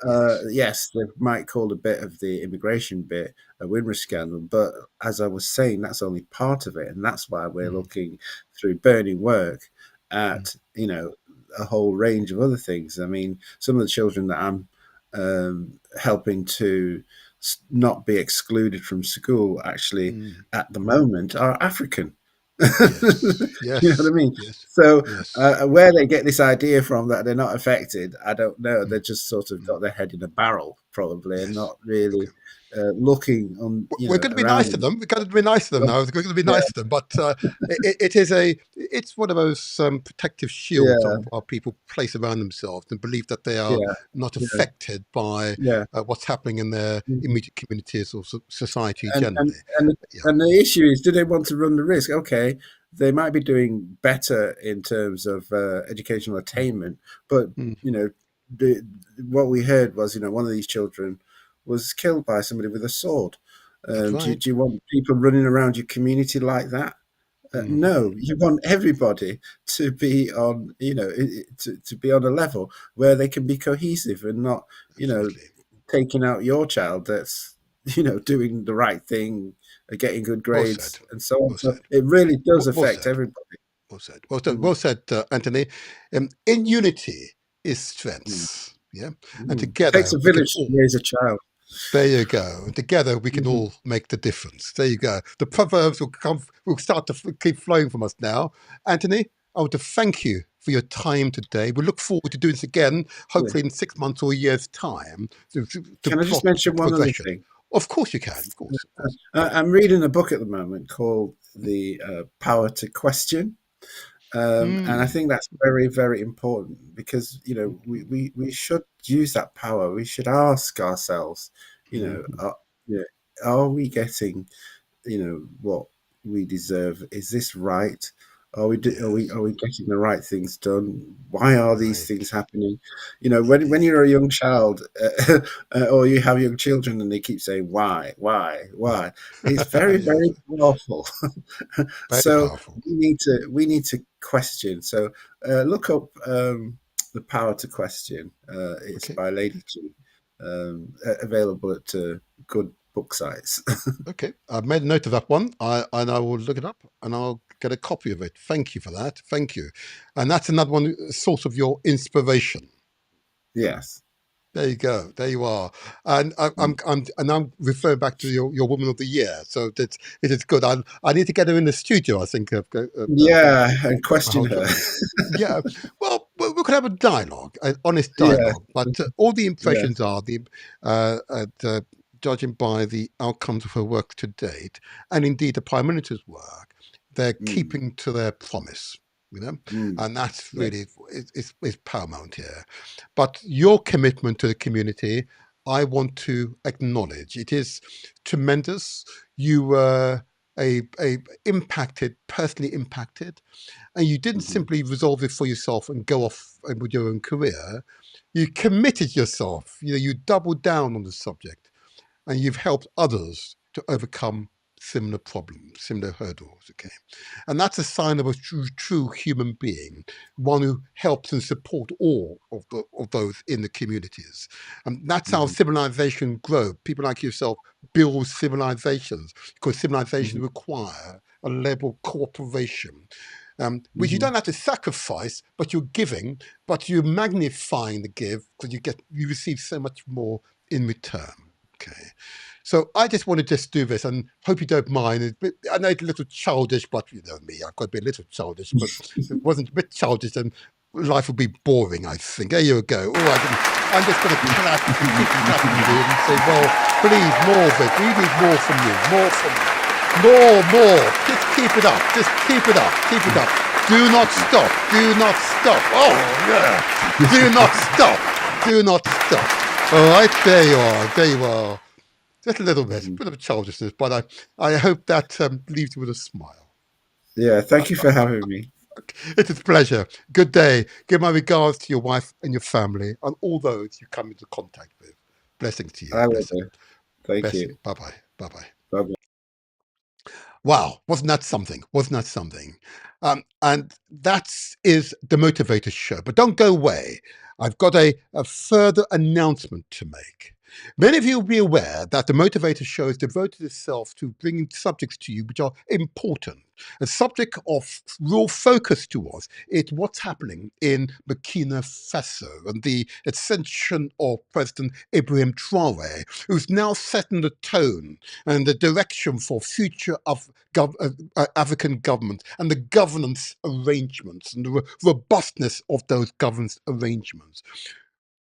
Yes. Yes, they might call a bit of the immigration bit a Windrush scandal, but as I was saying, that's only part of it, and that's why we're Mm, looking through burning work mm, at a whole range of other things. I mean, some of the children that I'm helping to not be excluded from school actually mm. at the moment are African. Yes. You know what I Yes. mean? Yes. So Yes. where they get this idea from that they're not affected, I don't know. They Mm, just sort of mm. got their head in a barrel, probably, and Yes. not really Okay. looking on, We're going to be nice around to them. them. We're going to be nice to them now. We're going to be Yeah, nice to them. But it's one of those protective shields yeah, our people place around themselves and believe that they are yeah, not yeah, affected by yeah. what's happening in their Mhm. immediate communities or society and generally. and and Yeah. and the issue is, do they want to run the risk? Okay, they might be doing better in terms of educational Mm, attainment, but mm. you know, the, what we heard was, one of these children was killed by somebody with a sword. That's Do right. you want people running around your community like that? Hmm. No, you want everybody to be on, to be on a level where they can be cohesive and not, you know, Absolutely. taking out your child that's doing the right thing are getting good Well grades, said. and so on. Well So said. it really does Well affect said. everybody. Well said. Well said. Mm, Well said, Anthony. In unity is mm, strength. Yeah, and mm. Takes together a we can village to all. raise a child. There you go. And together we can Mhm. all make the difference. There you go. The proverbs will start to keep flowing from us now. Anthony, I want to thank you for your time today. We look forward to doing this again, Yeah. hopefully in 6 months or a year's time, to Can I just plot mention one other progression. thing? Of course you can. Of course, of course. I'm reading a book at the moment called The Power to Question. And I Mm. think that's very, very important because, we should use that power. We should ask ourselves, you know, Mhm. are, you know, are we getting, what we deserve? Is this right? Yes. Are we getting the right things done? Why are these Right. things happening? When Indeed. you're a young child, or you have young children and they keep saying why, it's very, Yes. very powerful. Very So powerful. we need to question. So look up the Power to Question. It's Okay. by Lady G. Available at good book sites. Okay, I've made a note of that one. I will look it up and I'll get a copy of it. Thank you for that. Thank you. And that's another one source of your inspiration. Yes. There you go. There you are. And Mm. I'm referring back to your Woman of the Year. So it is good. I need to get her in the studio. I think Yeah, and my question whole her. job. Yeah. Well, we could have a dialogue, an honest Yeah. dialogue. But all the Yeah. impressions are judging by the outcomes of her work to date, and indeed the Prime Minister's work, they're Mm, keeping to their promise. mm, And that's yeah. really is paramount here. But your commitment to the community, I want to acknowledge. It is tremendous. You were a impacted, personally impacted, and you didn't Mhm, simply resolve it for yourself and go off with your own career. You committed yourself. You doubled down on the subject, and you've helped others to overcome similar problems, similar hurdles. Okay, and that's a sign of a true human being, one who helps and supports all of those in the communities. And that's how mhm, civilization grows. People like yourself build civilizations because civilizations mhm, require a level of cooperation, which you mhm, don't have to sacrifice, but you're giving, but you're magnifying the give because you receive so much more in return. Okay. So I just want to just do this and hope you don't mind. I know it's a little childish, but you know me, I've got to be a little childish, but if it wasn't a bit childish, then life would be boring, I think. There you go. I'm just going to clap and keep clapping you and say, well, please, more of it. We need more from you, more from you. More. Just keep it up. Just keep it up. Keep it up. Do not stop. Do not stop. Oh, yeah. Do not stop. Do not stop. All right, there you are. There you are. Just a little bit, a mhm. bit of childishness, but I hope that leaves you with a smile. Yeah, thank you for having me. It is a pleasure. Good day. Give my regards to your wife and your family and all those you come into contact with. Blessings to you. I will Blessing. do. Thank Blessing. you. Bye bye. Bye bye. Bye. Wow, wasn't that something? Wasn't that something? And that is the Motivator Show. But don't go away. I've got a further announcement to make. Many of you will be aware that the Motivator Show has devoted itself to bringing subjects to you which are important. A subject of real focus to us is what's happening in Burkina Faso and the ascension of President Ibrahim Traore, who's now setting the tone and the direction for future of African government and the governance arrangements and the robustness of those governance arrangements.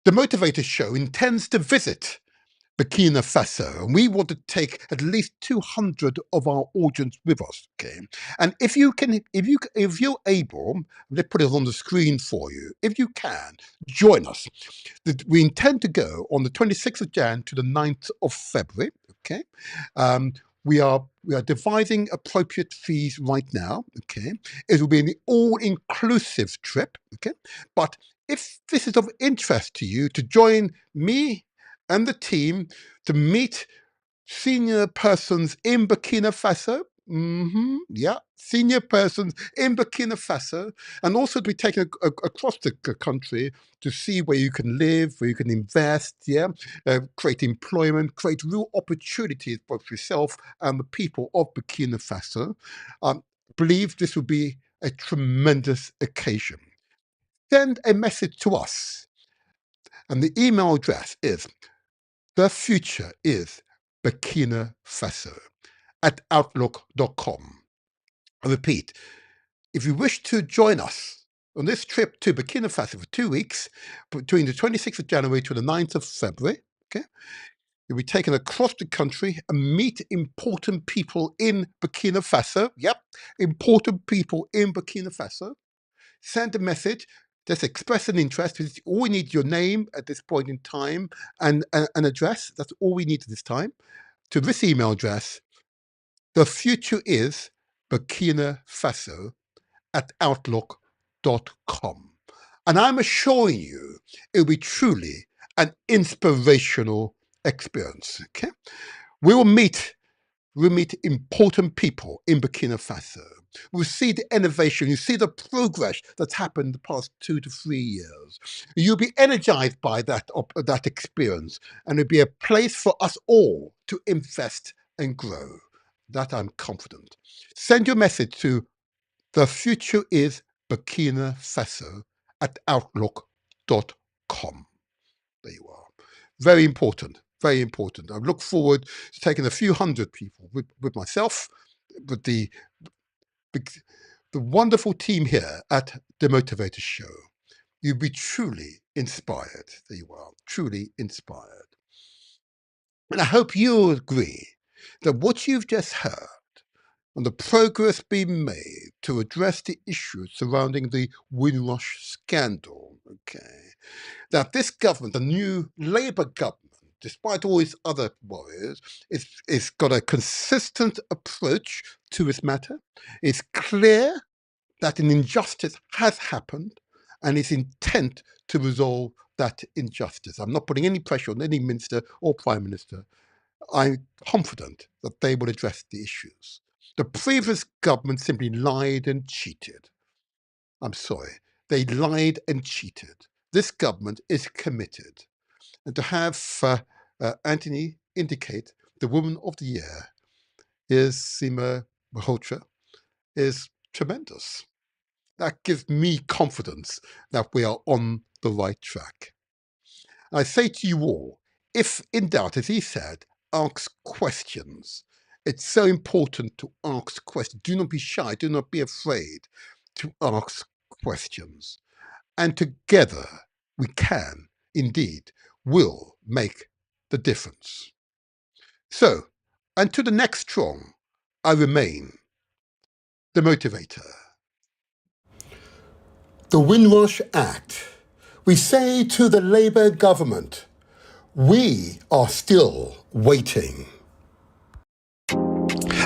The Motivator Show intends to visit Burkina Faso, and we want to take at least 200 of our audience with us. Okay, and if you're able, let's put it on the screen for you. If you can, join us. We intend to go on the 26th of Jan to the 9th of February. Okay, um, we are devising appropriate fees right now. Okay, it will be an all-inclusive trip. Okay, but if this is of interest to you, to join me and the team to meet senior persons in Burkina Faso, Yeah, senior persons in Burkina Faso, and also to be taken across the country to see where you can live, where you can invest, create employment, create real opportunities both for yourself and the people of Burkina Faso. Believe this will be a tremendous occasion. Send a message to us, and the email address is Burkina Faso at outlook.com. I repeat, if you wish to join us on this trip to Burkina Faso for 2 weeks, between the 26th of January to the 9th of February, you'll be taken across the country and meet important people in Burkina Faso. Yep, important people in Burkina Faso. Send a message. Just express an interest. All we need your name at this point in time and an address. That's all we need at this time. To this email address, the future is Burkina Faso at outlook.com. And I'm assuring you, it'll be truly an inspirational experience. Okay? We'll meet important people in Burkina Faso. We'll see the innovation, you see the progress that's happened in the past 2 to 3 years. You'll be energized by that experience, and it'll be a place for us all to invest and grow. That I'm confident. Send your message to the future is Burkina Faso at outlook.com. There you are. Very important. Very important. I look forward to taking a few hundred people with myself, with the wonderful team here at The Motivator Show. You'll be truly inspired. There you are. Truly inspired. And I hope you'll agree that what you've just heard and the progress being made to address the issues surrounding the Windrush scandal, that this government, the new Labour government, despite all its other worries, is got a consistent approach to this matter. It's clear that an injustice has happened and is intent to resolve that injustice. I'm not putting any pressure on any minister or prime minister. I'm confident that they will address the issues. The previous government simply lied and cheated. I'm sorry. They lied and cheated. This government is committed. And to have Anthony indicate the Woman of the Year is Seema Malhotra is tremendous. That gives me confidence that we are on the right track. I say to you all, if in doubt, as he said, ask questions. It's so important to ask questions. Do not be shy. Do not be afraid to ask questions. And together we can, indeed, will make the difference. So, until the next strong, I remain the motivator. The Windrush Act. We say to the Labour government, we are still waiting.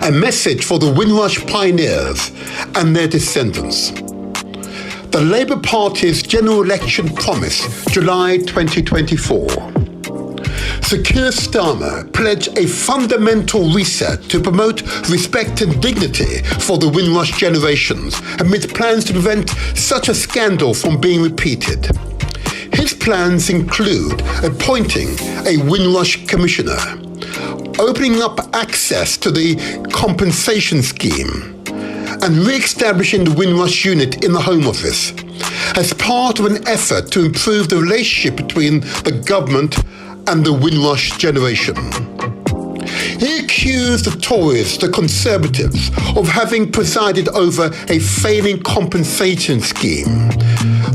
A message for the Windrush pioneers and their descendants. The Labour Party's general election promise, July 2024. Sir Keir Starmer pledged a fundamental reset to promote respect and dignity for the Windrush generations amidst plans to prevent such a scandal from being repeated. His plans include appointing a Windrush Commissioner, opening up access to the compensation scheme, and re-establishing the Windrush unit in the Home Office as part of an effort to improve the relationship between the government and the Windrush generation. He accused the Tories, the Conservatives, of having presided over a failing compensation scheme,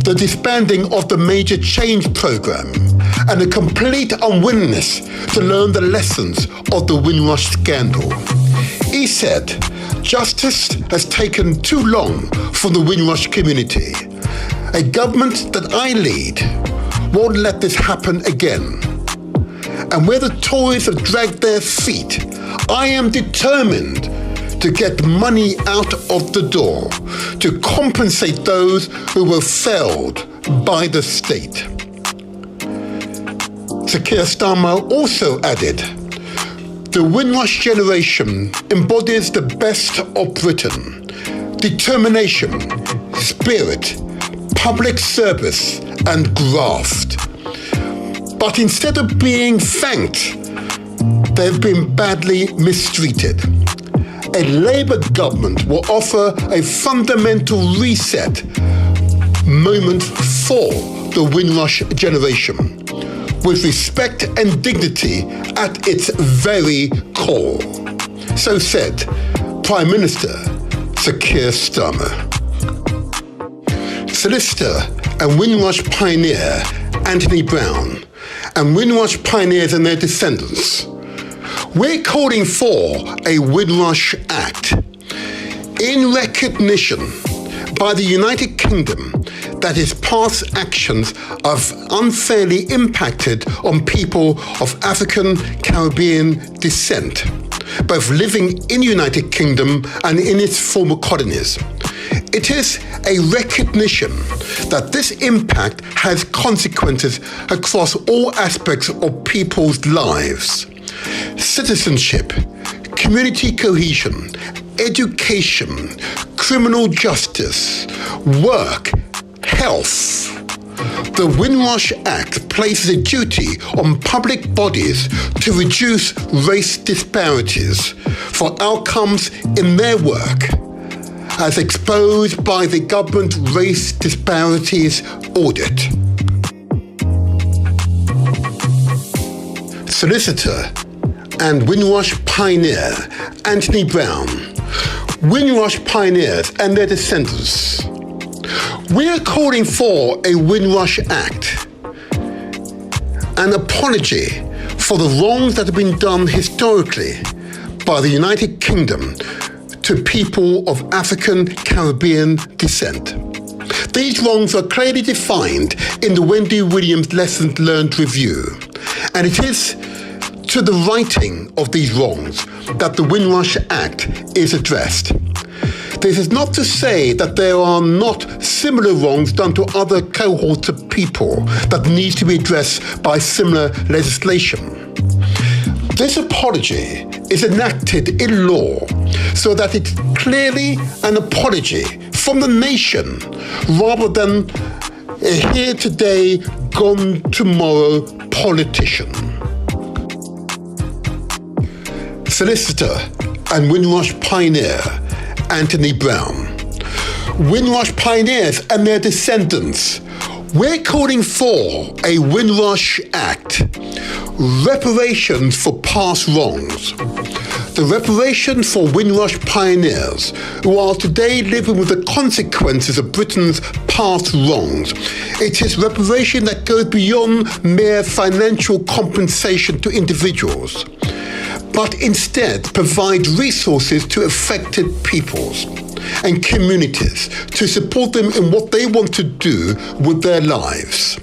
the disbanding of the Major Change Programme, and a complete unwillingness to learn the lessons of the Windrush scandal. He said, "Justice has taken too long for the Windrush community. A government that I lead won't let this happen again. And where the Tories have dragged their feet, I am determined to get money out of the door to compensate those who were failed by the state." Sir Keir Starmer also added, The Windrush Generation embodies the best of Britain: determination, spirit, public service, and graft. But instead of being thanked, they've been badly mistreated. A Labour government will offer a fundamental reset moment for the Windrush Generation, with respect and dignity at its very core. So said Prime Minister Sir Keir Starmer. Solicitor and Windrush pioneer Anthony Brown and Windrush pioneers and their descendants, we're calling for a Windrush Act in recognition by the United Kingdom that its past actions have unfairly impacted on people of African Caribbean descent, both living in the United Kingdom and in its former colonies. It is a recognition that this impact has consequences across all aspects of people's lives: citizenship, community cohesion, education, criminal justice, work, health. The Windrush Act places a duty on public bodies to reduce race disparities for outcomes in their work, as exposed by the government race disparities audit. Solicitor and Windrush pioneer Anthony Brown, Windrush pioneers and their descendants, we're calling for a Windrush Act, an apology for the wrongs that have been done historically by the United Kingdom to people of African Caribbean descent. These wrongs are clearly defined in the Wendy Williams Lessons Learned Review, and it is to the righting of these wrongs that the Windrush Act is addressed. This is not to say that there are not similar wrongs done to other cohorts of people that need to be addressed by similar legislation. This apology is enacted in law so that it's clearly an apology from the nation rather than a here today, gone tomorrow politician. Solicitor and Windrush pioneer Anthony Brown, Windrush pioneers and their descendants, we're calling for a Windrush Act, reparations for past wrongs. The reparation for Windrush pioneers who are today living with the consequences of Britain's past wrongs. It is reparation that goes beyond mere financial compensation to individuals, but instead provides resources to affected peoples and communities to support them in what they want to do with their lives.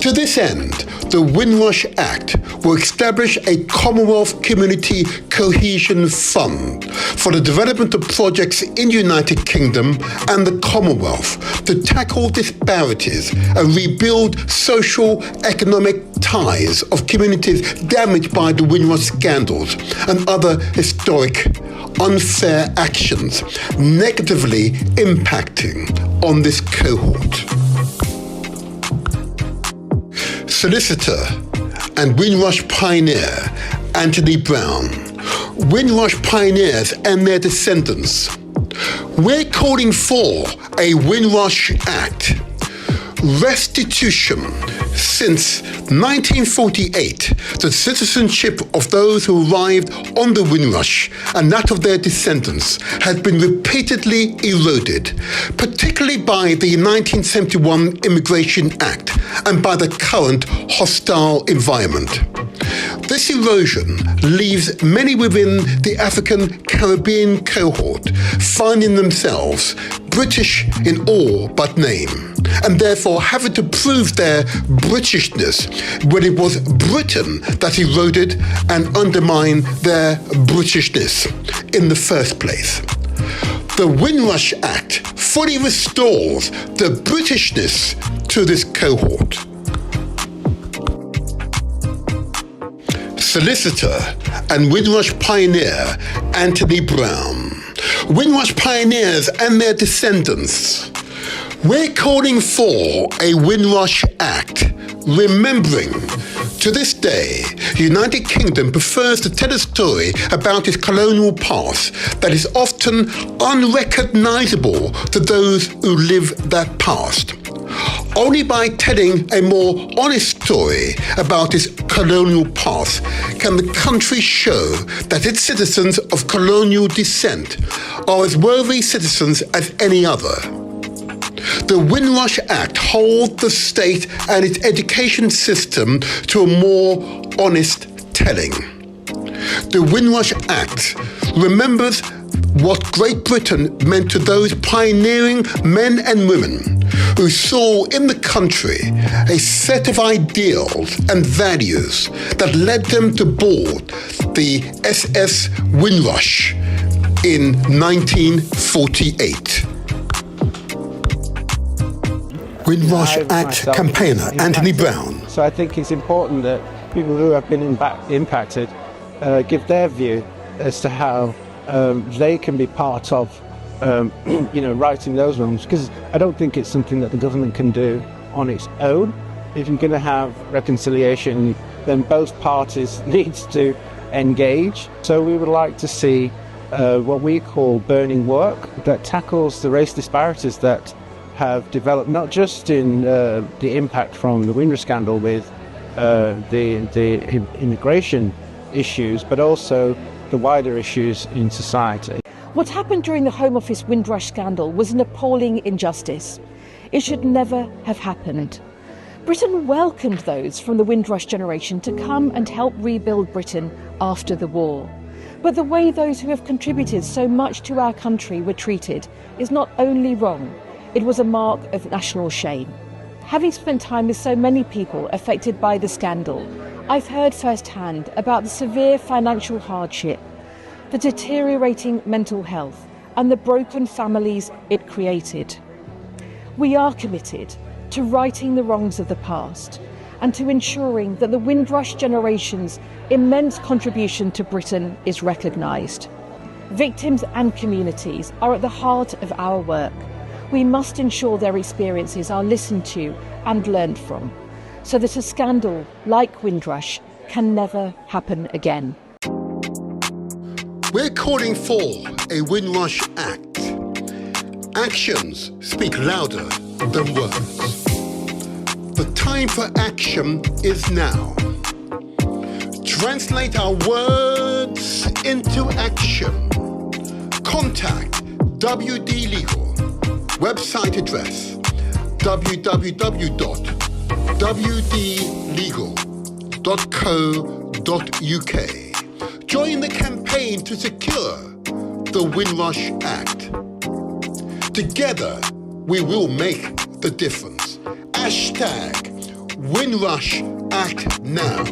To this end, the Windrush Act will establish a Commonwealth Community Cohesion Fund for the development of projects in the United Kingdom and the Commonwealth to tackle disparities and rebuild social economic ties of communities damaged by the Windrush scandals and other historic unfair actions negatively impacting on this cohort. Solicitor and Windrush pioneer Anthony Brown, Windrush pioneers and their descendants, we're calling for a Windrush Act, restitution. Since 1948, the citizenship of those who arrived on the Windrush and that of their descendants has been repeatedly eroded, particularly by the 1971 Immigration Act and by the current hostile environment. This erosion leaves many within the African Caribbean cohort finding themselves British in all but name, and therefore having to prove their Britishness when it was Britain that eroded and undermined their Britishness in the first place. The Windrush Act fully restores the Britishness to this cohort. solicitor and Windrush pioneer Anthony Brown. Windrush pioneers and their descendants. We're calling for a Windrush Act, remembering to this day, the United Kingdom prefers to tell a story about its colonial past that is often unrecognisable to those who live that past. Only by telling a more honest story about its colonial past can the country show that its citizens of colonial descent are as worthy citizens as any other. The Windrush Act holds the state and its education system to a more honest telling. The Windrush Act remembers what Great Britain meant to those pioneering men and women who saw in the country a set of ideals and values that led them to board the SS Windrush in 1948. Windrush Act campaigner Anthony Brown. So I think it's important that people who have been impacted give their view as to how they can be part of righting those wrongs, because I don't think it's something that the government can do on its own. If you're going to have reconciliation, then both parties need to engage. So we would like to see what we call burning work that tackles the race disparities that have developed, not just in the impact from the Windrush scandal with the immigration issues, but also the wider issues in society. What happened during the Home Office Windrush scandal was an appalling injustice. It should never have happened. Britain welcomed those from the Windrush generation to come and help rebuild Britain after the war. But the way those who have contributed so much to our country were treated is not only wrong, it was a mark of national shame. Having spent time with so many people affected by the scandal, I've heard firsthand about the severe financial hardship, the deteriorating mental health, and the broken families it created. We are committed to righting the wrongs of the past and to ensuring that the Windrush generation's immense contribution to Britain is recognised. Victims and communities are at the heart of our work. We must ensure their experiences are listened to and learned from, so that a scandal like Windrush can never happen again. We're calling for a Windrush Act. Actions speak louder than words. The time for action is now. Translate our words into action. Contact WD Legal. Website address www.wdlegal.co.uk. Join the campaign to secure the Windrush Act. Together, we will make the difference. # Windrush Act now.